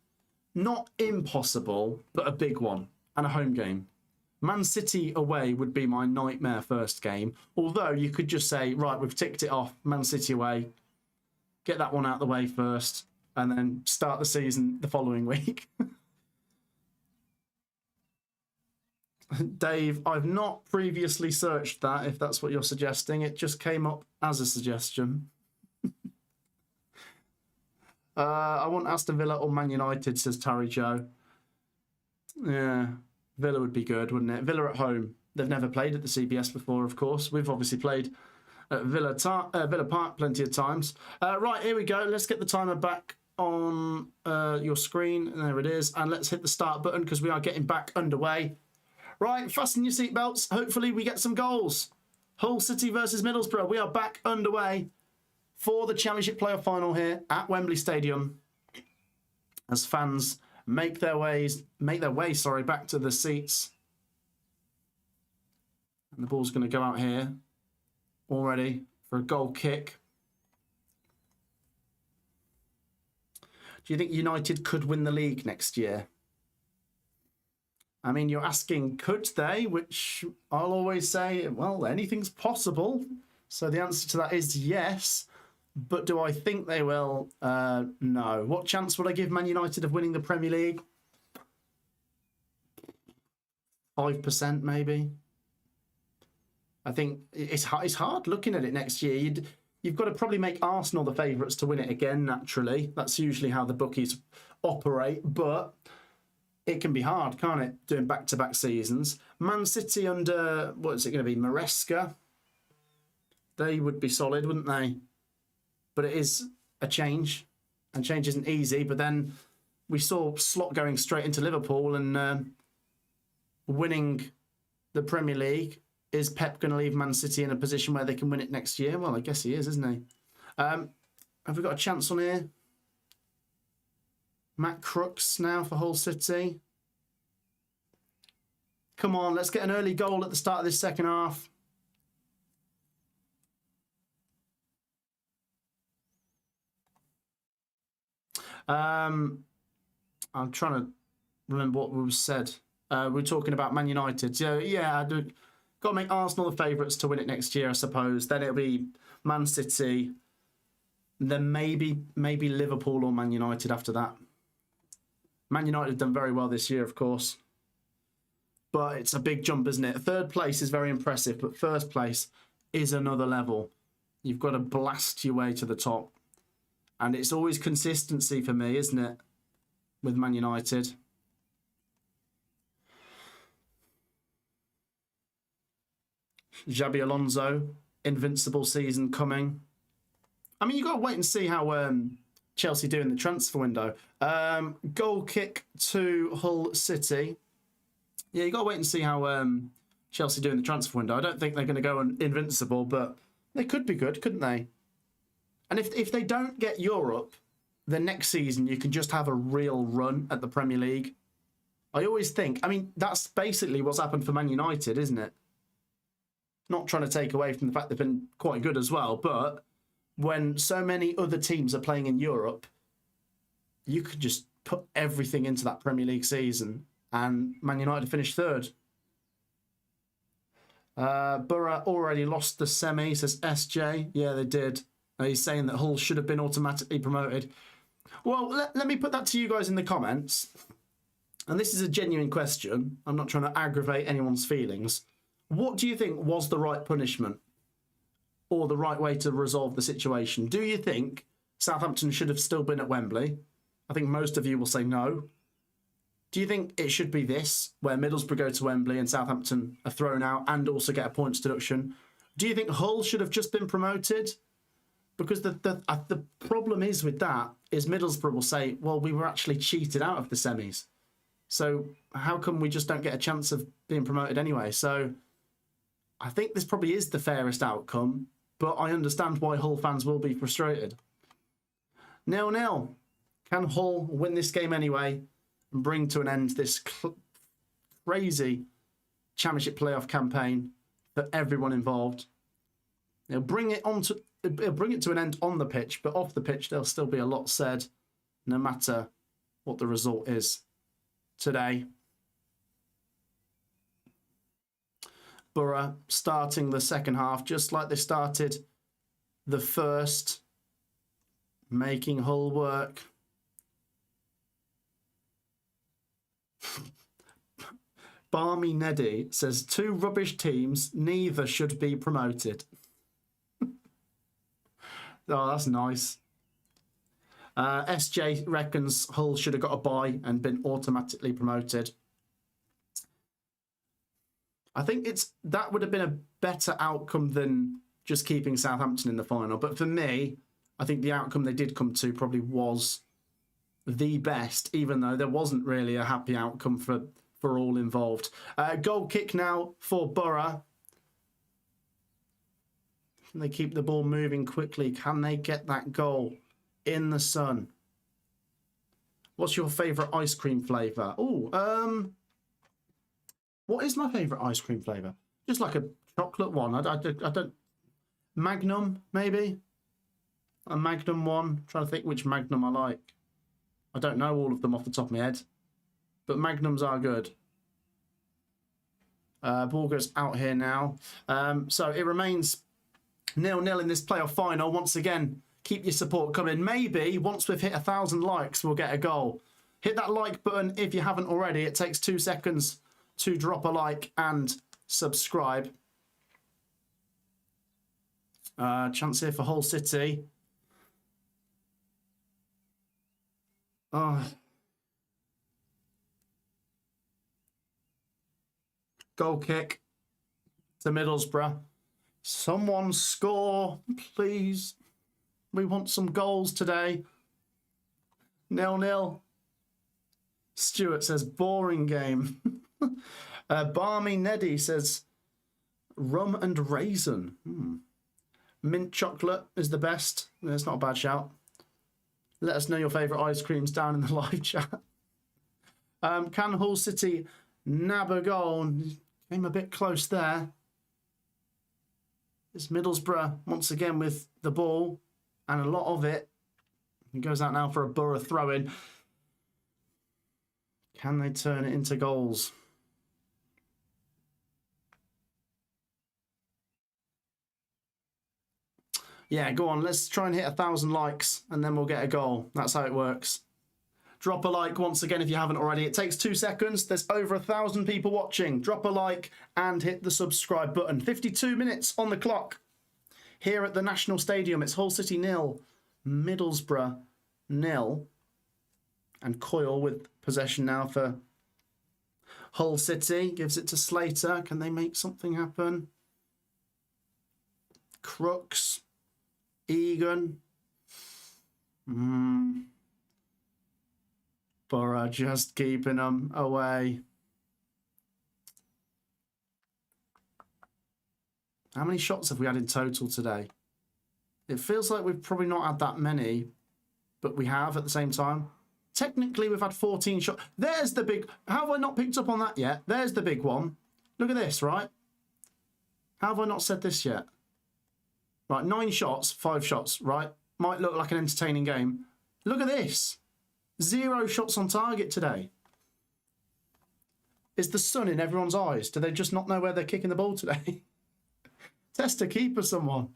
not impossible, but a big one and a home game. Man City away would be my nightmare first game. Although you could just say, right, we've ticked it off. Man City away. Get that one out of the way first. And then start the season the following week. Dave, I've not previously searched that, if that's what you're suggesting. It just came up as a suggestion. I want Aston Villa or Man United, says Tari Joe. Yeah. Villa would be good, wouldn't it? Villa at home. They've never played at the CBS before, of course. We've obviously played at Villa Park plenty of times. Right, here we go. Let's get the timer back on your screen. There it is. And let's hit the start button because we are getting back underway. Right, fasten your seatbelts. Hopefully we get some goals. Hull City versus Middlesbrough. We are back underway for the Championship playoff final here at Wembley Stadium. As fans make their way back to the seats. And the ball's going to go out here already for a goal kick. Do you think United could win the league next year? I mean, you're asking, could they? Which I'll always say, well, anything's possible. So the answer to that is yes. But do I think they will? No. What chance would I give Man United of winning the Premier League? 5% maybe. I think it's hard looking at it next year. You've got to probably make Arsenal the favourites to win it again, naturally. That's usually how the bookies operate, but it can be hard, can't it, doing back-to-back seasons. Man City under, what is it going to be, Maresca? They would be solid, wouldn't they? But it is a change, and change isn't easy. But then we saw Slot going straight into Liverpool and winning the Premier League. Is Pep going to leave Man City in a position where they can win it next year? Well, I guess he is, isn't he? Have we got a chance on here? Matt Crooks now for Hull City. Come on, let's get an early goal at the start of this second half. I'm trying to remember what was said. We're talking about Man United. So, yeah, got to make Arsenal the favourites to win it next year, I suppose. Then it'll be Man City. Then maybe Liverpool or Man United after that. Man United have done very well this year, of course. But it's a big jump, isn't it? Third place is very impressive, but first place is another level. You've got to blast your way to the top. And it's always consistency for me, isn't it? With Man United. Xabi Alonso, invincible season coming. I mean, you've got to wait and see how Chelsea do in the transfer window. Goal kick to Hull City. Yeah, you've got to wait and see how Chelsea do in the transfer window. I don't think they're going to go invincible, but they could be good, couldn't they? And if they don't get Europe, then next season you can just have a real run at the Premier League. I always think, I mean, that's basically what's happened for Man United, isn't it? Not trying to take away from the fact they've been quite good as well, but when so many other teams are playing in Europe, you could just put everything into that Premier League season, and Man United finished third. Borough already lost the semi, says SJ. Yeah, they did. He's saying that Hull should have been automatically promoted. Well, let me put that to you guys in the comments. And this is a genuine question. I'm not trying to aggravate anyone's feelings. What do you think was the right punishment or the right way to resolve the situation? Do you think Southampton should have still been at Wembley? I think most of you will say no. Do you think it should be this, where Middlesbrough go to Wembley and Southampton are thrown out and also get a points deduction? Do you think Hull should have just been promoted? Because the problem is with that is Middlesbrough will say, well, we were actually cheated out of the semis. So how come we just don't get a chance of being promoted anyway? So I think this probably is the fairest outcome, but I understand why Hull fans will be frustrated. 0-0. Can Hull win this game anyway and bring to an end this crazy Championship playoff campaign for everyone involved? It'll bring it to an end on the pitch, but off the pitch there'll still be a lot said, no matter what the result is today. Borough starting the second half just like they started the first, making Hull work. Barmy Neddy says, 2 rubbish teams, neither should be promoted. Oh, that's nice. SJ reckons Hull should have got a bye and been automatically promoted. I think that would have been a better outcome than just keeping Southampton in the final. But for me, I think the outcome they did come to probably was the best, even though there wasn't really a happy outcome for all involved. Goal kick now for Borough. Can they keep the ball moving quickly? Can they get that goal in the sun? What's your favourite ice cream flavour? Oh, what is my favourite ice cream flavour? Just like a chocolate one. I don't... Magnum, maybe? A Magnum one. I'm trying to think which Magnum I like. I don't know all of them off the top of my head. But Magnums are good. Ball goes out here now. So it remains 0-0 in this playoff final. Once again, keep your support coming. Maybe once we've hit 1,000 likes, we'll get a goal. Hit that like button if you haven't already. It takes 2 seconds to drop a like and subscribe. Chance here for Hull City. Oh. Goal kick to Middlesbrough. Someone score, please. We want some goals today. 0-0. Stuart says, boring game. Barmy Neddy says, rum and raisin. Mint chocolate is the best. That's not a bad shout. Let us know your favourite ice creams down in the live chat. Can Hull City nab a goal? Came a bit close there. It's Middlesbrough once again with the ball and a lot of it. He goes out now for a Borough throw-in. Can they turn it into goals? Yeah, go on. Let's try and hit 1,000 likes and then we'll get a goal. That's how it works. Drop a like once again if you haven't already. It takes 2 seconds. There's over 1,000 people watching. Drop a like and hit the subscribe button. 52 minutes on the clock. Here at the National Stadium, it's Hull City 0, Middlesbrough 0. And Coyle with possession now for Hull City. Gives it to Slater. Can they make something happen? Crooks. Egan. Borough just keeping them away. How many shots have we had in total today? It feels like we've probably not had that many, but we have at the same time. Technically, we've had 14 shots. There's the big... How have I not picked up on that yet? There's the big one. Look at this, right? How have I not said this yet? Right, 9 shots, 5 shots, right? Might look like an entertaining game. Look at this. 0 shots on target today. Is the sun in everyone's eyes? Do they just not know where they're kicking the ball today? Test a keeper, someone.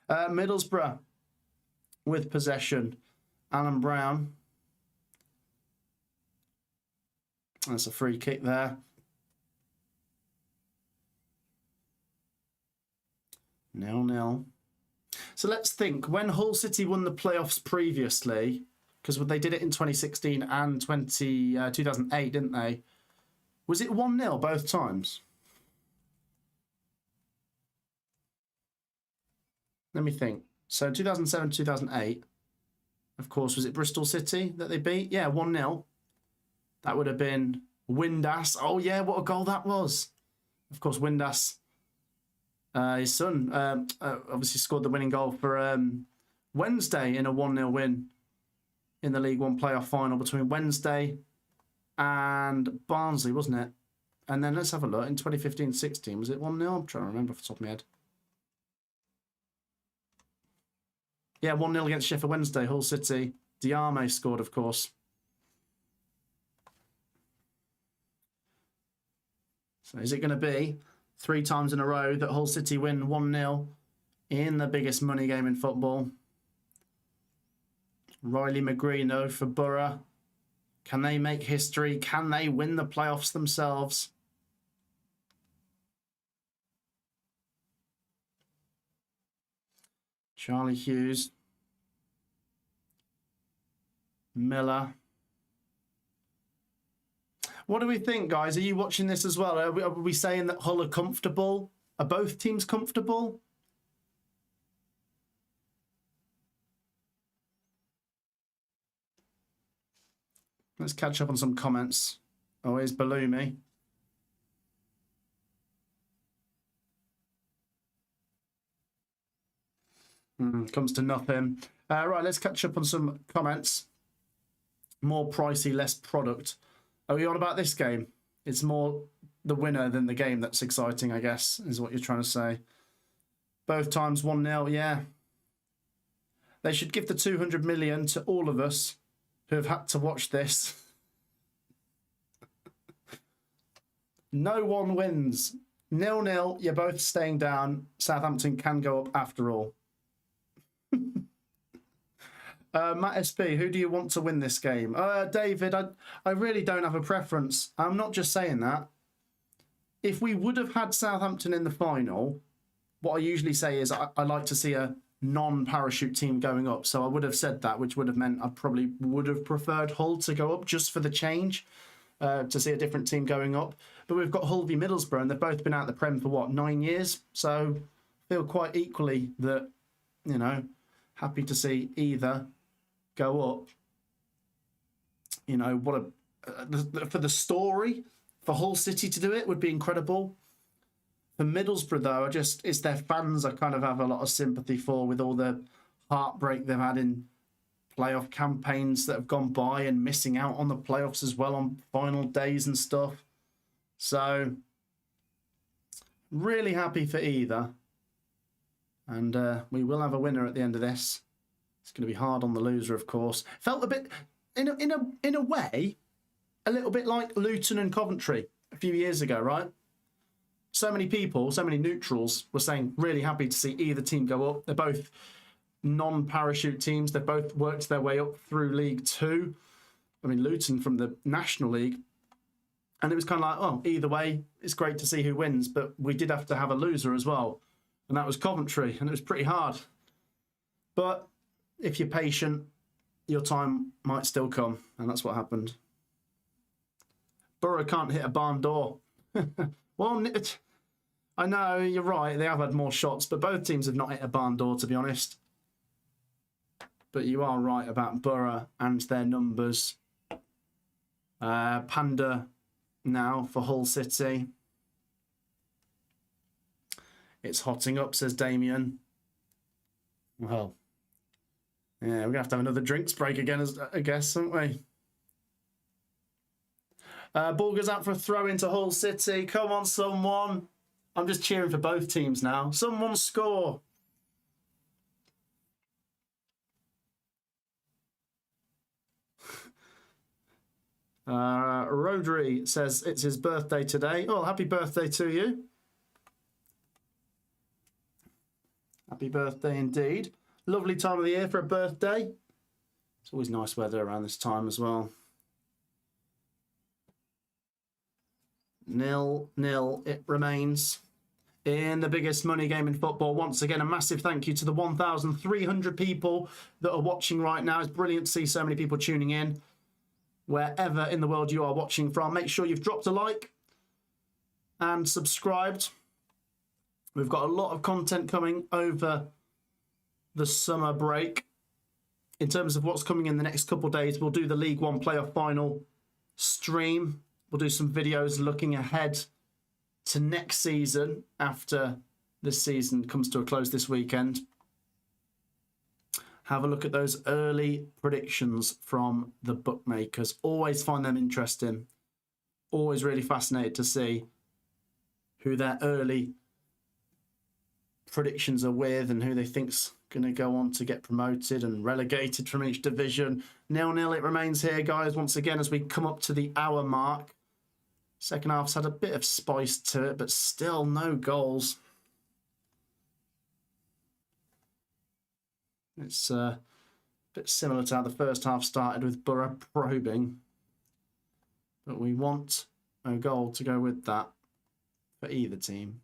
Middlesbrough with possession. Alan Brown. That's a free kick there. 0-0. So let's think. When Hull City won the playoffs previously, because they did it in 2016 and 2008, didn't they? Was it 1-0 both times? Let me think. So 2007, 2008, of course, was it Bristol City that they beat? Yeah, 1-0. That would have been Windass. Oh, yeah, what a goal that was. Of course, Windass, his son, obviously scored the winning goal for Wednesday in a 1-0 win in the League One playoff final between Wednesday and Barnsley, wasn't it? And then let's have a look. In 2015-16, was it 1-0? I'm trying to remember off the top of my head. Yeah, 1-0 against Sheffield Wednesday, Hull City. Diame scored, of course. So is it going to be 3 times in a row that Hull City win 1-0 in the biggest money game in football? Riley Magrino for Borough. Can they make history? Can they win the playoffs themselves? Charlie Hughes. Miller. What do we think, guys? Are you watching this as well? Are we saying that Hull are comfortable? Are both teams comfortable? Let's catch up on some comments. Oh, here's Balumi. Comes to nothing. Right, let's catch up on some comments. More pricey, less product. Are we on about this game? It's more the winner than the game that's exciting, I guess, is what you're trying to say. Both times 1-0, yeah. They should give the 200 million to all of us who have had to watch this. No one wins. 0-0, you're both staying down. Southampton can go up after all. Matt SB, who do you want to win this game? David, I really don't have a preference. I'm not just saying that. if we would have had Southampton in the final, what I usually say is I like to see a non-parachute team going up. So I would have said that, which would have meant I probably would have preferred Hull to go up just for the change, to see a different team going up. But we've got Hull v Middlesbrough, and they've both been out of the Prem for, what, 9 years? So I feel quite equally that, you know, happy to see either go up. You know, what a... for the story, for Hull City to do it would be incredible. For Middlesbrough, though, it's their fans I kind of have a lot of sympathy for, with all the heartbreak they've had in playoff campaigns that have gone by and missing out on the playoffs as well on final days and stuff. So, really happy for either. And we will have a winner at the end of this. It's going to be hard on the loser, of course. Felt a bit, in a way, a little bit like Luton and Coventry a few years ago, right? So many people, so many neutrals were saying really happy to see either team go up. They're both non-parachute teams. They've both worked their way up through League Two. I mean, Luton from the National League. And it was kind of like, oh, either way, it's great to see who wins. But we did have to have a loser as well. And that was Coventry. And it was pretty hard. But if you're patient, your time might still come. And that's what happened. Borough can't hit a barn door. Well, I know, you're right. They have had more shots, but both teams have not hit a barn door, to be honest. But you are right about Borough and their numbers. Panda now for Hull City. It's hotting up, says Damien. Well, yeah, we're going to have another drinks break again, I guess, aren't we? Ball goes out for a throw into Hull City. Come on, someone. I'm just cheering for both teams now. Someone score. Rodri says it's his birthday today. Oh, happy birthday to you. Happy birthday indeed. Lovely time of the year for a birthday. It's always nice weather around this time as well. 0-0 it remains in the biggest money game in football. Once again, a massive thank you to the 1,300 people that are watching right now. It's brilliant to see so many people tuning in wherever in the world you are watching from. Make sure you've dropped a like and subscribed. We've got a lot of content coming over the summer break. In terms of what's coming in the next couple of days, we'll do the League One playoff final stream. We'll do some videos looking ahead to next season after this season comes to a close this weekend. Have a look at those early predictions from the bookmakers. Always find them interesting. Always really fascinated to see who their early predictions are with and who they think's going to go on to get promoted and relegated from each division. 0-0 it remains here, guys, once again as we come up to the hour mark. Second half's had a bit of spice to it, but still no goals. It's a bit similar to how the first half started with Borough probing. But we want a goal to go with that for either team.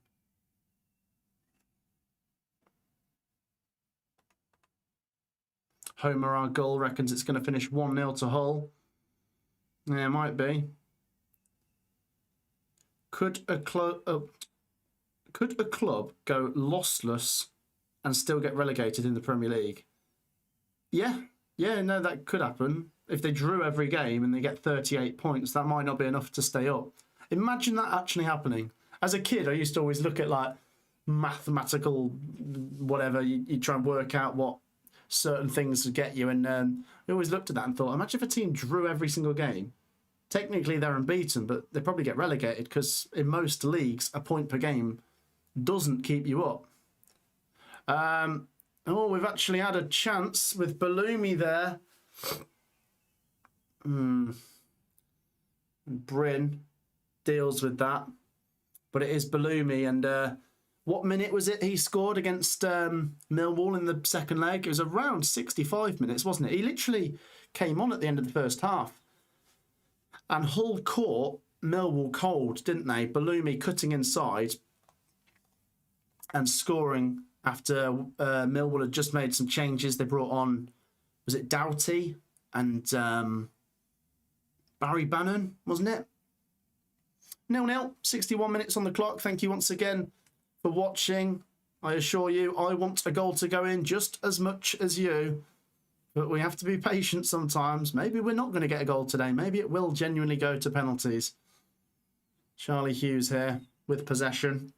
Homer, our goal, reckons it's going to finish 1-0 to Hull. Yeah, it might be. Could a club go lossless and still get relegated in the Premier League? Yeah, no, that could happen. If they drew every game and they get 38 points, that might not be enough to stay up. Imagine that actually happening. As a kid, I used to always look at like mathematical whatever. You try and work out what certain things would get you. And I always looked at that and thought, imagine if a team drew every single game. Technically, they're unbeaten, but they probably get relegated because in most leagues, a point per game doesn't keep you up. Oh, we've actually had a chance with Balumi there. Bryn deals with that. But it is Balumi. And what minute was it he scored against Millwall in the second leg? It was around 65 minutes, wasn't it? He literally came on at the end of the first half. And Hull caught Millwall cold, didn't they? Bellumi cutting inside and scoring after Millwall had just made some changes. They brought on, was it Doughty and Barry Bannon, wasn't it? 0-0, 61 minutes on the clock. Thank you once again for watching. I assure you, I want a goal to go in just as much as you. But we have to be patient sometimes. Maybe we're not going to get a goal today. Maybe it will genuinely go to penalties. Charlie Hughes here with possession.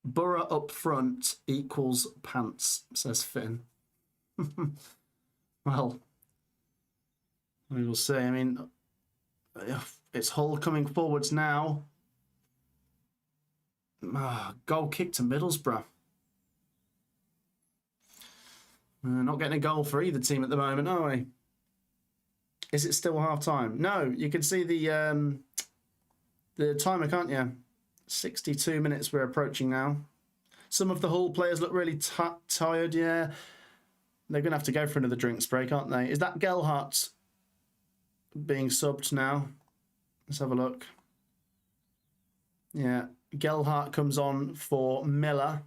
Borough up front equals pants, says Finn. Well, we will see. I mean, it's Hull coming forwards now. Goal kick to Middlesbrough. Not getting a goal for either team at the moment, are we? Is it still half time? No, you can see the timer, can't you? 62 minutes we're approaching now. Some of the Hull players look really tired, yeah. They're going to have to go for another drinks break, aren't they? Is that Gelhardt being subbed now? Let's have a look. Yeah, Gelhardt comes on for Miller.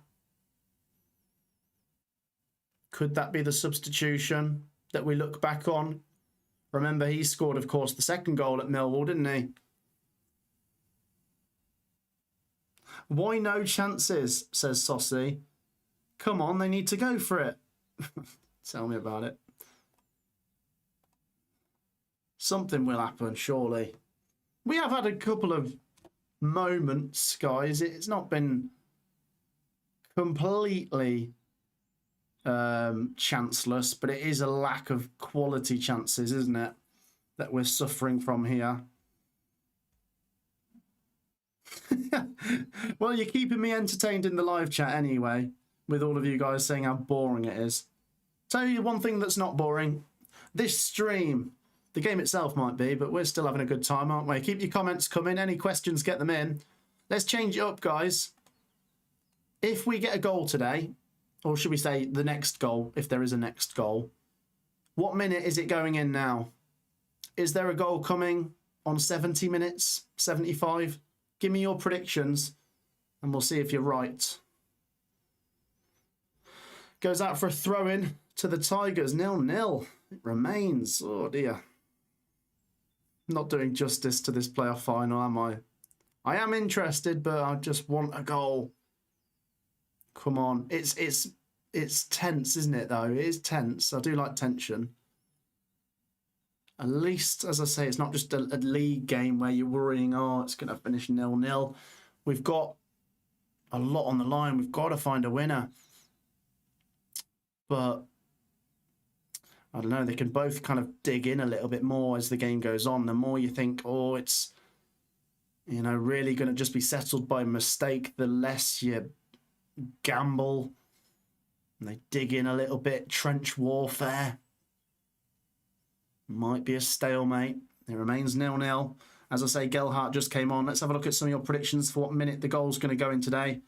Could that be the substitution that we look back on? Remember, he scored, of course, the second goal at Millwall, didn't he? Why no chances, says Saucy. Come on, they need to go for it. Tell me about it. Something will happen, surely. We have had a couple of moments, guys. It's not been completely chanceless, but it is a lack of quality chances, isn't it, that we're suffering from here. Well, you're keeping me entertained in the live chat anyway, with all of you guys saying how boring it is. Tell you one thing that's not boring. This stream. The game itself might be, but we're still having a good time, aren't we? Keep your comments coming. Any questions, get them in. Let's change it up, guys. If we get a goal today, or should we say the next goal, if there is a next goal, what minute is it going in now? Is there a goal coming on 70 minutes, 75? Give me your predictions, and we'll see if you're right. Goes out for a throw-in to the Tigers. 0-0. It remains. Oh, dear. Not doing justice to this playoff final, am I? I am interested, but I just want a goal. Come on. It's tense, isn't it, though? It is tense. I do like tension. At least, as I say, it's not just a league game where you're worrying, oh, it's going to finish 0-0. We've got a lot on the line. We've got to find a winner. But I don't know, they can both kind of dig in a little bit more as the game goes on. The more you think, oh, it's, you know, really going to just be settled by mistake, the less you gamble. And they dig in a little bit. Trench warfare. Might be a stalemate. It remains 0-0. As I say, Gelhardt just came on. Let's have a look at some of your predictions for what minute the goal's going to go in today.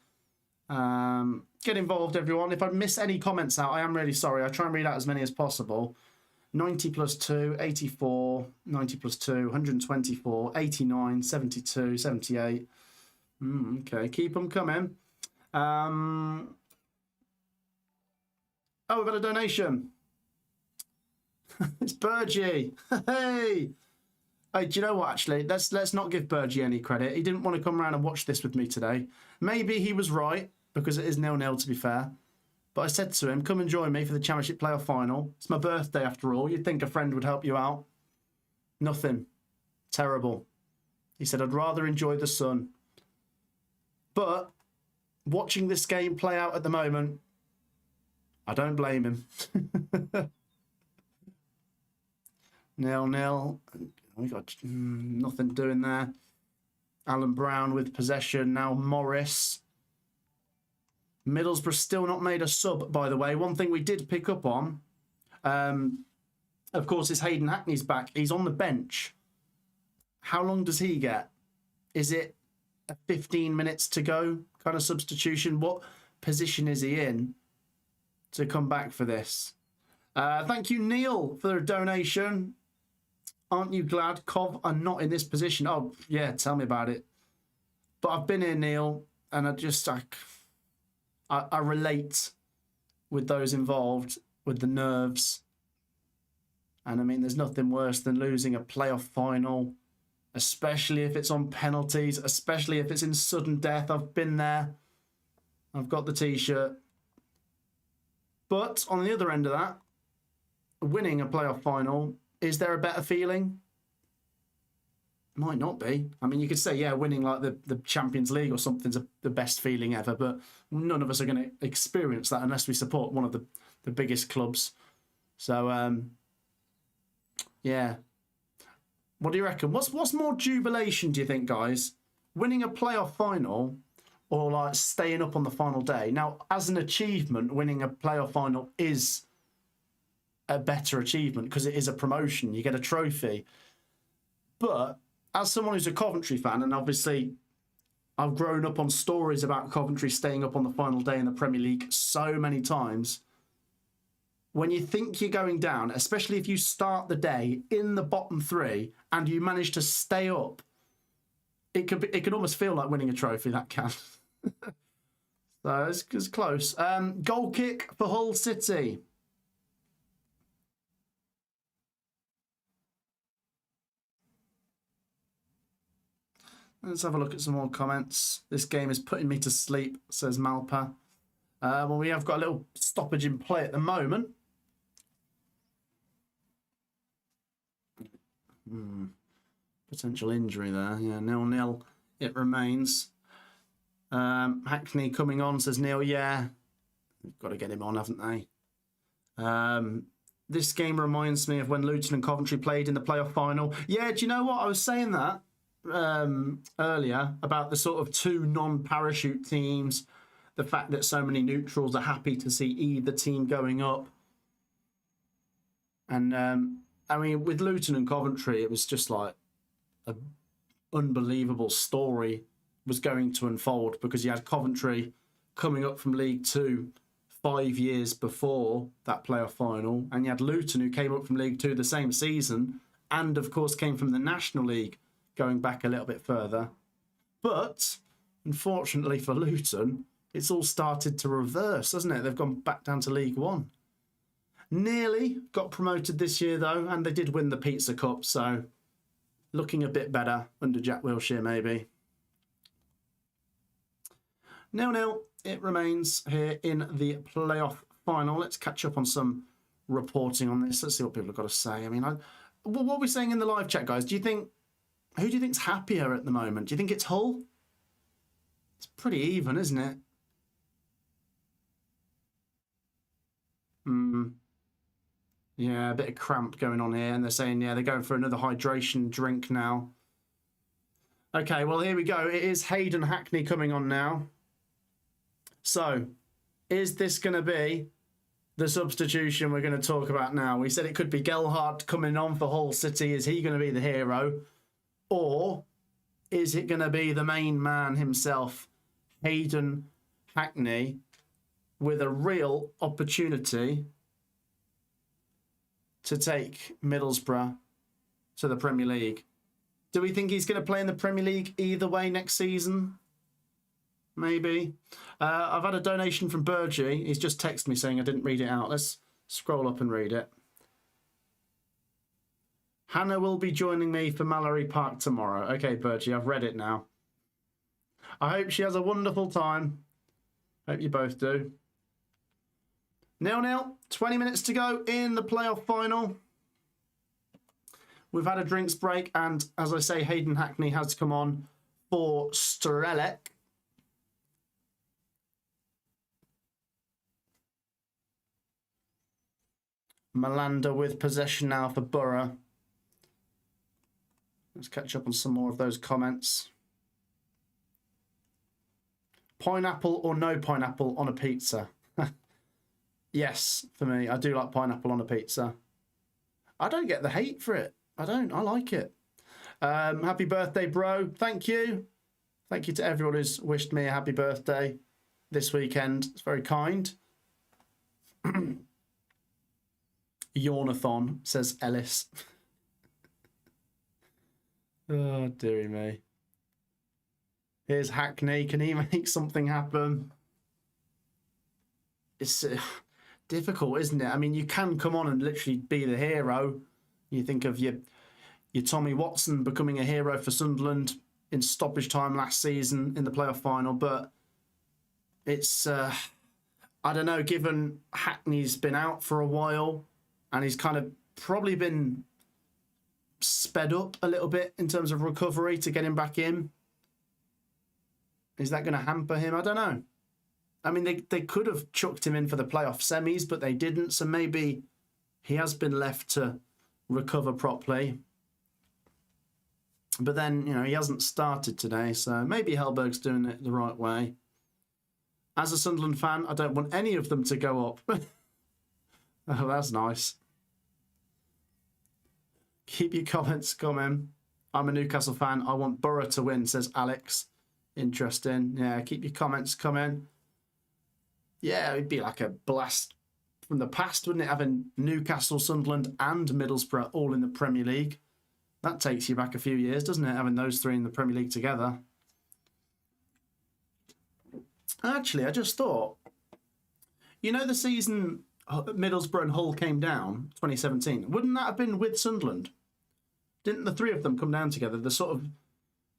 Get involved, everyone. If I miss any comments out, I am really sorry. I try and read out as many as possible. 90 plus 2, 84. 90 plus 2, 124. 89, 72, 78. Okay, keep them coming. Oh, we've got a donation. It's Burgie. Hey! Hey, do you know what, actually? Let's not give Burgie any credit. He didn't want to come around and watch this with me today. Maybe he was right, because it is 0-0 to be fair. But I said to him, come and join me for the Championship Playoff Final. It's my birthday after all. You'd think a friend would help you out. Nothing. Terrible. He said, I'd rather enjoy the sun. But watching this game play out at the moment, I don't blame him. 0-0. We got nothing doing there. Alan Brown with possession. Now Morris. Middlesbrough still not made a sub, by the way. One thing we did pick up on, of course, is Hayden Hackney's back. He's on the bench. How long does he get? Is it a 15 minutes to go kind of substitution? What position is he in to come back for this? Thank you, Neil, for the donation. Aren't you glad Cov are not in this position? Oh, yeah, tell me about it. But I've been here, Neil, and I relate with those involved, with the nerves. And I mean, there's nothing worse than losing a playoff final, especially if it's on penalties, especially if it's in sudden death. I've been there. I've got the T-shirt. But on the other end of that, winning a playoff final, is there a better feeling? Might not be. I mean, you could say, yeah, winning like the Champions League or something's the best feeling ever, but none of us are going to experience that unless we support one of the biggest clubs. So, yeah. What do you reckon? What's more jubilation, do you think, guys? Winning a playoff final or like staying up on the final day? Now, as an achievement, winning a playoff final is a better achievement because it is a promotion. You get a trophy. But as someone who's a Coventry fan, and obviously I've grown up on stories about Coventry staying up on the final day in the Premier League so many times, when you think you're going down, especially if you start the day in the bottom three and you manage to stay up, it could almost feel like winning a trophy, that can. So it's close. Goal kick for Hull City. Let's have a look at some more comments. This game is putting me to sleep, says Malpa. Well, we have got a little stoppage in play at the moment. Potential injury there. Yeah, 0-0 it remains. Hackney coming on, says Neil. Yeah, they've got to get him on, haven't they? This game reminds me of when Luton and Coventry played in the playoff final. Yeah, do you know what? I was saying that earlier about the sort of two non-parachute teams, the fact that so many neutrals are happy to see either team going up. And I mean, with Luton and Coventry, it was just like an unbelievable story was going to unfold because you had Coventry coming up from League Two 5 years before that playoff final, and you had Luton who came up from League Two the same season and of course came from the National League going back a little bit further. But unfortunately for Luton, it's all started to reverse, hasn't it? They've gone back down to League One. Nearly got promoted this year though, and they did win the Pizza Cup, so looking a bit better under Jack Wilshere maybe. 0-0 it remains here in the playoff final. Let's catch up on some reporting on this. Let's see what people have got to say. I mean, what are we saying in the live chat, guys? Who do you think's happier at the moment? Do you think it's Hull? It's pretty even, isn't it? Yeah, a bit of cramp going on here. And they're saying, yeah, they're going for another hydration drink now. Okay, well, here we go. It is Hayden Hackney coming on now. So, is this going to be the substitution we're going to talk about now? We said it could be Gelhardt coming on for Hull City. Is he going to be the hero? Or is it going to be the main man himself, Hayden Hackney, with a real opportunity to take Middlesbrough to the Premier League? Do we think he's going to play in the Premier League either way next season? Maybe. I've had a donation from Burgie. He's just texted me saying I didn't read it out. Let's scroll up and read it. Hannah will be joining me for Mallory Park tomorrow. Okay, Burgie, I've read it now. I hope she has a wonderful time. Hope you both do. 0-0, 20 minutes to go in the playoff final. We've had a drinks break, and as I say, Hayden Hackney has come on for Strelec. Malanda with possession now for Borough. Let's catch up on some more of those comments. Pineapple or no pineapple on a pizza? Yes, for me. I do like pineapple on a pizza. I don't get the hate for it. I don't. I like it. Happy birthday, bro. Thank you. Thank you to everyone who's wished me a happy birthday this weekend. It's very kind. Yawnathon, says Ellis. Oh, dearie me. Here's Hackney. Can he make something happen? It's difficult, isn't it? I mean, you can come on and literally be the hero. You think of your Tommy Watson becoming a hero for Sunderland in stoppage time last season in the playoff final, but it's, I don't know, given Hackney's been out for a while and he's kind of probably been sped up a little bit in terms of recovery to get him back in. Is that going to hamper him? I don't know. I mean, they could have chucked him in for the playoff semis, but they didn't, so maybe he has been left to recover properly. But then, you know, he hasn't started today, so maybe Hellberg's doing it the right way. As a Sunderland fan, I don't want any of them to go up. Oh, that's nice. Keep your comments coming. I'm a Newcastle fan. I want Borough to win, says Alex. Interesting. Yeah, keep your comments coming. Yeah, it'd be like a blast from the past, wouldn't it? Having Newcastle, Sunderland and Middlesbrough all in the Premier League. That takes you back a few years, doesn't it? Having those three in the Premier League together. Actually, I just thought, you know the season Middlesbrough and Hull came down, 2017, wouldn't that have been with Sunderland? Didn't the three of them come down together? The sort of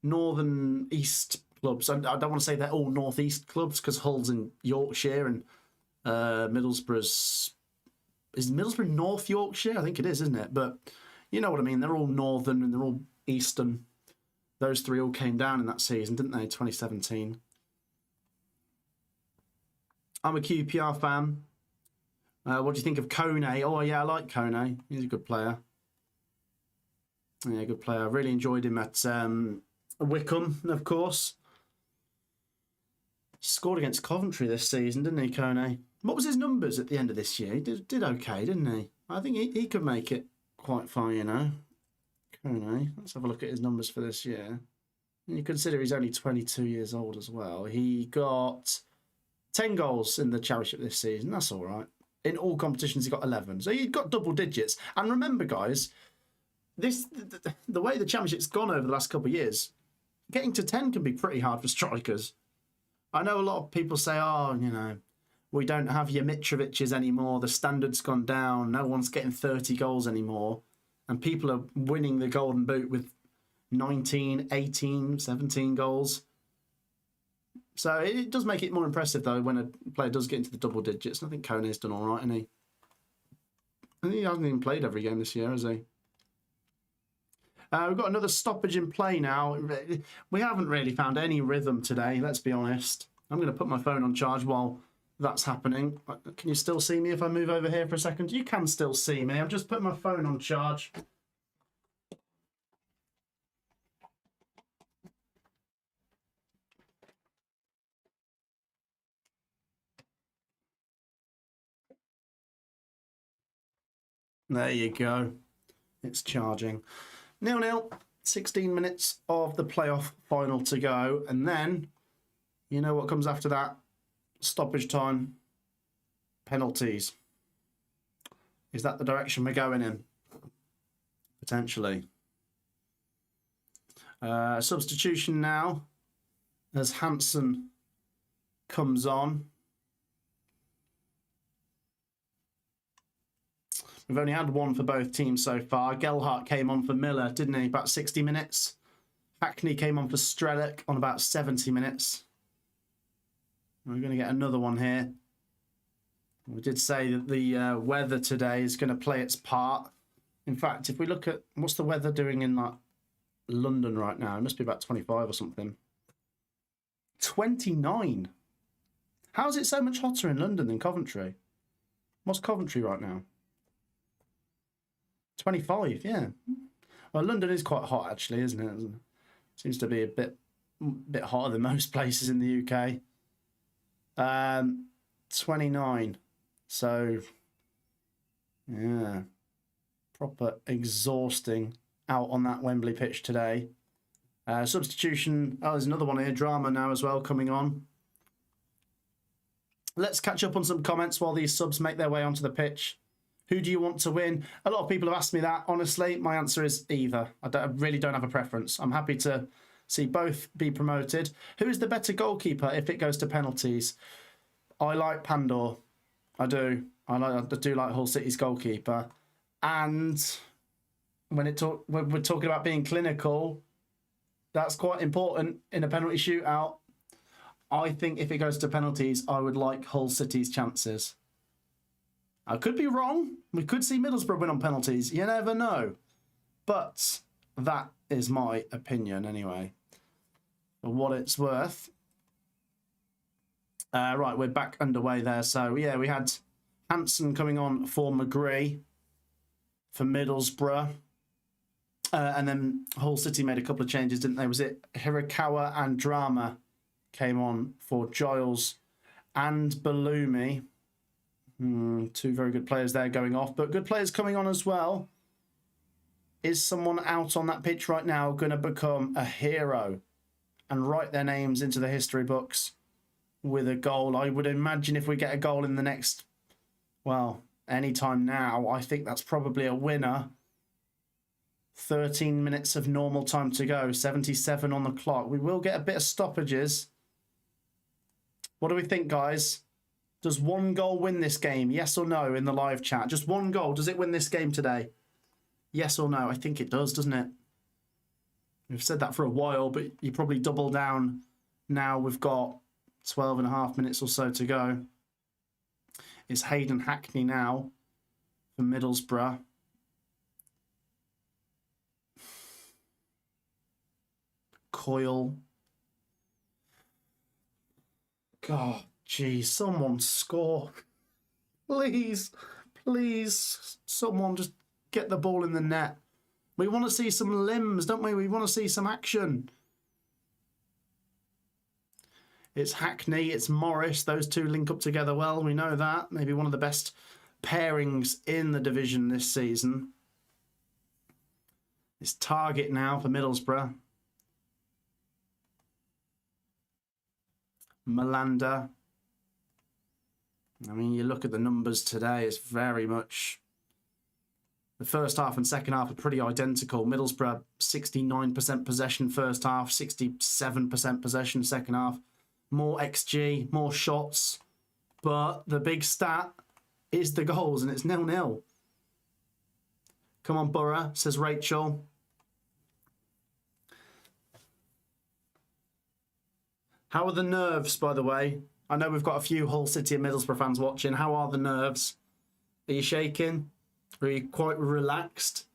northern east clubs. I don't want to say they're all northeast clubs because Hull's in Yorkshire and Middlesbrough's... Is Middlesbrough North Yorkshire? I think it is, isn't it? But you know what I mean. They're all northern and they're all eastern. Those three all came down in that season, didn't they? 2017. I'm a QPR fan. What do you think of Kone? Oh, yeah, I like Kone. He's a good player. Yeah, good player. I really enjoyed him at Wickham, of course. He scored against Coventry this season, didn't he, Kone? What was his numbers at the end of this year? He did okay, didn't he? I think he could make it quite far, you know. Kone. Let's have a look at his numbers for this year. And you consider he's only 22 years old as well. He got 10 goals in the Championship this season. That's all right. In all competitions, he got 11. So he got double digits. And remember, guys, the way the Championship's gone over the last couple of years, getting to 10 can be pretty hard for strikers. I know a lot of people say, oh, you know, we don't have your Mitrovic's anymore. The standard's gone down. No one's getting 30 goals anymore. And people are winning the Golden Boot with 19, 18, 17 goals. So it does make it more impressive, though, when a player does get into the double digits. I think Kone's done all right, hasn't he? I think he hasn't even played every game this year, has he? We've got another stoppage in play now. We haven't really found any rhythm today, let's be honest. I'm going to put my phone on charge while that's happening. Can you still see me if I move over here for a second? You can still see me. I'm just putting my phone on charge. There you go. It's charging. 0-0. 16 minutes of the playoff final to go. And then, you know what comes after that? Stoppage time. Penalties. Is that the direction we're going in? Potentially. Substitution now as Hansen comes on. We've only had one for both teams so far. Gelhardt came on for Miller, didn't he? About 60 minutes. Hackney came on for Strelic on about 70 minutes. We're going to get another one here. We did say that the weather today is going to play its part. In fact, if we look at what's the weather doing in like London right now, it must be about 25 or something. 29. How is it so much hotter in London than Coventry? What's Coventry right now? 25, yeah. Well, London is quite hot, actually, isn't it? Seems to be a bit hotter than most places in the UK. 29. So, yeah. Proper exhausting out on that Wembley pitch today. Substitution. Oh, there's another one here. Drama now as well coming on. Let's catch up on some comments while these subs make their way onto the pitch. Who do you want to win? A lot of people have asked me that. Honestly, my answer is either. I really don't have a preference. I'm happy to see both be promoted. Who is the better goalkeeper if it goes to penalties? I like Pandor. I do. I do like Hull City's goalkeeper. And when we're talking about being clinical, that's quite important in a penalty shootout. I think if it goes to penalties, I would like Hull City's chances. I could be wrong. We could see Middlesbrough win on penalties. You never know. But that is my opinion anyway. For what it's worth. Right, we're back underway there. So, yeah, we had Hansen coming on for McGree for Middlesbrough. And then Hull City made a couple of changes, didn't they? Was it Hirakawa and Drama came on for Giles and Balumi? Two very good players there going off, but good players coming on as well. Is someone out on that pitch right now going to become a hero and write their names into the history books with a goal? I would imagine if we get a goal in the next, well, any time now, I think that's probably a winner. 13 minutes of normal time to go, 77 on the clock. We will get a bit of stoppages. What do we think, guys? Does one goal win this game? Yes or no in the live chat? Just one goal. Does it win this game today? Yes or no? I think it does, doesn't it? We've said that for a while, but you probably double down now. We've got 12 and a half minutes or so to go. It's Hayden Hackney now for Middlesbrough. Coyle. God, geez, someone score. Please, please, someone just get the ball in the net. We want to see some limbs, don't we? We want to see some action. It's Hackney, it's Morris. Those two link up together well. We know that. Maybe one of the best pairings in the division this season. It's Target now for Middlesbrough. Malanda. I mean, you look at the numbers today, it's very much... The first half and second half are pretty identical. Middlesbrough, 69% possession first half, 67% possession second half. More XG, more shots. But the big stat is the goals, and it's 0-0. Come on, Borough, says Rachel. How are the nerves, by the way? I know we've got a few Hull City and Middlesbrough fans watching. How are the nerves? Are you shaking? Are you quite relaxed?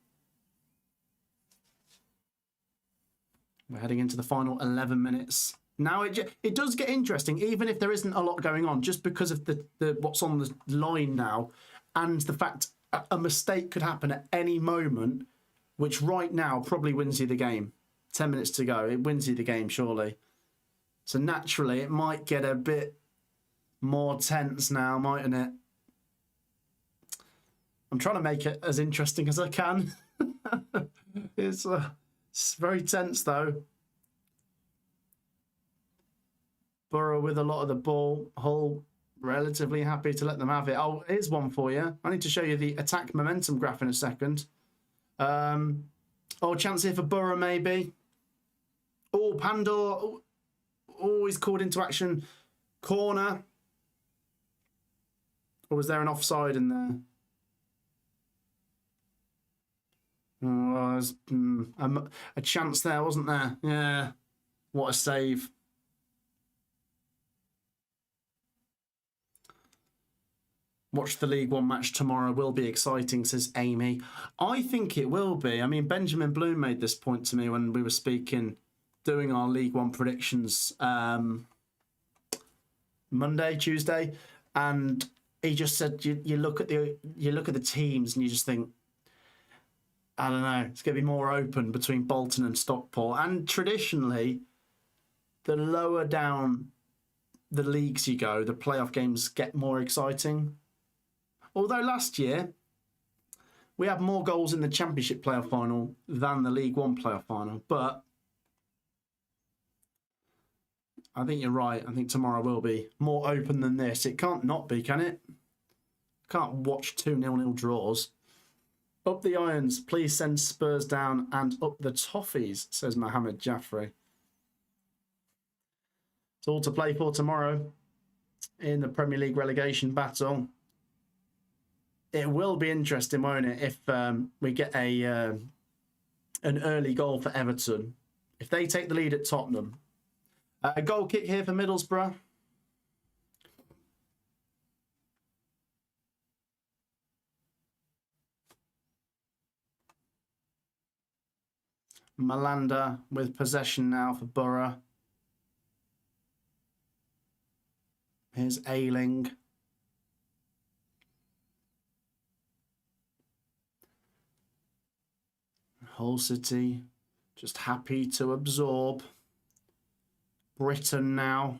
We're heading into the final 11 minutes. Now it does get interesting, even if there isn't a lot going on, just because of the what's on the line now, and the fact a mistake could happen at any moment, which right now probably wins you the game. 10 minutes to go. It wins you the game, surely. So naturally, it might get a bit more tense now, mightn't it? I'm trying to make it as interesting as I can. It's very tense, though. Borough with a lot of the ball. Hull relatively happy to let them have it. Oh, here's one for you. I need to show you the attack momentum graph in a second. Oh, chance here for Borough, maybe. Oh, Pandor. Oh, he's called into action. Corner. Or was there an offside in there? Oh, there's a chance there, wasn't there? Yeah. What a save. Watch the League One match tomorrow. Will be exciting, says Amy. I think it will be. I mean, Benjamin Bloom made this point to me when we were speaking, doing our League One predictions Monday, Tuesday, and he just said you look at the teams and you just think, I don't know, it's going to be more open between Bolton and Stockport. And traditionally, the lower down the leagues you go, the playoff games get more exciting. Although last year, we had more goals in the Championship playoff final than the League One playoff final. But I think you're right. I think tomorrow will be more open than this. It can't not be, can it? Can't watch 2 0-0 draws. Up the irons, please send Spurs down and up the toffees, says Mohammed Jaffrey. It's all to play for tomorrow in the Premier League relegation battle. It will be interesting, won't it, if we get an early goal for Everton. If they take the lead at Tottenham. A goal kick here for Middlesbrough. Malanda with possession now for Borough. Here's Ayling. Hull City just happy to absorb. Britain now.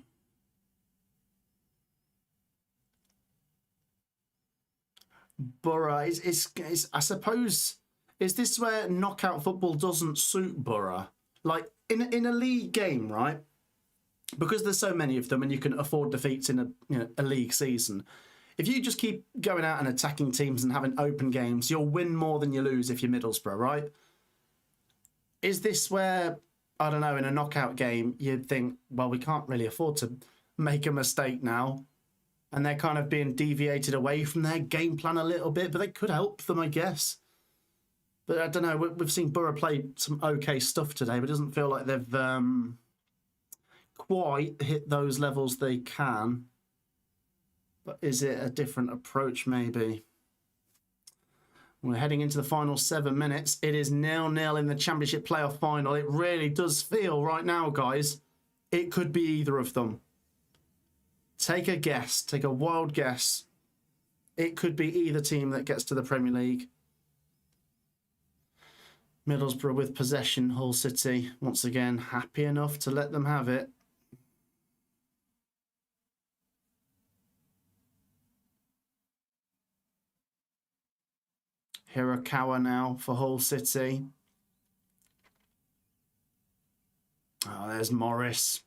Borough is I suppose, is this where knockout football doesn't suit Borough? Like in a league game, right? Because there's so many of them and you can afford defeats in a league season. If you just keep going out and attacking teams and having open games, you'll win more than you lose if you're Middlesbrough, right? Is this where, I don't know, in a knockout game, you'd think, well, we can't really afford to make a mistake now. And they're kind of being deviated away from their game plan a little bit, but they could help them, I guess. But I don't know, we've seen Borough play some okay stuff today, but it doesn't feel like they've quite hit those levels they can. But is it a different approach, maybe? We're heading into the final 7 minutes. It is 0-0 in the Championship playoff final. It really does feel right now, guys, it could be either of them. Take a guess. Take a wild guess. It could be either team that gets to the Premier League. Middlesbrough with possession. Hull City, once again, happy enough to let them have it. Hirakawa now for Hull City. Oh, there's Morris.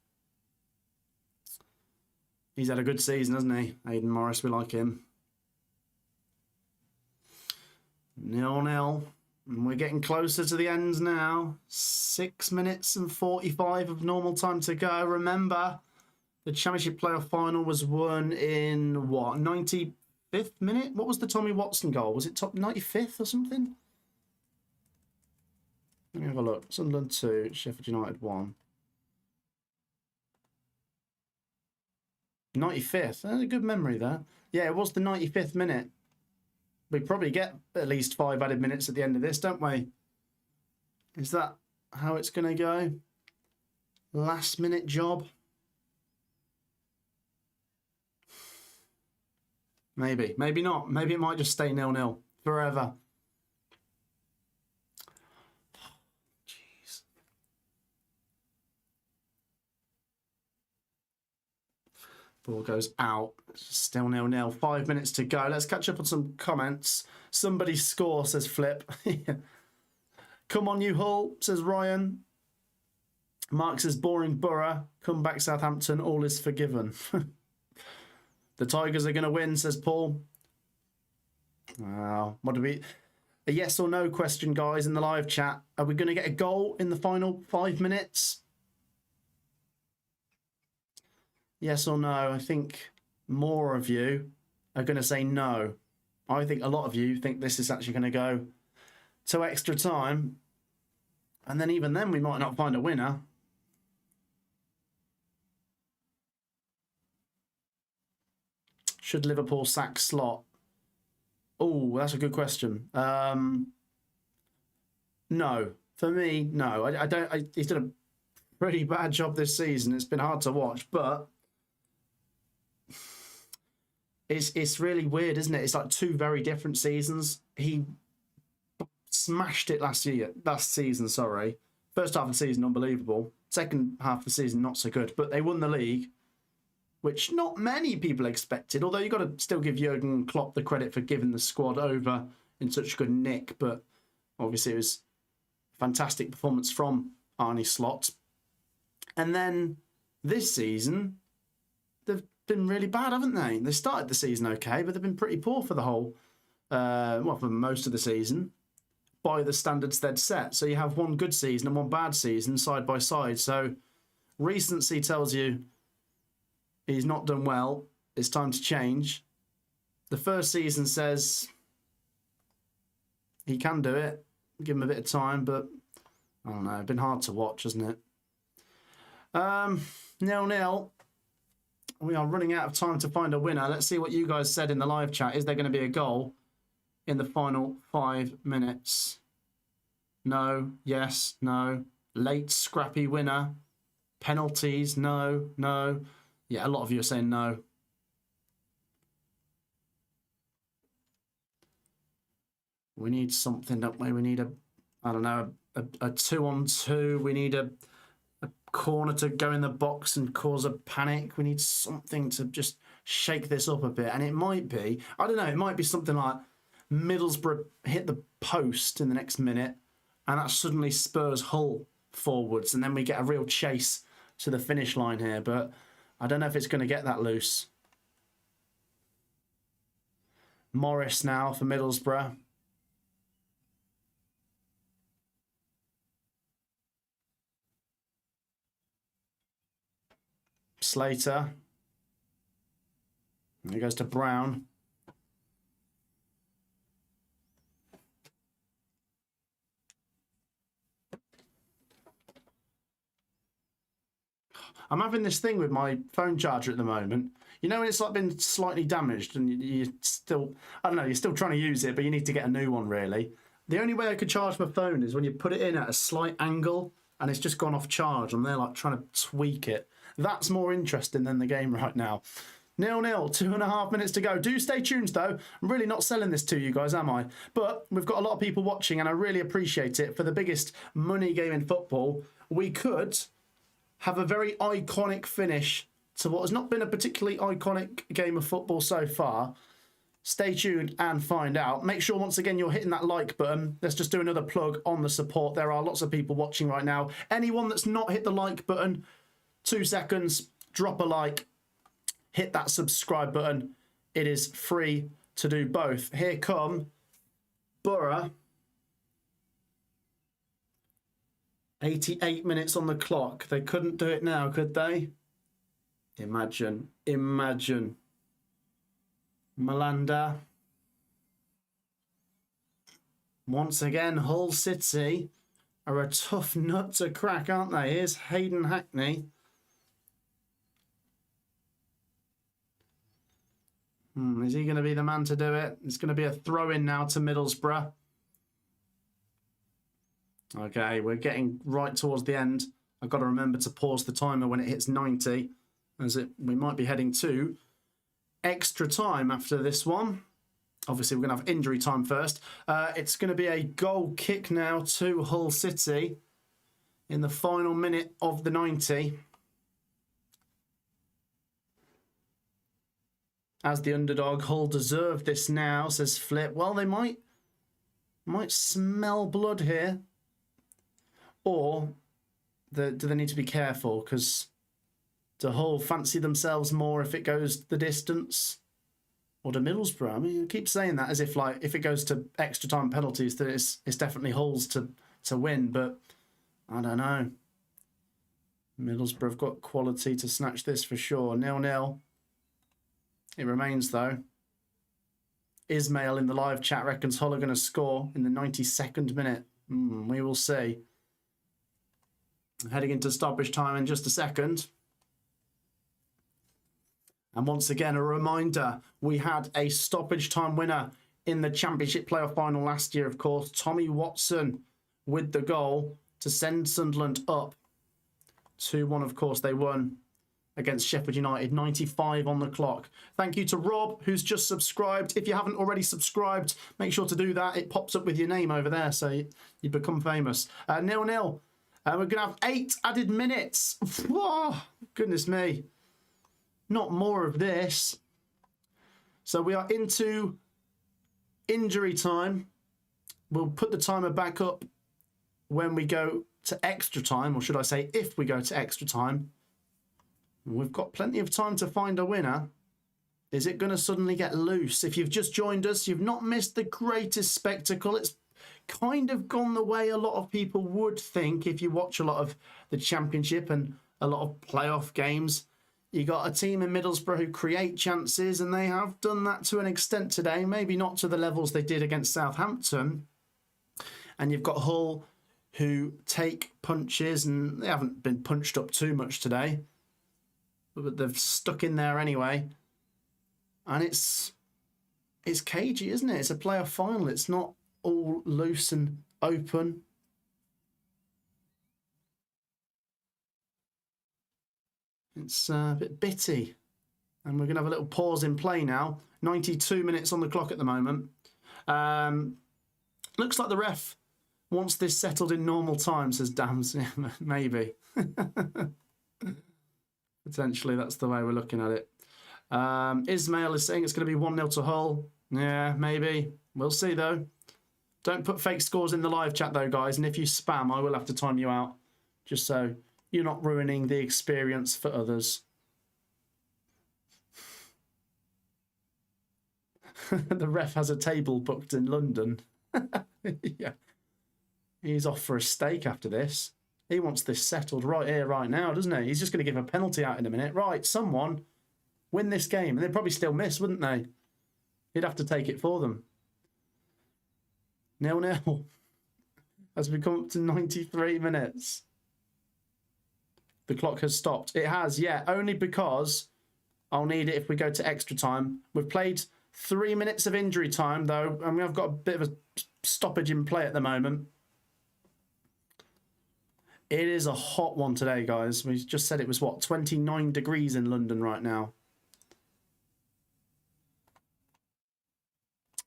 He's had a good season, hasn't he? Aidan Morris, we like him. 0-0. And we're getting closer to the end now. 6 minutes and 45 of normal time to go. Remember, the Championship playoff final was won in, what, 95th minute? What was the Tommy Watson goal? Was it top 95th or something? Let me have a look. Sunderland 2, Sheffield United 1. 95th. That's a good memory there. Yeah, it was the 95th minute. We probably get at least 5 added minutes at the end of this, don't we? Is that how it's going to go? Last minute job? Maybe. Maybe not. Maybe it might just stay 0-0 forever. Jeez. Ball goes out. Still 0-0. 5 minutes to go. Let's catch up on some comments. Somebody score, says Flip. Come on, you Hull, says Ryan. Mark says boring Borough. Come back, Southampton. All is forgiven. The Tigers are going to win, says Paul. What do we... A yes or no question, guys, in the live chat. Are we going to get a goal in the final 5 minutes? Yes or no? I think more of you are going to say no. I think a lot of you think this is actually going to go to extra time. And then even then, we might not find a winner. Should Liverpool sack Slot? Oh, that's a good question. No. For me, no. I don't. He's done a pretty bad job this season. It's been hard to watch, but it's really weird, isn't it? It's like 2 very different seasons. He smashed it last season, sorry. First half of the season, unbelievable. Second half of the season, not so good. But they won the league, which not many people expected. Although you've got to still give Jurgen Klopp the credit for giving the squad over in such good nick. But obviously it was a fantastic performance from Arne Slot. And then this season, they've been really bad, haven't they? They started the season okay, but they've been pretty poor for the whole, for most of the season, by the standards they'd set. So you have one good season and one bad season side by side. So recency tells you he's not done well. It's time to change. The first season says he can do it. Give him a bit of time, but I don't know. It's been hard to watch, hasn't it? 0-0. We are running out of time to find a winner. Let's see what you guys said in the live chat. Is there going to be a goal in the final 5 minutes? No. Yes. No. Late scrappy winner. Penalties? No. No. Yeah, a lot of you are saying no. We need something, don't we? We need a 2-on-2. We need a corner to go in the box and cause a panic. We need something to just shake this up a bit. And it might be, I don't know, it might be something like Middlesbrough hit the post in the next minute and that suddenly spurs Hull forwards and then we get a real chase to the finish line here. But I don't know if it's going to get that loose. Morris now for Middlesbrough. Slater. And he goes to Brown. I'm having this thing with my phone charger at the moment. You know when it's like been slightly damaged and you still, I don't know, you're still trying to use it, but you need to get a new one really. The only way I could charge my phone is when you put it in at a slight angle and it's just gone off charge. I'm there like trying to tweak it. That's more interesting than the game right now. 0-0, 2.5 minutes to go. Do stay tuned though. I'm really not selling this to you guys, am I? But we've got a lot of people watching and I really appreciate it. For the biggest money game in football, we could have a very iconic finish to what has not been a particularly iconic game of football so far. Stay tuned and find out. Make sure once again you're hitting that like button. Let's just do another plug on the support. There are lots of people watching right now. Anyone that's not hit the like button, 2 seconds, drop a like, hit that subscribe button. It is free to do both. Here come Borough. 88 minutes on the clock. They couldn't do it now, could they? Imagine. Imagine. Malanda. Once again, Hull City are a tough nut to crack, aren't they? Here's Hayden Hackney. Is he going to be the man to do it? It's going to be a throw-in now to Middlesbrough. Okay, we're getting right towards the end. I've got to remember to pause the timer when it hits 90, as we might be heading to extra time after this one. Obviously, we're going to have injury time first. It's going to be a goal kick now to Hull City in the final minute of the 90. As the underdog, Hull deserve this now, says Flip. Well, they might smell blood here. Or do they need to be careful? Because do Hull fancy themselves more if it goes the distance? Or do Middlesbrough? I mean, I keep saying that as if like if it goes to extra time penalties, that it's definitely Hull's to win. But I don't know. Middlesbrough have got quality to snatch this for sure. 0-0. It remains though. Ismail in the live chat reckons Hull are going to score in the 92nd minute. We will see. Heading into stoppage time in just a second. And once again, a reminder, we had a stoppage time winner in the Championship playoff final last year, of course. Tommy Watson with the goal to send Sunderland up. 2-1, of course, they won against Sheffield United, 95 on the clock. Thank you to Rob, who's just subscribed. If you haven't already subscribed, make sure to do that. It pops up with your name over there, so you become famous. 0-0. We're going to have 8 added minutes. Whoa, goodness me. Not more of this. So we are into injury time. We'll put the timer back up when we go to extra time, or should I say if we go to extra time. We've got plenty of time to find a winner. Is it going to suddenly get loose? If you've just joined us, you've not missed the greatest spectacle. It's kind of gone the way a lot of people would think if you watch a lot of the Championship and a lot of playoff games. You got a team in Middlesbrough who create chances, and they have done that to an extent today. Maybe not to the levels they did against Southampton. And you've got Hull who take punches, and they haven't been punched up too much today. But they've stuck in there anyway. And it's cagey, isn't it? It's a playoff final. It's not all loose and open. It's a bit bitty. And we're going to have a little pause in play now. 92 minutes on the clock at the moment. Looks like the ref wants this settled in normal time, says Dams. Maybe. Potentially that's the way we're looking at it. Ismail is saying it's going to be 1-0 to Hull. Yeah, maybe. We'll see, though. Don't put fake scores in the live chat, though, guys. And if you spam, I will have to time you out. Just so you're not ruining the experience for others. The ref has a table booked in London. Yeah. He's off for a steak after this. He wants this settled right here, right now, doesn't he? He's just going to give a penalty out in a minute. Right, someone win this game. And they'd probably still miss, wouldn't they? He'd have to take it for them. 0-0. As we come up to 93 minutes. The clock has stopped. It has, yeah, only because I'll need it if we go to extra time. We've played 3 minutes of injury time, though, and I've got a bit of a stoppage in play at the moment. It is a hot one today, guys. We just said it was, what, 29 degrees in London right now.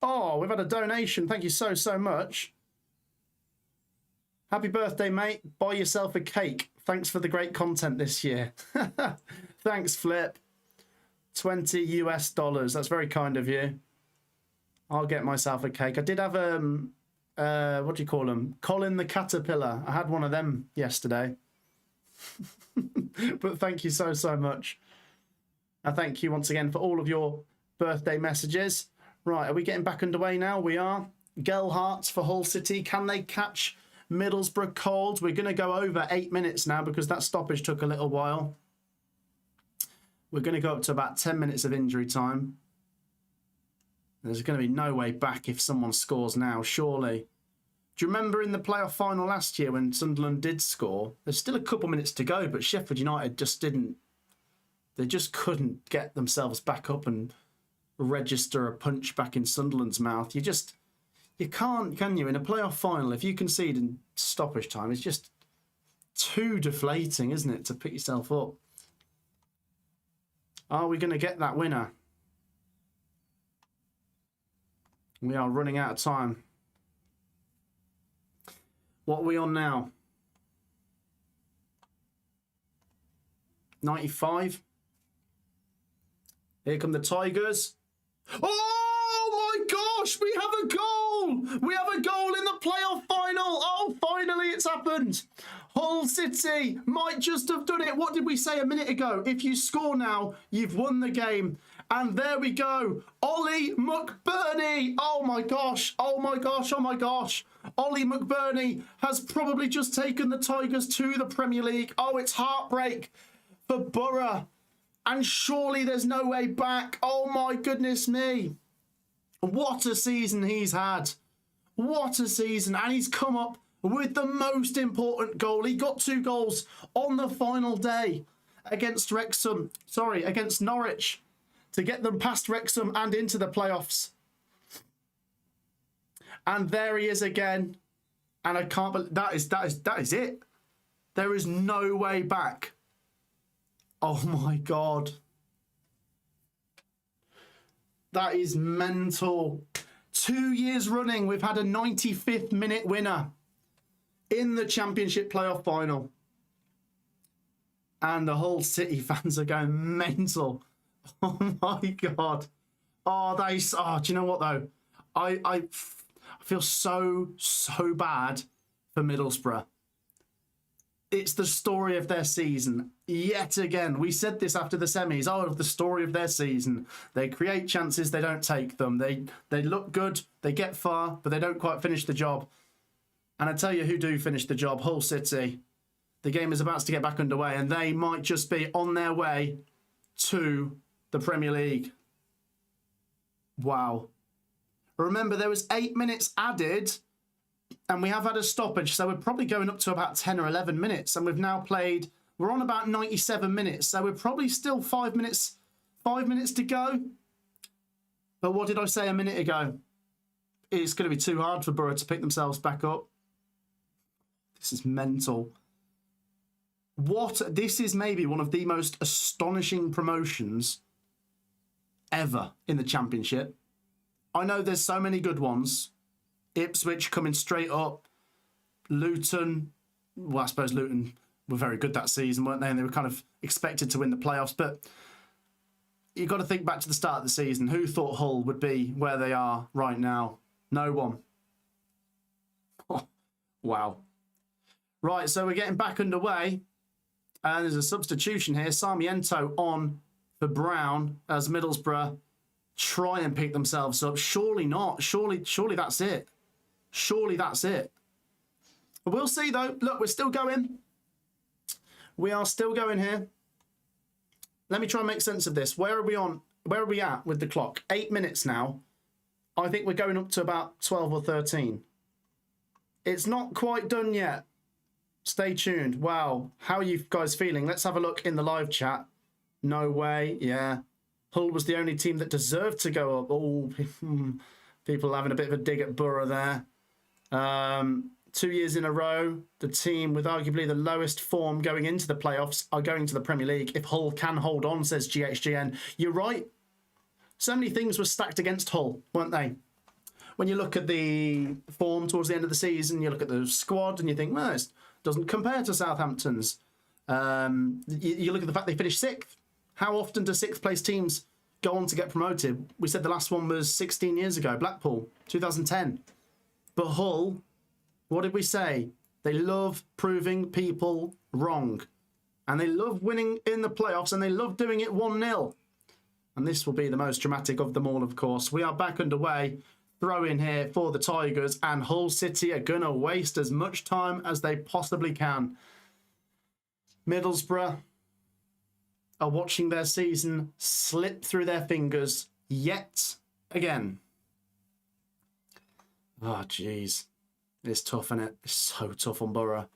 Oh, we've had a donation. Thank you so much. Happy birthday, mate. Buy yourself a cake. Thanks for the great content this year. Thanks, Flip. $20 US. That's very kind of you. I'll get myself a cake. I did have what do you call them? Colin the Caterpillar. I had one of them yesterday. But thank you so much. I thank you once again for all of your birthday messages. Right, are we getting back underway now? We are. Gelhardt for Hull City. Can they catch Middlesbrough cold? We're going to go over 8 minutes now because that stoppage took a little while. We're going to go up to about 10 minutes of injury time. There's going to be no way back if someone scores now, surely. Do you remember in the playoff final last year when Sunderland did score? There's still a couple minutes to go, but Sheffield United just didn't. They just couldn't get themselves back up and register a punch back in Sunderland's mouth. You can't, can you? In a playoff final, if you concede in stoppage time, it's just too deflating, isn't it, to pick yourself up? Are we going to get that winner? We are running out of time. What are we on now? 95. Here come the Tigers. Oh my gosh, we have a goal! We have a goal in the playoff final. Oh, finally it's happened. Hull City might just have done it. What did we say a minute ago? If you score now, you've won the game. And there we go. Ollie McBurney. Oh my gosh. Oh my gosh. Oh my gosh. Ollie McBurney has probably just taken the Tigers to the Premier League. Oh, it's heartbreak for Borough. And surely there's no way back. Oh my goodness me. What a season he's had. What a season. And he's come up with the most important goal. He got 2 goals on the final day against against Norwich, to get them past Wrexham and into the playoffs. And there he is again. And I can't believe that is it. There is no way back. Oh my God. That is mental. 2 years running, we've had a 95th minute winner in the Championship playoff final. And the Hull City fans are going mental. Oh my God. Oh, that is, oh, do you know what though? I feel so bad for Middlesbrough. It's the story of their season. Yet again, we said this after the semis. Oh, the story of their season. They create chances, they don't take them. They look good, they get far, but they don't quite finish the job. And I tell you who do finish the job, Hull City. The game is about to get back underway, and they might just be on their way to the Premier League. Wow. Remember, there was 8 minutes added, and we have had a stoppage, so we're probably going up to about 10 or 11 minutes, and we've now played, we're on about 97 minutes, so we're probably still 5 minutes to go. But what did I say a minute ago? It's going to be too hard for Borough to pick themselves back up. This is mental. This is maybe one of the most astonishing promotions ever in the Championship. I know there's so many good ones. Ipswich coming straight up. Luton, well, I suppose Luton were very good that season, weren't they? And they were kind of expected to win the playoffs. But you've got to think back to the start of the season. Who thought Hull would be where they are right now? No one. Oh, wow. Right, so we're getting back underway. And there's a substitution here. Sarmiento on for Brown as Middlesbrough try and pick themselves up. Surely not. Surely that's it. Surely that's it. We'll see, though. Look, we're still going. We are still going here. Let me try and make sense of this. Where are we on? Where are we at with the clock? 8 minutes now. I think we're going up to about 12 or 13. It's not quite done yet. Stay tuned. Wow. How are you guys feeling? Let's have a look in the live chat. No way. Yeah. Hull was the only team that deserved to go up. Oh, people are having a bit of a dig at Borough there. 2 years in a row, the team with arguably the lowest form going into the playoffs are going to the Premier League. If Hull can hold on, says GHGN. You're right. So many things were stacked against Hull, weren't they? When you look at the form towards the end of the season, you look at the squad and you think, well, it doesn't compare to Southampton's. You look at the fact they finished 6th. How often do 6th place teams go on to get promoted? We said the last one was 16 years ago, Blackpool, 2010. But Hull, what did we say? They love proving people wrong. And they love winning in the playoffs, and they love doing it 1-0. And this will be the most dramatic of them all, of course. We are back underway. Throw in here for the Tigers, and Hull City are going to waste as much time as they possibly can. Middlesbrough are watching their season slip through their fingers yet again. Oh, jeez. It's tough, isn't it? It's so tough on Borough.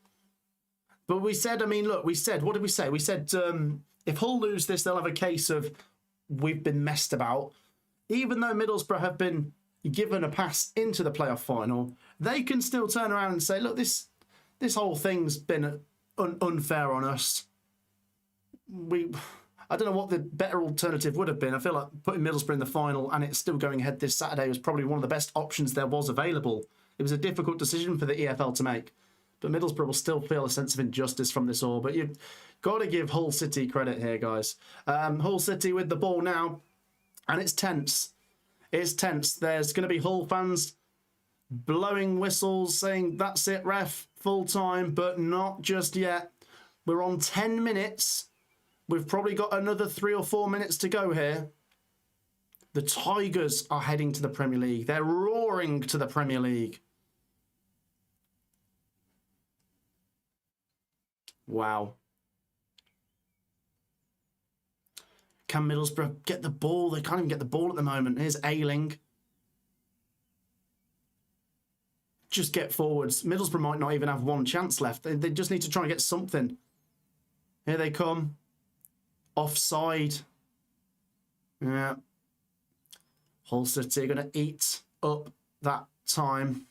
But we said, I mean, look, we said, what did we say? We said if Hull lose this, they'll have a case of we've been messed about. Even though Middlesbrough have been given a pass into the playoff final, they can still turn around and say, look, this whole thing's been unfair on us. I don't know what the better alternative would have been. I feel like putting Middlesbrough in the final and it's still going ahead this Saturday was probably one of the best options there was available. It was a difficult decision for the EFL to make, but Middlesbrough will still feel a sense of injustice from this all. But you've got to give Hull City credit here, guys. Hull City with the ball now, and it's tense. It's tense. There's going to be Hull fans blowing whistles, saying, that's it, ref, full time, but not just yet. We're on 10 minutes. We've probably got another 3 or 4 minutes to go here. The Tigers are heading to the Premier League. They're roaring to the Premier League. Wow. Can Middlesbrough get the ball? They can't even get the ball at the moment. Here's Ayling. Just get forwards. Middlesbrough might not even have one chance left. They just need to try and get something. Here they come. Offside. Yeah. Hull City are going to eat up that time.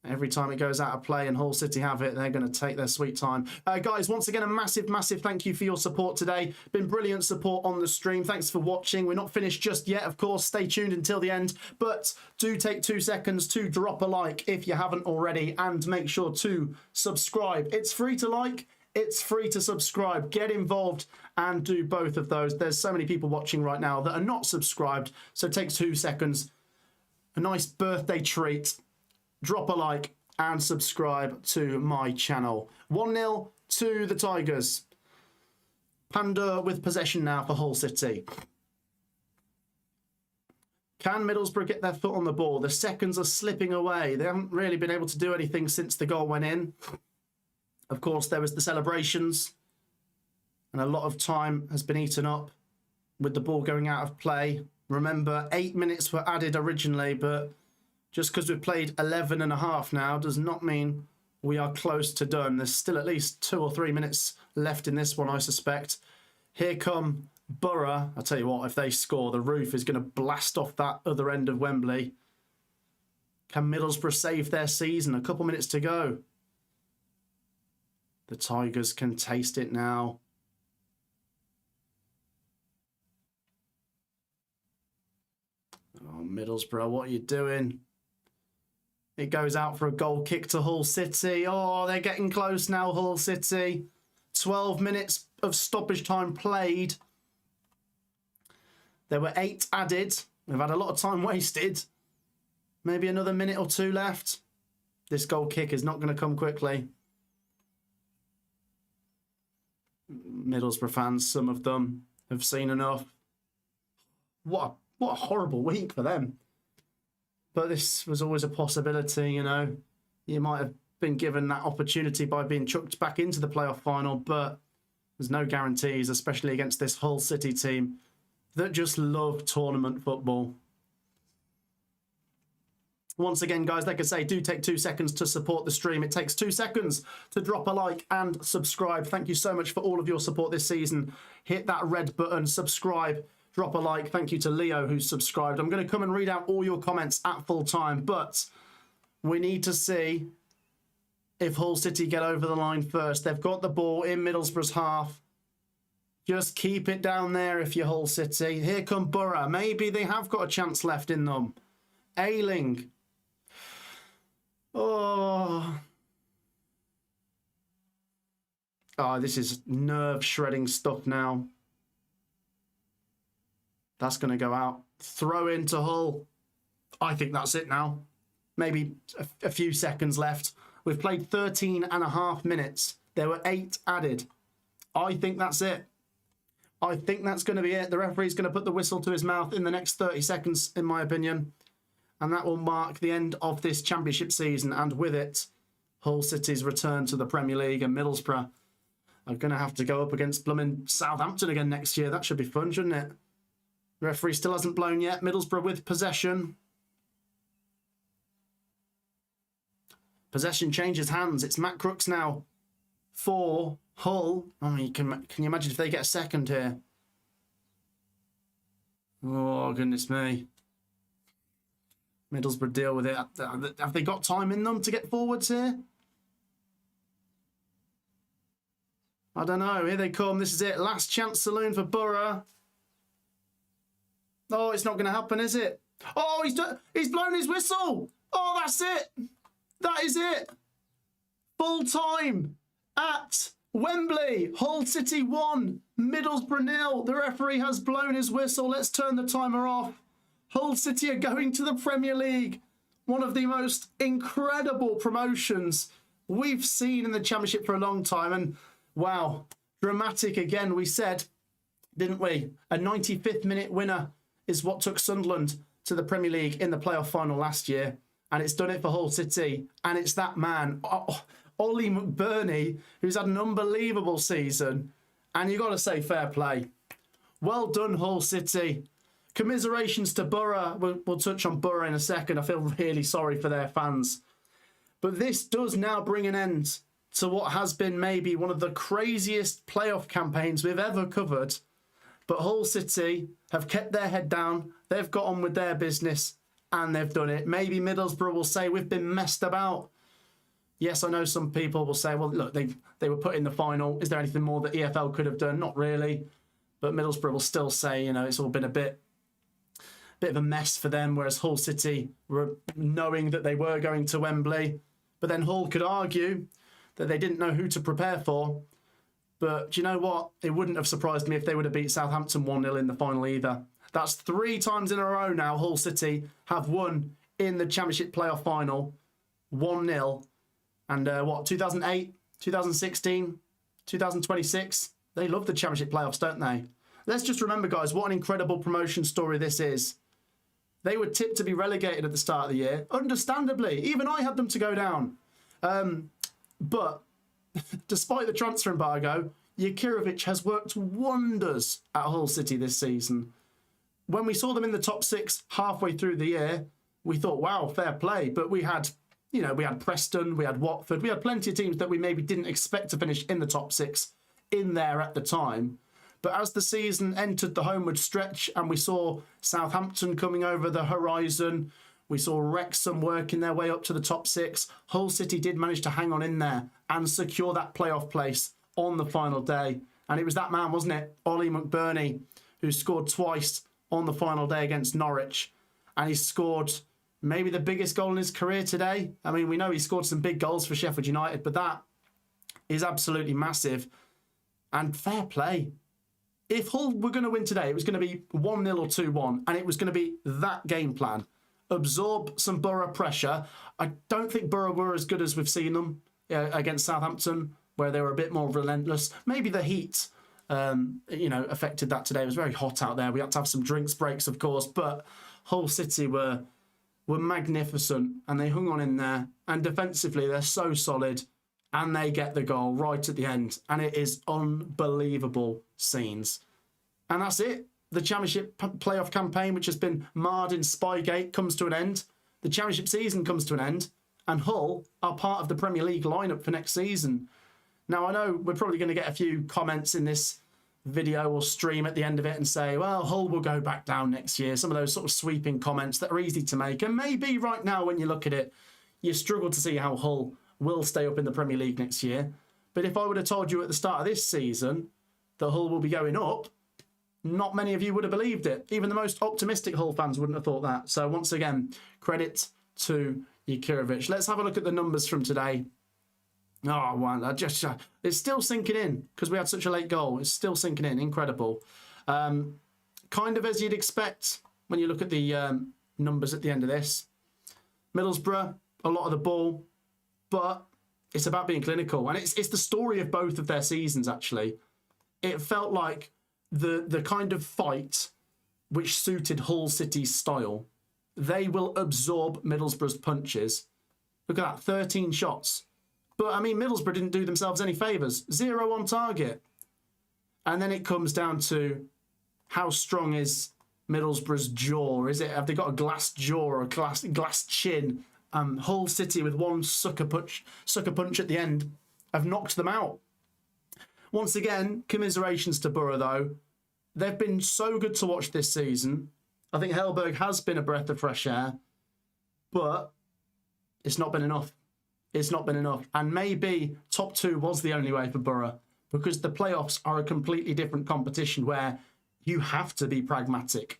Every time it goes out of play and Hull City have it, they're going to take their sweet time. Guys, once again, a massive, massive thank you for your support today. Been brilliant support on the stream. Thanks for watching. We're not finished just yet, of course. Stay tuned until the end. But do take 2 seconds to drop a like if you haven't already. And make sure to subscribe. It's free to like. It's free to subscribe. Get involved and do both of those. There's so many people watching right now that are not subscribed. So take 2 seconds. A nice birthday treat. Drop a like and subscribe to my channel. 1-0 to the Tigers. Panda with possession now for Hull City. Can Middlesbrough get their foot on the ball? The seconds are slipping away. They haven't really been able to do anything since the goal went in. Of course, there was the celebrations, and a lot of time has been eaten up with the ball going out of play. Remember, 8 minutes were added originally, but just because we've played 11 and a half now does not mean we are close to done. There's still at least 2 or 3 minutes left in this one, I suspect. Here come Borough. I'll tell you what, if they score, the roof is going to blast off that other end of Wembley. Can Middlesbrough save their season? A couple minutes to go. The Tigers can taste it now. Oh, Middlesbrough, what are you doing? It goes out for a goal kick to Hull City. Oh, they're getting close now, Hull City. 12 minutes of stoppage time played. There were 8 added. We've had a lot of time wasted. Maybe another minute or 2 left. This goal kick is not going to come quickly. Middlesbrough fans, some of them, have seen enough. What a horrible week for them. But this was always a possibility, you know. You might have been given that opportunity by being chucked back into the playoff final, but there's no guarantees, especially against this Hull City team that just love tournament football. Once again, guys, like I say, do take 2 seconds to support the stream. It takes 2 seconds to drop a like and subscribe. Thank you so much for all of your support this season. Hit that red button, subscribe, drop a like. Thank you to Leo who's subscribed. I'm going to come and read out all your comments at full time, but we need to see if Hull City get over the line first. They've got the ball in Middlesbrough's half. Just keep it down there if you're Hull City. Here come Borough. Maybe they have got a chance left in them. Ayling. Oh, this is nerve-shredding stuff now. That's going to go out. Throw into Hull. I think that's it now. Maybe a few seconds left. We've played 13 and a half minutes. There were 8 added. I think that's it. I think that's going to be it. The referee's going to put the whistle to his mouth in the next 30 seconds, in my opinion. And that will mark the end of this championship season. And with it, Hull City's return to the Premier League, and Middlesbrough are going to have to go up against blooming Southampton again next year. That should be fun, shouldn't it? The referee still hasn't blown yet. Middlesbrough with possession. Possession changes hands. It's Matt Crooks now for Hull. I mean, can you imagine if they get a second here? Oh, goodness me. Middlesbrough deal with it. Have they got time in them to get forwards here? I don't know. Here they come. This is it. Last chance saloon for Borough. Oh, it's not going to happen, is it? Oh, he's blown his whistle. Oh, that's it. That is it. Full time at Wembley. Hull City 1, Middlesbrough 0. The referee has blown his whistle. Let's turn the timer off. Hull City are going to the Premier League. One of the most incredible promotions we've seen in the Championship for a long time. And wow, dramatic again. We said, didn't we? A 95th minute winner is what took Sunderland to the Premier League in the playoff final last year. And it's done it for Hull City. And it's that man, Ollie McBurney, who's had an unbelievable season. And you've got to say fair play. Well done, Hull City. Commiserations to Borough. We'll touch on Borough in a second. I feel really sorry for their fans. But this does now bring an end to what has been maybe one of the craziest playoff campaigns we've ever covered. But Hull City have kept their head down. They've got on with their business and they've done it. Maybe Middlesbrough will say we've been messed about. Yes, I know some people will say, well, look, they were put in the final. Is there anything more that EFL could have done? Not really. But Middlesbrough will still say, you know, it's all been a bit of a mess for them, whereas Hull City were knowing that they were going to Wembley. But then Hull could argue that they didn't know who to prepare for. But do you know what? It wouldn't have surprised me if they would have beat Southampton 1-0 in the final either. That's 3 times in a row now Hull City have won in the Championship playoff final 1-0. And 2008, 2016, 2026, they love the Championship playoffs, don't they? Let's just remember, guys, what an incredible promotion story this is. They were tipped to be relegated at the start of the year. Understandably, even I had them to go down. But despite the transfer embargo, Jurkovic has worked wonders at Hull City this season. When we saw them in the top 6 halfway through the year, we thought, wow, fair play. But we had, we had Preston, we had Watford, we had plenty of teams that we maybe didn't expect to finish in the top 6 in there at the time. But as the season entered the homeward stretch and we saw Southampton coming over the horizon, we saw Wrexham working their way up to the top 6, Hull City did manage to hang on in there and secure that playoff place on the final day. And it was that man, wasn't it, Ollie McBurney, who scored twice on the final day against Norwich. And he scored maybe the biggest goal in his career today. I mean, we know he scored some big goals for Sheffield United, but that is absolutely massive. And fair play. If Hull were going to win today, it was going to be 1-0 or 2-1, and it was going to be that game plan. Absorb some Borough pressure. I don't think Borough were as good as we've seen them against Southampton, where they were a bit more relentless. Maybe the heat, affected that today. It was very hot out there. We had to have some drinks breaks, of course, but Hull City were magnificent, and they hung on in there. And defensively, they're so solid. And they get the goal right at the end. And it is unbelievable scenes. And that's it. The Championship playoff campaign, which has been marred in Spygate, comes to an end. The Championship season comes to an end. And Hull are part of the Premier League lineup for next season. Now, I know we're probably going to get a few comments in this video or stream at the end of it and say, well, Hull will go back down next year. Some of those sort of sweeping comments that are easy to make. And maybe right now, when you look at it, you struggle to see how Hull will stay up in the Premier League next year. But if I would have told you at the start of this season that Hull will be going up, not many of you would have believed it. Even the most optimistic Hull fans wouldn't have thought that. So once again, credit to Jurkovic. Let's have a look at the numbers from today. Oh, wow, it's still sinking in because we had such a late goal. It's still sinking in. Incredible. Kind of as you'd expect when you look at the numbers at the end of this. Middlesbrough, a lot of the ball. But it's about being clinical. And it's the story of both of their seasons, actually. It felt like the kind of fight which suited Hull City's style. They will absorb Middlesbrough's punches. Look at that, 13 shots. But, I mean, Middlesbrough didn't do themselves any favours. 0 on target. And then it comes down to how strong is Middlesbrough's jaw? Have they got a glass jaw or a glass chin? Hull City with one sucker punch at the end have knocked them out. Once again, commiserations to Borough though. They've been so good to watch this season. I think Hellberg has been a breath of fresh air, but it's not been enough. It's not been enough. And maybe top 2 was the only way for Borough because the playoffs are a completely different competition where you have to be pragmatic.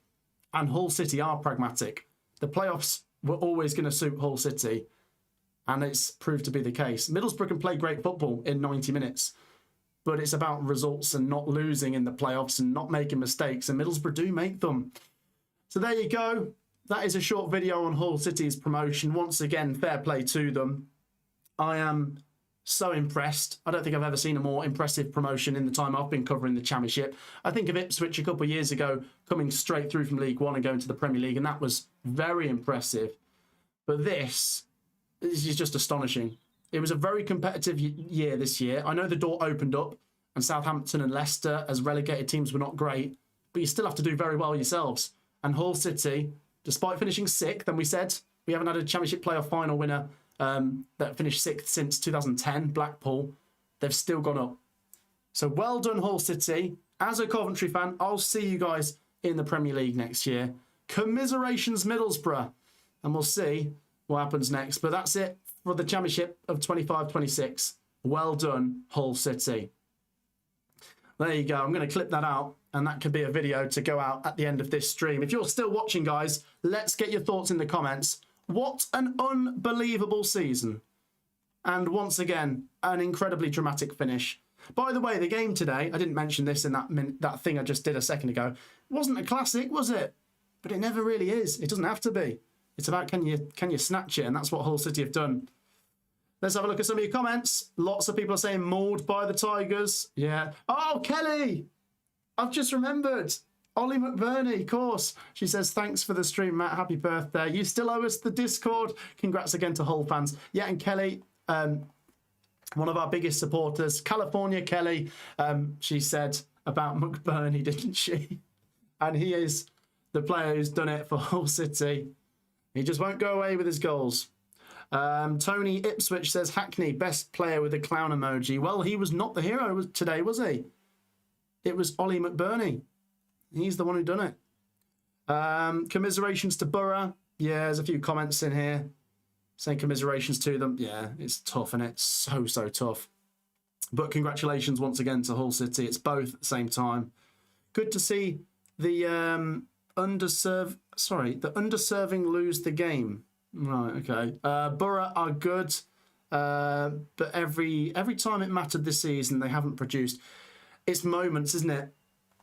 And Hull City are pragmatic. The playoffs were always going to suit Hull City, and it's proved to be the case. Middlesbrough can play great football in 90 minutes, but it's about results and not losing in the playoffs and not making mistakes, and Middlesbrough do make them. So there you go. That is a short video on Hull City's promotion. Once again, fair play to them. I am so impressed. I don't think I've ever seen a more impressive promotion in the time I've been covering the Championship. I think of Ipswich a couple of years ago coming straight through from League One and going to the Premier League, and that was very impressive. But this is just astonishing. It was a very competitive year this year. I know the door opened up and Southampton and Leicester as relegated teams were not great, but you still have to do very well yourselves. And Hull City, despite finishing 6th, and we said we haven't had a Championship playoff final winner that finished 6th since 2010, Blackpool, they've still gone up. So well done, Hull City. As a Coventry fan, I'll see you guys in the Premier League next year. Commiserations, Middlesbrough. And we'll see what happens next. But that's it for the Championship of 25-26. Well done, Hull City. There you go. I'm going to clip that out, and that could be a video to go out at the end of this stream. If you're still watching, guys, let's get your thoughts in the comments. What an unbelievable season. And once again, an incredibly dramatic finish. By the way, the game today, I didn't mention this in that thing I just did a second ago, wasn't a classic, was it? But it never really is. It doesn't have to be. It's about can you snatch it, and that's what Hull City have done. Let's have a look at some of your comments. Lots of people are saying mauled by the Tigers. Yeah. Oh, Kelly! I've just remembered. Ollie McBurney, of course. She says, thanks for the stream, Matt. Happy birthday. You still owe us the Discord. Congrats again to Hull fans. Yeah, and Kelly, one of our biggest supporters, California Kelly, she said about McBurney, didn't she? And he is the player who's done it for Hull City. He just won't go away with his goals. Tony Ipswich says, Hackney, best player with a clown emoji. Well, he was not the hero today, was he? It was Ollie McBurney. He's the one who done it. Commiserations to Borough. Yeah, there's a few comments in here saying commiserations to them. Yeah, it's tough, and it's so tough. But congratulations once again to Hull City. It's both at the same time. Good to see the underserving lose the game. Right, okay. Borough are good, but every time it mattered this season, they haven't produced. It's moments, isn't it?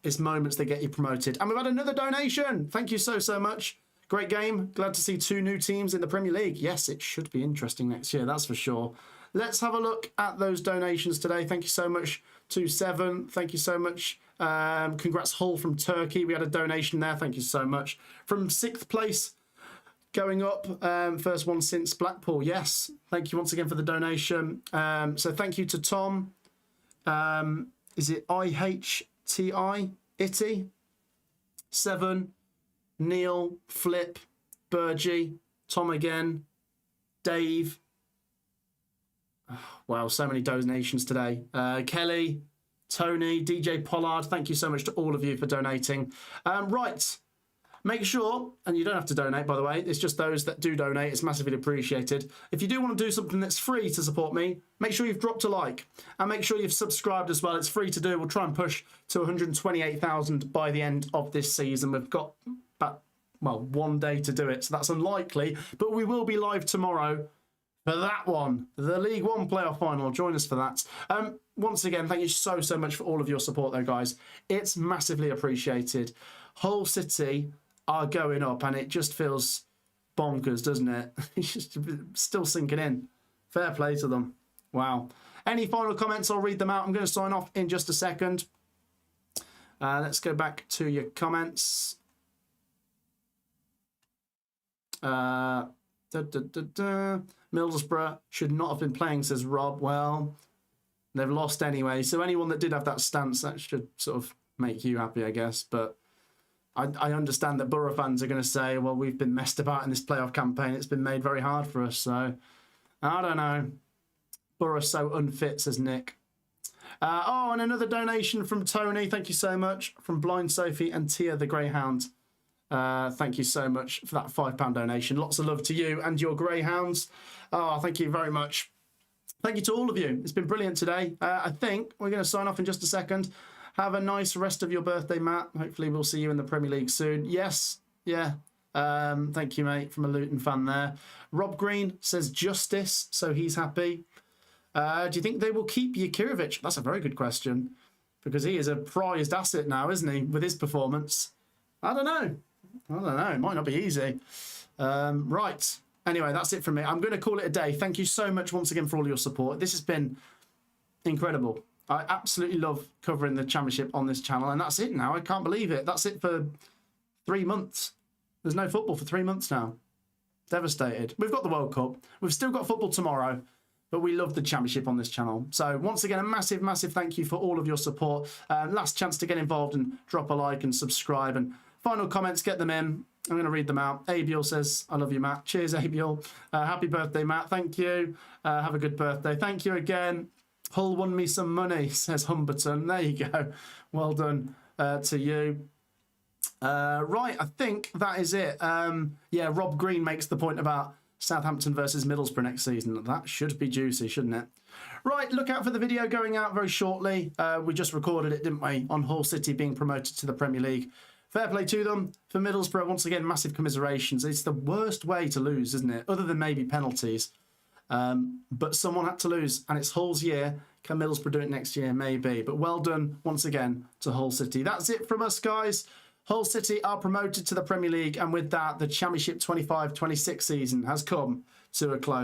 It's moments that get you promoted. And we've had another donation. Thank you so much. Great game. Glad to see 2 new teams in the Premier League. Yes, it should be interesting next year, that's for sure. Let's have a look at those donations today. Thank you so much to Seven. Thank you so much. Congrats, Hull from Turkey. We had a donation there. Thank you so much. From 6th place, going up. First one since Blackpool. Yes. Thank you once again for the donation. So thank you to Tom. Is it IHTI? Itty? 7. Neil, Flip, Burgie, Tom again, Dave. Oh, wow, so many donations today. Kelly, Tony, DJ Pollard, thank you so much to all of you for donating. Right, make sure, and you don't have to donate, by the way, it's just those that do donate, it's massively appreciated. If you do want to do something that's free to support me, make sure you've dropped a like, and make sure you've subscribed as well. It's free to do. We'll try and push to 128,000 by the end of this season. We've got about, well, 1 day to do it, so that's unlikely, but we will be live tomorrow for that one, the League One playoff final. Join us for that. Once again, thank you so much for all of your support though, guys. It's massively appreciated. Hull City are going up, and it just feels bonkers, doesn't it? It's just still sinking in. Fair play to them. Wow. Any final comments? I'll read them out. I'm going to sign off in just a second. Let's go back to your comments. Middlesbrough should not have been playing, says Rob. Well, they've lost anyway. So anyone that did have that stance, that should sort of make you happy, I guess. But I understand that Borough fans are going to say, well, we've been messed about in this playoff campaign. It's been made very hard for us. So I don't know. Borough's so unfit, says Nick. Oh, and another donation from Tony. Thank you so much. From Blind Sophie and Tia the Greyhound. Thank you so much for that £5 donation. Lots of love to you and your greyhounds. Oh, thank you very much. Thank you to all of you. It's been brilliant today. I think we're going to sign off in just a second. Have a nice rest of your birthday, Matt. Hopefully we'll see you in the Premier League soon. Yes, yeah. Thank you, mate, from a Luton fan there. Rob Green says justice, so he's happy. Do you think they will keep Jakirovic? That's a very good question, because he is a prized asset now, isn't he, with his performance? I don't know. It might not be easy. Right. Anyway, that's it from me. I'm going to call it a day. Thank you so much once again for all your support. This has been incredible. I absolutely love covering the Championship on this channel, and that's it now. I can't believe it. That's it for 3 months. There's no football for 3 months now. Devastated. We've got the World Cup. We've still got football tomorrow, but we love the Championship on this channel. So once again, a massive thank you for all of your support. Last chance to get involved and drop a like and subscribe, and final comments, get them in. I'm going to read them out. Abiel says, I love you, Matt. Cheers, Abiel. Happy birthday, Matt. Thank you. Have a good birthday. Thank you again. Hull won me some money, says Humberton. There you go. Well done to you. Right, I think that is it. Yeah, Rob Green makes the point about Southampton versus Middlesbrough next season. That should be juicy, shouldn't it? Right, look out for the video going out very shortly. We just recorded it, didn't we, on Hull City being promoted to the Premier League. Fair play to them. For Middlesbrough, once again, massive commiserations. It's the worst way to lose, isn't it? Other than maybe penalties. But someone had to lose, and it's Hull's year. Can Middlesbrough do it next year? Maybe. But well done, once again, to Hull City. That's it from us, guys. Hull City are promoted to the Premier League, and with that, the Championship 25-26 season has come to a close.